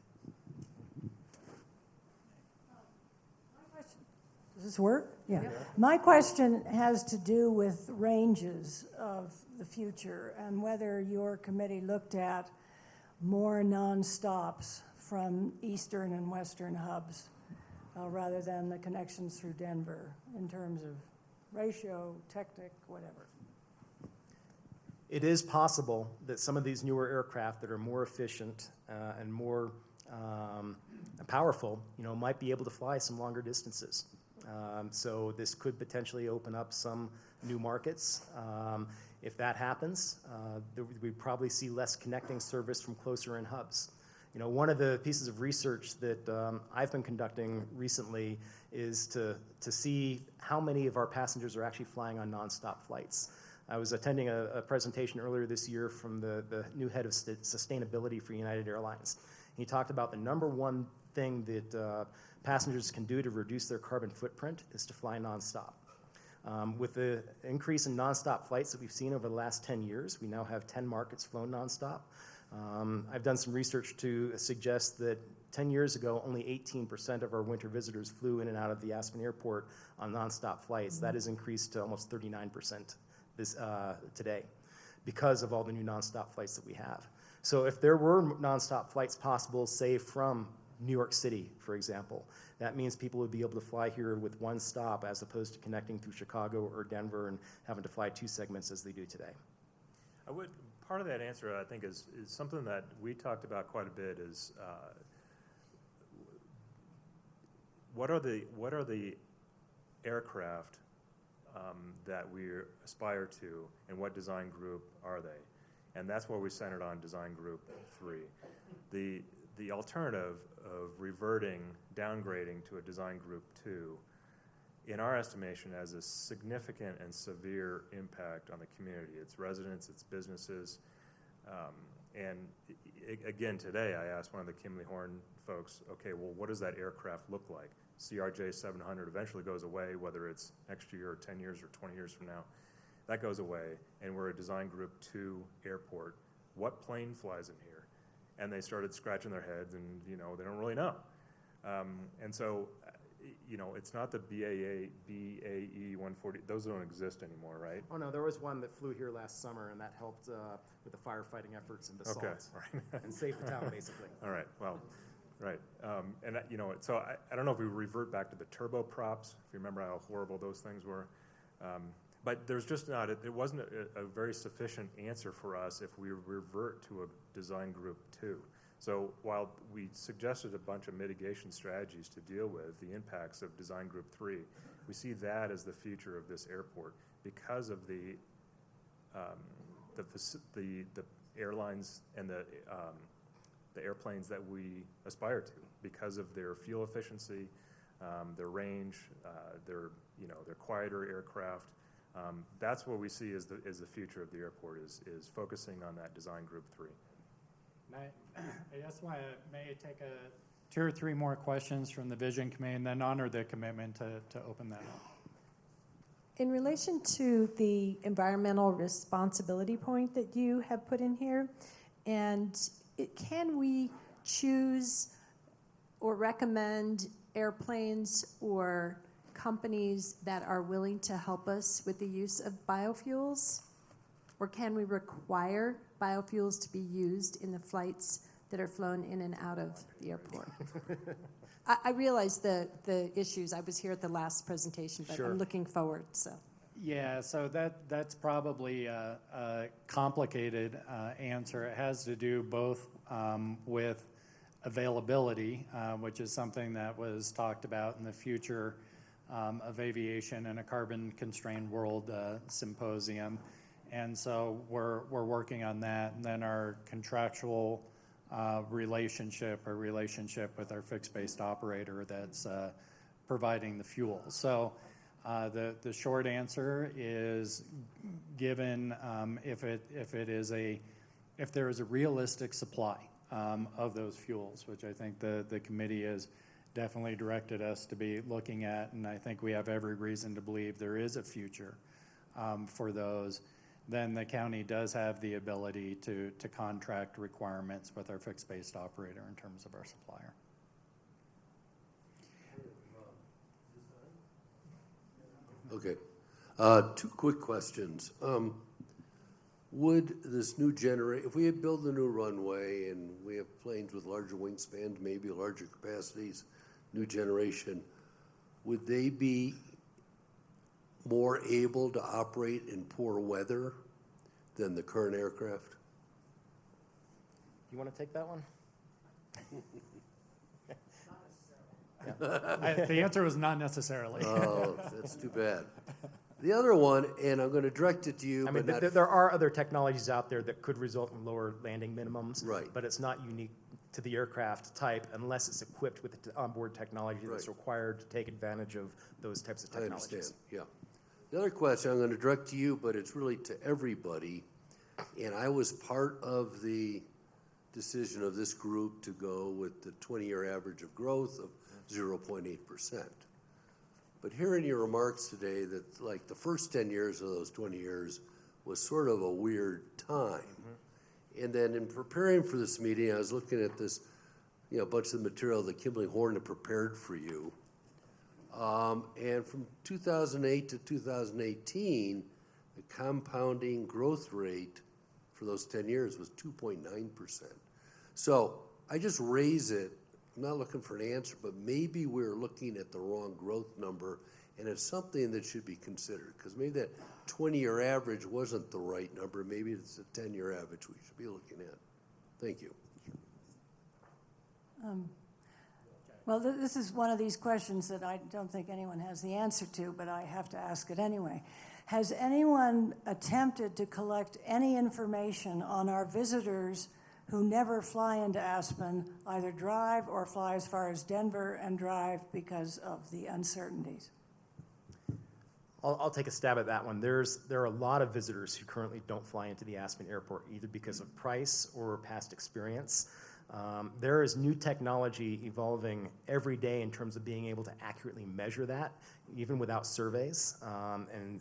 Does this work? Yeah. My question has to do with ranges of the future and whether your committee looked at more non-stops from eastern and western hubs rather than the connections through Denver in terms of ratio, technic, whatever. It is possible that some of these newer aircraft that are more efficient and more powerful, might be able to fly some longer distances. So this could potentially open up some new markets. If that happens, we probably see less connecting service from closer in hubs. You know, one of the pieces of research that I've been conducting recently is to see how many of our passengers are actually flying on nonstop flights. I was attending a presentation earlier this year from the new head of sustainability for United Airlines. He talked about the number one thing that passengers can do to reduce their carbon footprint is to fly nonstop. With the increase in nonstop flights that we've seen over the last 10 years, we now have 10 markets flown nonstop. I've done some research to suggest that 10 years ago, only 18% of our winter visitors flew in and out of the Aspen Airport on nonstop flights. That has increased to almost 39% today because of all the new nonstop flights that we have. So if there were nonstop flights possible, say from New York City, for example, that means people would be able to fly here with one stop as opposed to connecting through Chicago or Denver and having to fly 2 segments as they do today. Part of that answer, I think, is something that we talked about quite a bit. Is what are the aircraft that we aspire to, and what design group are they? And that's where we centered on design group 3. The alternative of reverting, downgrading to a design group 2, in our estimation, has a significant and severe impact on the community, its residents, its businesses. Again, today I asked one of the Kimley Horn folks, okay, well, what does that aircraft look like? CRJ 700 eventually goes away, whether it's next year or 10 years or 20 years from now. That goes away, and we're a design group 2 airport. What plane flies in here? And they started scratching their heads, and they don't really know. And so, it's not the BAE 140. Those don't exist anymore, right? Oh no, there was one that flew here last summer, and that helped with the firefighting efforts and basalt, right. and saved the town basically. All right. Well, right. So I don't know if we revert back to the turboprops. If you remember how horrible those things were. But there's just not, it wasn't a very sufficient answer for us if we revert to a design group 2. So while we suggested a bunch of mitigation strategies to deal with the impacts of design group 3, we see that as the future of this airport because of the airlines and the airplanes that we aspire to, because of their fuel efficiency, their range, their quieter aircraft. That's what we see as the future of the airport is focusing on that design group 3. I just want to maybe take 2 or 3 more questions from the Vision Committee and then honor the commitment to open that up. In relation to the environmental responsibility point that you have put in here, can we choose or recommend airplanes or companies that are willing to help us with the use of biofuels? Or can we require biofuels to be used in the flights that are flown in and out of the airport? I realize the issues. I was here at the last presentation, but Sure. I'm looking forward. So. Yeah, so that's probably a complicated answer. It has to do both with availability, which is something that was talked about in the future of aviation in a carbon-constrained world symposium. And so we're working on that. And then our contractual relationship with our fixed-based operator that's providing the fuel. So the short answer is, given if there is a realistic supply of those fuels, which I think the committee has definitely directed us to be looking at, and I think we have every reason to believe there is a future for those, then the county does have the ability to contract requirements with our fixed-based operator in terms of our supplier. Okay. 2 quick questions. Would this new if we had built a new runway and we have planes with larger wingspans, maybe larger capacities, new generation, would they be more able to operate in poor weather than the current aircraft? You want to take that one? The answer was not necessarily. Oh, that's too bad. The other one, and I'm going to direct it to you. I mean, there are other technologies out there that could result in lower landing minimums, right? But it's not unique to the aircraft type unless it's equipped with the onboard technology that's required to take advantage of those types of technologies. I understand, yeah. The other question I'm going to direct to you, but it's really to everybody, and I was part of the decision of this group to go with the 20-year average of growth of 0.8%. But hearing your remarks today that like the first 10 years of those 20 years was sort of a weird time. And then in preparing for this meeting, I was looking at this, you know, bunch of the material that Kimberly Horn had prepared for you. And from 2008 to 2018, the compounding growth rate for those 10 years was 2.9%. So I just raise it. I'm not looking for an answer, but maybe we're looking at the wrong growth number, and it's something that should be considered, because maybe that 20-year average wasn't the right number. Maybe it's a 10-year average we should be looking at. Thank you. Well, this is one of these questions that I don't think anyone has the answer to, but I have to ask it anyway. Has anyone attempted to collect any information on our visitors who never fly into Aspen, either drive or fly as far as Denver and drive because of the uncertainties? I'll take a stab at that one. There are a lot of visitors who currently don't fly into the Aspen airport, either because of price or past experience. There is new technology evolving every day in terms of being able to accurately measure that, even without surveys. And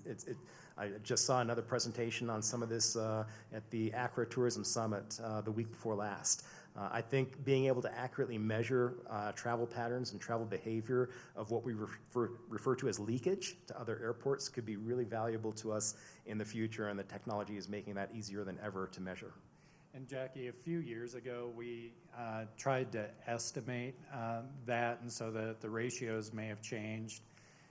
I just saw another presentation on some of this at the Accra Tourism Summit the week before last. I think being able to accurately measure travel patterns and travel behavior of what we refer to as leakage to other airports could be really valuable to us in the future, and the technology is making that easier than ever to measure. And Jackie, a few years ago, we tried to estimate that, and so the ratios may have changed.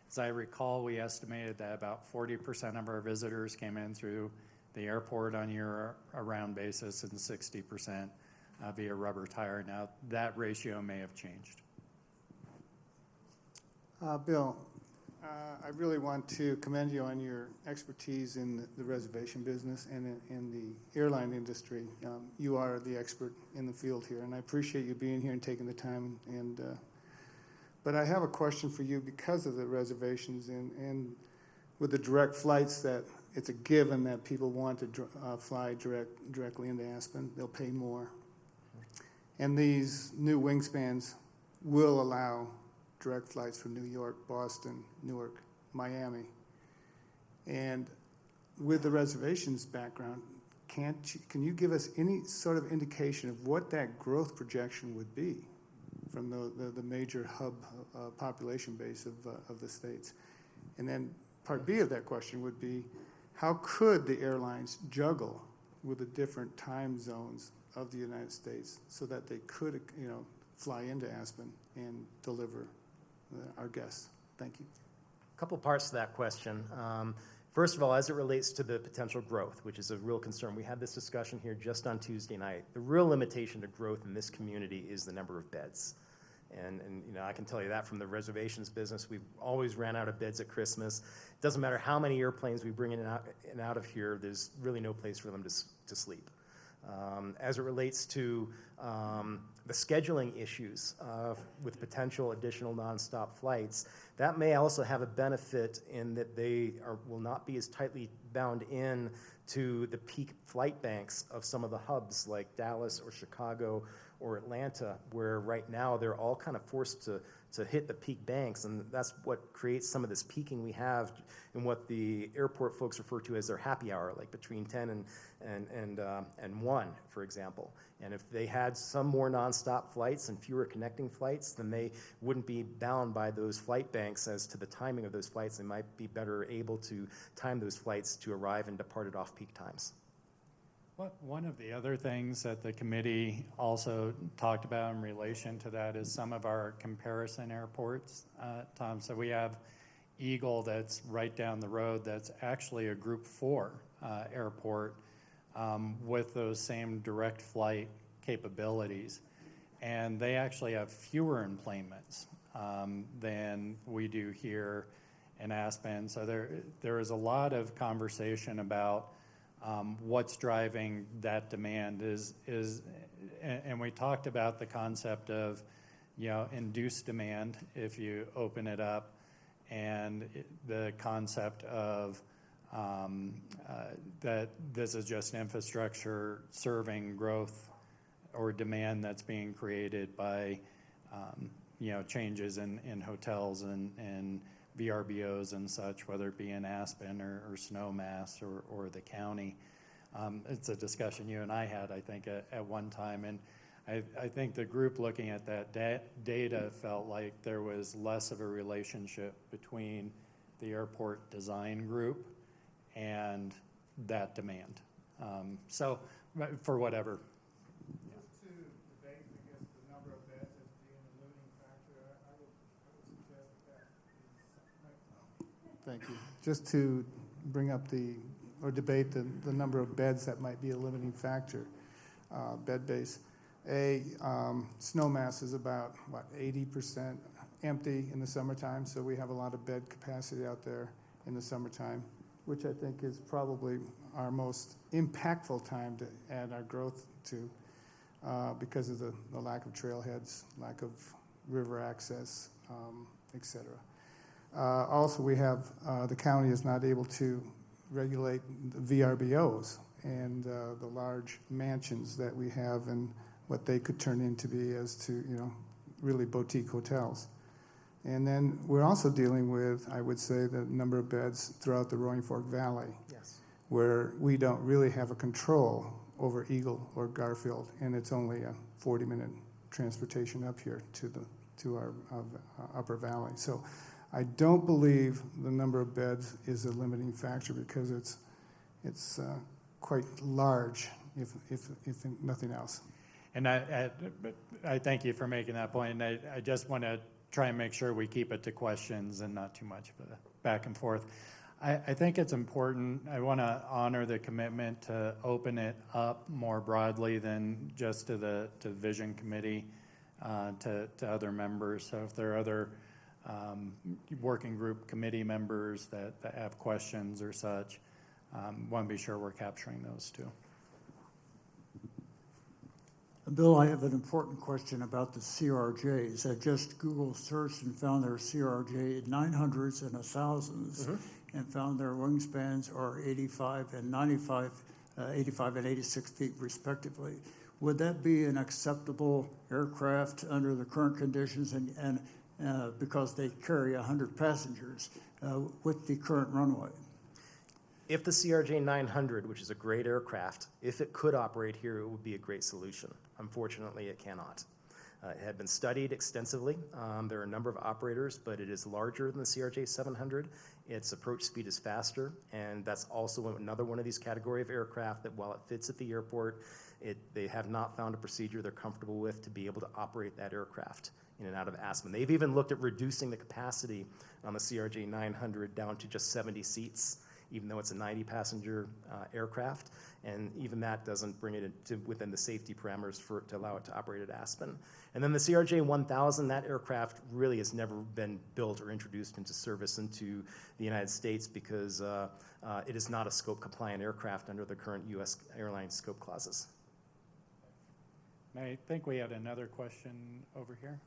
As I recall, we estimated that about 40% of our visitors came in through the airport on year-round basis and 60% via rubber tire. Now, that ratio may have changed. Bill, I really want to commend you on your expertise in the reservation business and in the airline industry. You are the expert in the field here, and I appreciate you being here and taking the time. But I have a question for you because of the reservations and with the direct flights, that it's a given that people want to fly directly into Aspen. They'll pay more. And these new wingspans will allow direct flights from New York, Boston, Newark, Miami. And with the reservations background, can you give us any sort of indication of what that growth projection would be from the major hub population base of the states? And then part B of that question would be, how could the airlines juggle with the different time zones of the United States so that they could, fly into Aspen and deliver our guests? Thank you. A couple parts to that question. First of all, as it relates to the potential growth, which is a real concern, we had this discussion here just on Tuesday night. The real limitation to growth in this community is the number of beds. And I can tell you that from the reservations business. We've always ran out of beds at Christmas. It doesn't matter how many airplanes we bring in and out of here, there's really no place for them to sleep. As it relates to the scheduling issues with potential additional nonstop flights, that may also have a benefit in that they will not be as tightly bound in to the peak flight banks of some of the hubs like Dallas or Chicago or Atlanta, where right now they're all kind of forced to hit the peak banks, and that's what creates some of this peaking we have in what the airport folks refer to as their happy hour, like between 10 and 1, for example. And if they had some more nonstop flights and fewer connecting flights, then they wouldn't be bound by those flight banks as to the timing of those flights. They might be better able to time those flights to arrive and depart at off-peak times. One of the other things that the committee also talked about in relation to that is some of our comparison airports, Tom. So we have Eagle that's right down the road that's actually a Group 4 airport with those same direct flight capabilities. And they actually have fewer enplanements than we do here in Aspen. So there is a lot of conversation about what's driving that demand and we talked about the concept of, induced demand if you open it up, and the concept of that this is just infrastructure serving growth or demand that's being created by, changes in hotels and VRBOs and such, whether it be in Aspen or Snowmass or the county. It's a discussion you and I had, I think, at one time, and I think the group looking at that data felt like there was less of a relationship between the airport design group and that demand. So, for whatever. Just to debate, I guess, the number of beds as being a limiting factor, I would suggest that is. Thank you. Just to bring up debate the number of beds that might be a limiting factor, bed base. Snowmass is about, 80% empty in the summertime, so we have a lot of bed capacity out there in the summertime, which I think is probably our most impactful time to add our growth to because of the lack of trailheads, lack of river access, et cetera. Also, we have the county is not able to regulate the VRBOs and the large mansions that we have and what they could turn into be as to, really boutique hotels. And then we're also dealing with, I would say, the number of beds throughout the Roaring Fork Valley, Yes. where we don't really have a control over Eagle or Garfield, and it's only a 40-minute transportation up here to our upper valley. So I don't believe the number of beds is a limiting factor because it's quite large, if nothing else. And I thank you for making that point. And I just want to try and make sure we keep it to questions and not too much of a back and forth. I think it's important. I want to honor the commitment to open it up more broadly than just to the Vision Committee, to other members. So if there are other working group committee members that have questions or such, want to be sure we're capturing those too. Bill, I have an important question about the CRJs. I just Google searched and found their CRJ 900s and 1000s, and found their wingspans are 85 and 86 feet respectively. Would that be an acceptable aircraft under the current conditions and because they carry 100 passengers with the current runway? If the CRJ 900, which is a great aircraft, if it could operate here, it would be a great solution. Unfortunately, it cannot. It had been studied extensively. There are a number of operators, but it is larger than the CRJ 700. Its approach speed is faster, and that's also another one of these category of aircraft that while it fits at the airport, they have not found a procedure they're comfortable with to be able to operate that aircraft in and out of Aspen. They've even looked at reducing the capacity on the CRJ 900 down to just 70 seats, even though it's a 90-passenger aircraft, and even that doesn't bring it within the safety parameters to allow it to operate at Aspen. And then the CRJ 1000, that aircraft really has never been built or introduced into service into the United States because it is not a scope-compliant aircraft under the current U.S. airline scope clauses. I think we had another question over here.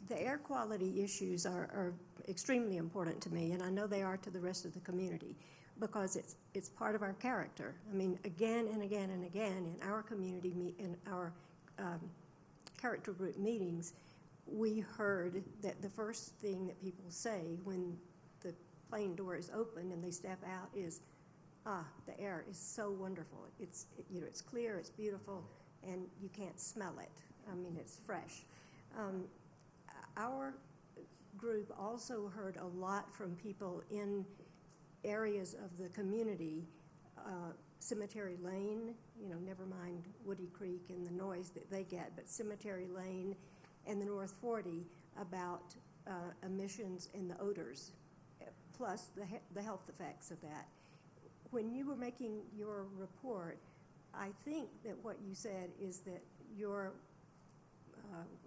The air quality issues are extremely important to me, and I know they are to the rest of the community because it's part of our character. I mean, again and again and again in our community, in our character group meetings, we heard that the first thing that people say when the plane door is open and they step out is, the air is so wonderful. It's clear, it's beautiful, and you can't smell it. I mean, it's fresh. Our group also heard a lot from people in areas of the community, Cemetery Lane, never mind Woody Creek and the noise that they get, but Cemetery Lane and the North 40 about emissions and the odors, plus the health effects of that. When you were making your report, I think that what you said is that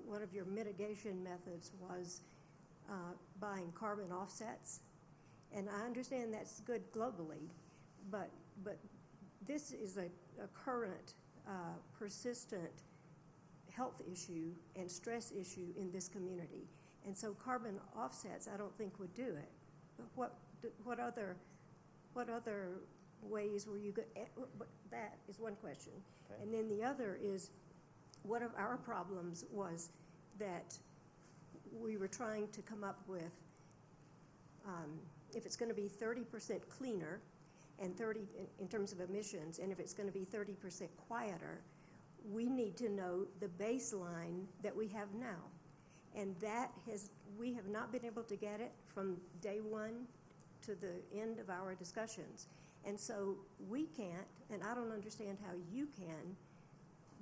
one of your mitigation methods was buying carbon offsets. And I understand that's good globally, but this is a current, persistent health issue and stress issue in this community. And so carbon offsets, I don't think would do it. But what other ways were you that is one question. Okay. And then the other is, one of our problems was that we were trying to come up with, if it's going to be 30% cleaner and 30 in terms of emissions, and if it's going to be 30% quieter, we need to know the baseline that we have now. And we have not been able to get it from day one to the end of our discussions. And so we can't, and I don't understand how you can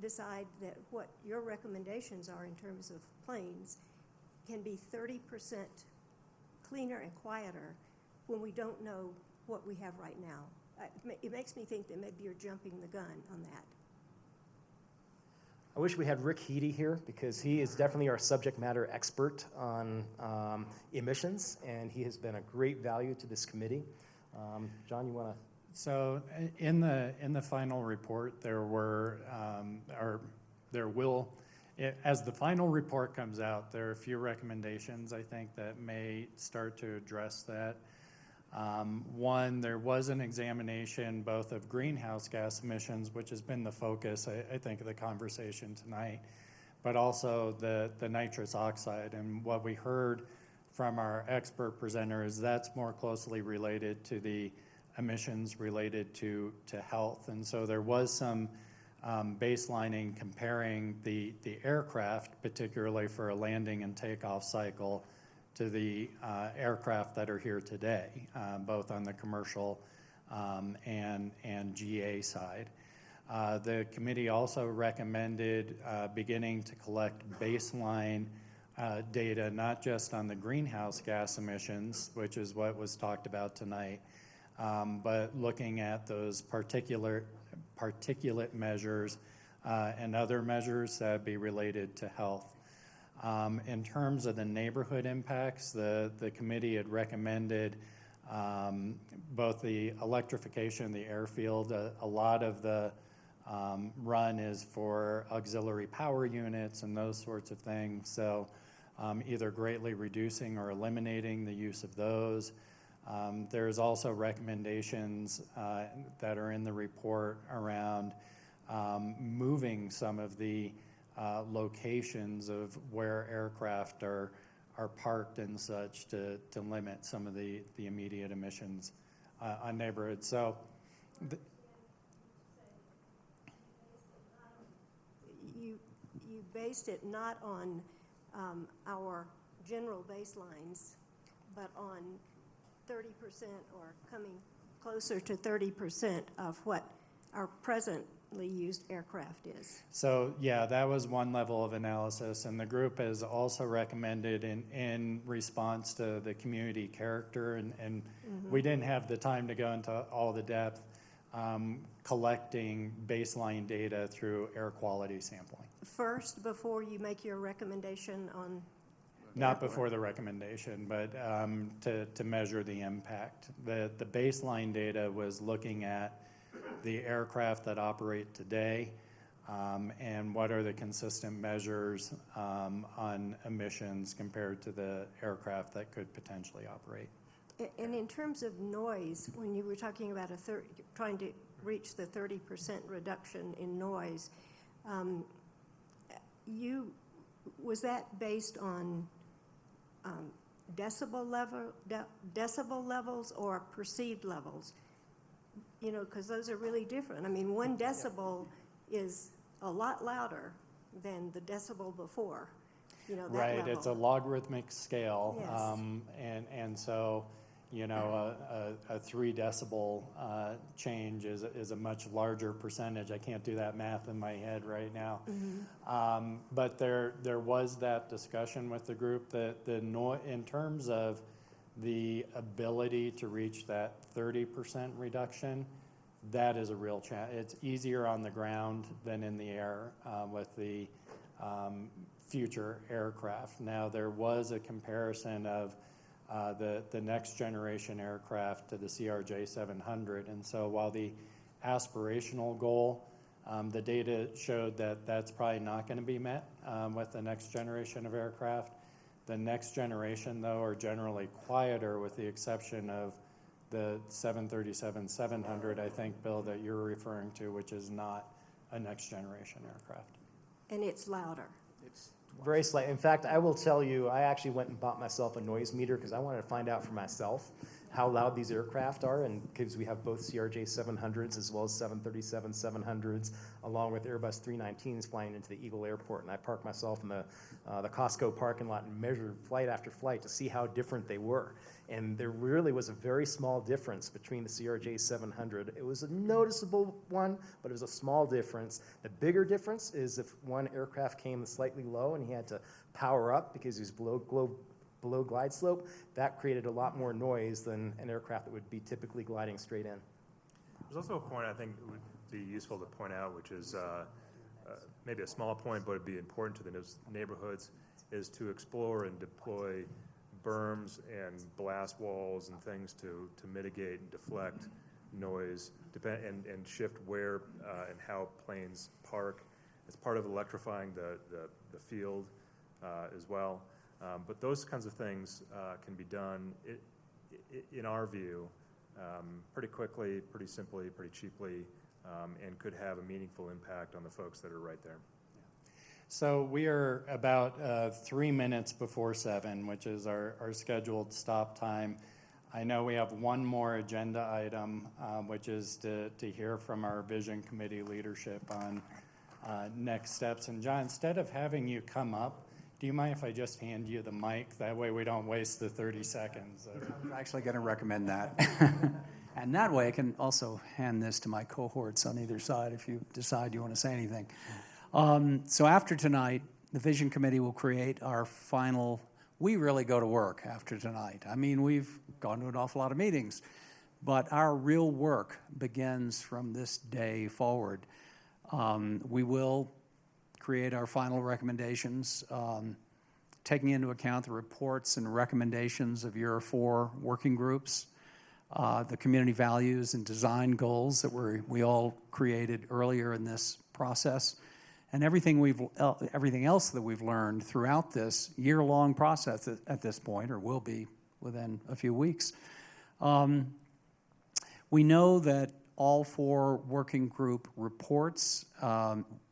decide that what your recommendations are in terms of planes can be 30% cleaner and quieter when we don't know what we have right now. It makes me think that maybe you're jumping the gun on that. I wish we had Rick Heedy here, because he is definitely our subject matter expert on emissions, and he has been a great value to this committee. John, you want to? So in the final report, there were, as the final report comes out, there are a few recommendations, I think, that may start to address that. One, there was an examination both of greenhouse gas emissions, which has been the focus, I think, of the conversation tonight, but also the nitrous oxide. And what we heard from our expert presenter is that's more closely related to the emissions related to health. And so there was some baselining comparing the aircraft, particularly for a landing and takeoff cycle, to the aircraft that are here today, both on the commercial and GA side. The committee also recommended beginning to collect baseline data, not just on the greenhouse gas emissions, which is what was talked about tonight, but looking at those particulate measures and other measures that be related to health. In terms of the neighborhood impacts, the committee had recommended both the electrification of the airfield. A lot of the run is for auxiliary power units and those sorts of things. So either greatly reducing or eliminating the use of those. There's also recommendations that are in the report around moving some of the locations of where aircraft are parked and such to limit some of the immediate emissions on neighborhoods. So you based it not on our general baselines, but on 30% or coming closer to 30% of what our presently used aircraft is. So yeah, that was one level of analysis, and the group has also recommended in response to the community character, and we didn't have the time to go into all the depth, collecting baseline data through air quality sampling. First, before you make your recommendation on Not before the recommendation, but to measure the impact. The baseline data was looking at the aircraft that operate today and what are the consistent measures on emissions compared to the aircraft that could potentially operate. And in terms of noise, when you were talking about trying to reach the 30% reduction in noise, was that based on decibel levels or perceived levels? You know, because those are really different. I mean, 1 decibel is a lot louder than the decibel before. You know, that right, level. It's a logarithmic scale, Yes. And so, you know, a 3 decibel change is a much larger percentage. I can't do that math in my head right now. But there was that discussion with the group that in terms of the ability to reach that 30% reduction, that is a real challenge. It's easier on the ground than in the air with the future aircraft. Now, there was a comparison of the next generation aircraft to the CRJ 700. And so while the aspirational goal, the data showed that that's probably not going to be met with the next generation of aircraft. The next generation, though, are generally quieter with the exception of the 737-700, I think, Bill, that you're referring to, which is not a next generation aircraft. And it's louder. It's very slight. In fact, I will tell you, I actually went and bought myself a noise meter because I wanted to find out for myself how loud these aircraft are, and because we have both CRJ 700s as well as 737-700s, along with Airbus 319s flying into the Eagle Airport, and I parked myself in the Costco parking lot and measured flight after flight to see how different they were. And there really was a very small difference between the CRJ 700. It was a noticeable one, but it was a small difference. The bigger difference is if one aircraft came slightly low and he had to power up because he was below glide slope, that created a lot more noise than an aircraft that would be typically gliding straight in. There's also a point I think would be useful to point out, which is maybe a small point, but it'd be important to the neighborhoods, is to explore and deploy berms and blast walls and things to mitigate and deflect noise and shift where and how planes park. It's part of electrifying the field as well. But those kinds of things can be done, in our view, pretty quickly, pretty simply, pretty cheaply, and could have a meaningful impact on the folks that are right there. So we are about 3 minutes before 7, which is our scheduled stop time. I know we have one more agenda item, which is to hear from our Vision Committee leadership on next steps. And John, instead of having you come up, do you mind if I just hand you the mic? That way we don't waste the 30 seconds. I'm actually going to recommend that. And that way I can also hand this to my cohorts on either side if you decide you want to say anything. So after tonight, the Vision Committee will create our final, we really go to work after tonight. I mean, we've gone to an awful lot of meetings, but our real work begins from this day forward. We will create our final recommendations, taking into account the reports and recommendations of your 4 working groups, the community values and design goals that we all created earlier in this process, and everything else that we've learned throughout this year-long process at this point, or will be within a few weeks. We know that all 4 working group reports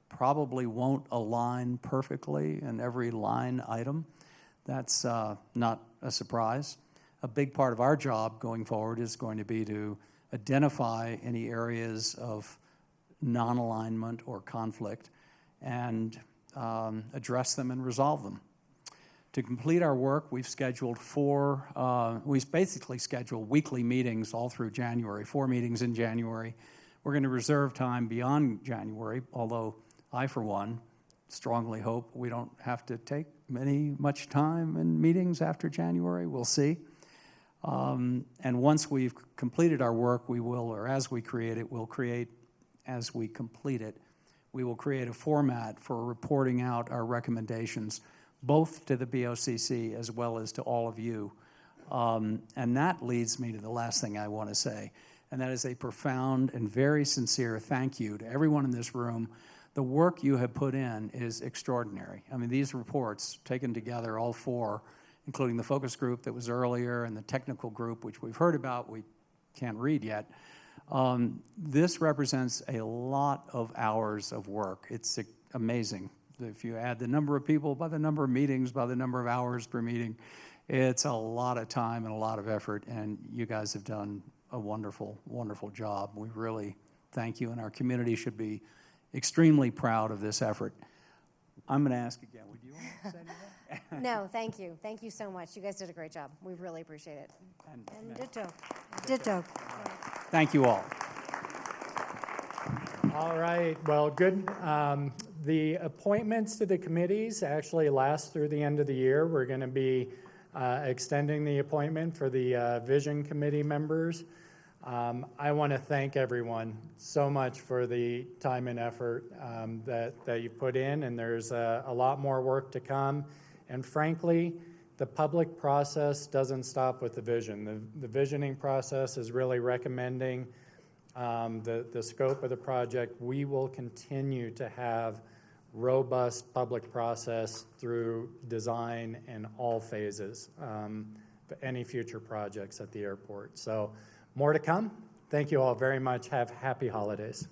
probably won't align perfectly in every line item. That's not a surprise. A big part of our job going forward is going to be to identify any areas of non-alignment or conflict and address them and resolve them. To complete our work, we've scheduled we basically scheduled weekly meetings all through January, 4 meetings in January. We're going to reserve time beyond January, although I, for one, strongly hope we don't have to take much time in meetings after January. We'll see. And once we've completed our work, we will, or as we create it, as we complete it, we will create a format for reporting out our recommendations, both to the BOCC as well as to all of you. And that leads me to the last thing I want to say, and that is a profound and very sincere thank you to everyone in this room. The work you have put in is extraordinary. I mean, these reports, taken together, all 4, including the focus group that was earlier and the technical group, which we've heard about, we can't read yet. This represents a lot of hours of work. It's amazing. If you add the number of people by the number of meetings, by the number of hours per meeting, it's a lot of time and a lot of effort, and you guys have done a wonderful, wonderful job. We really thank you, and our community should be extremely proud of this effort. I'm going to ask again, would you want to say anything? No, thank you. Thank you so much. You guys did a great job. We really appreciate it. And ditto. Ditto. Thank you all. All right, well, good. The appointments to the committees actually last through the end of the year. We're going to be extending the appointment for the Vision Committee members. I want to thank everyone so much for the time and effort that you put in, and there's a lot more work to come. And frankly, The public process doesn't stop with the vision. The visioning process is really recommending the scope of the project. We will continue to have robust public process through design in all phases for any future projects at the airport. So more to come. Thank you all very much. Have happy holidays.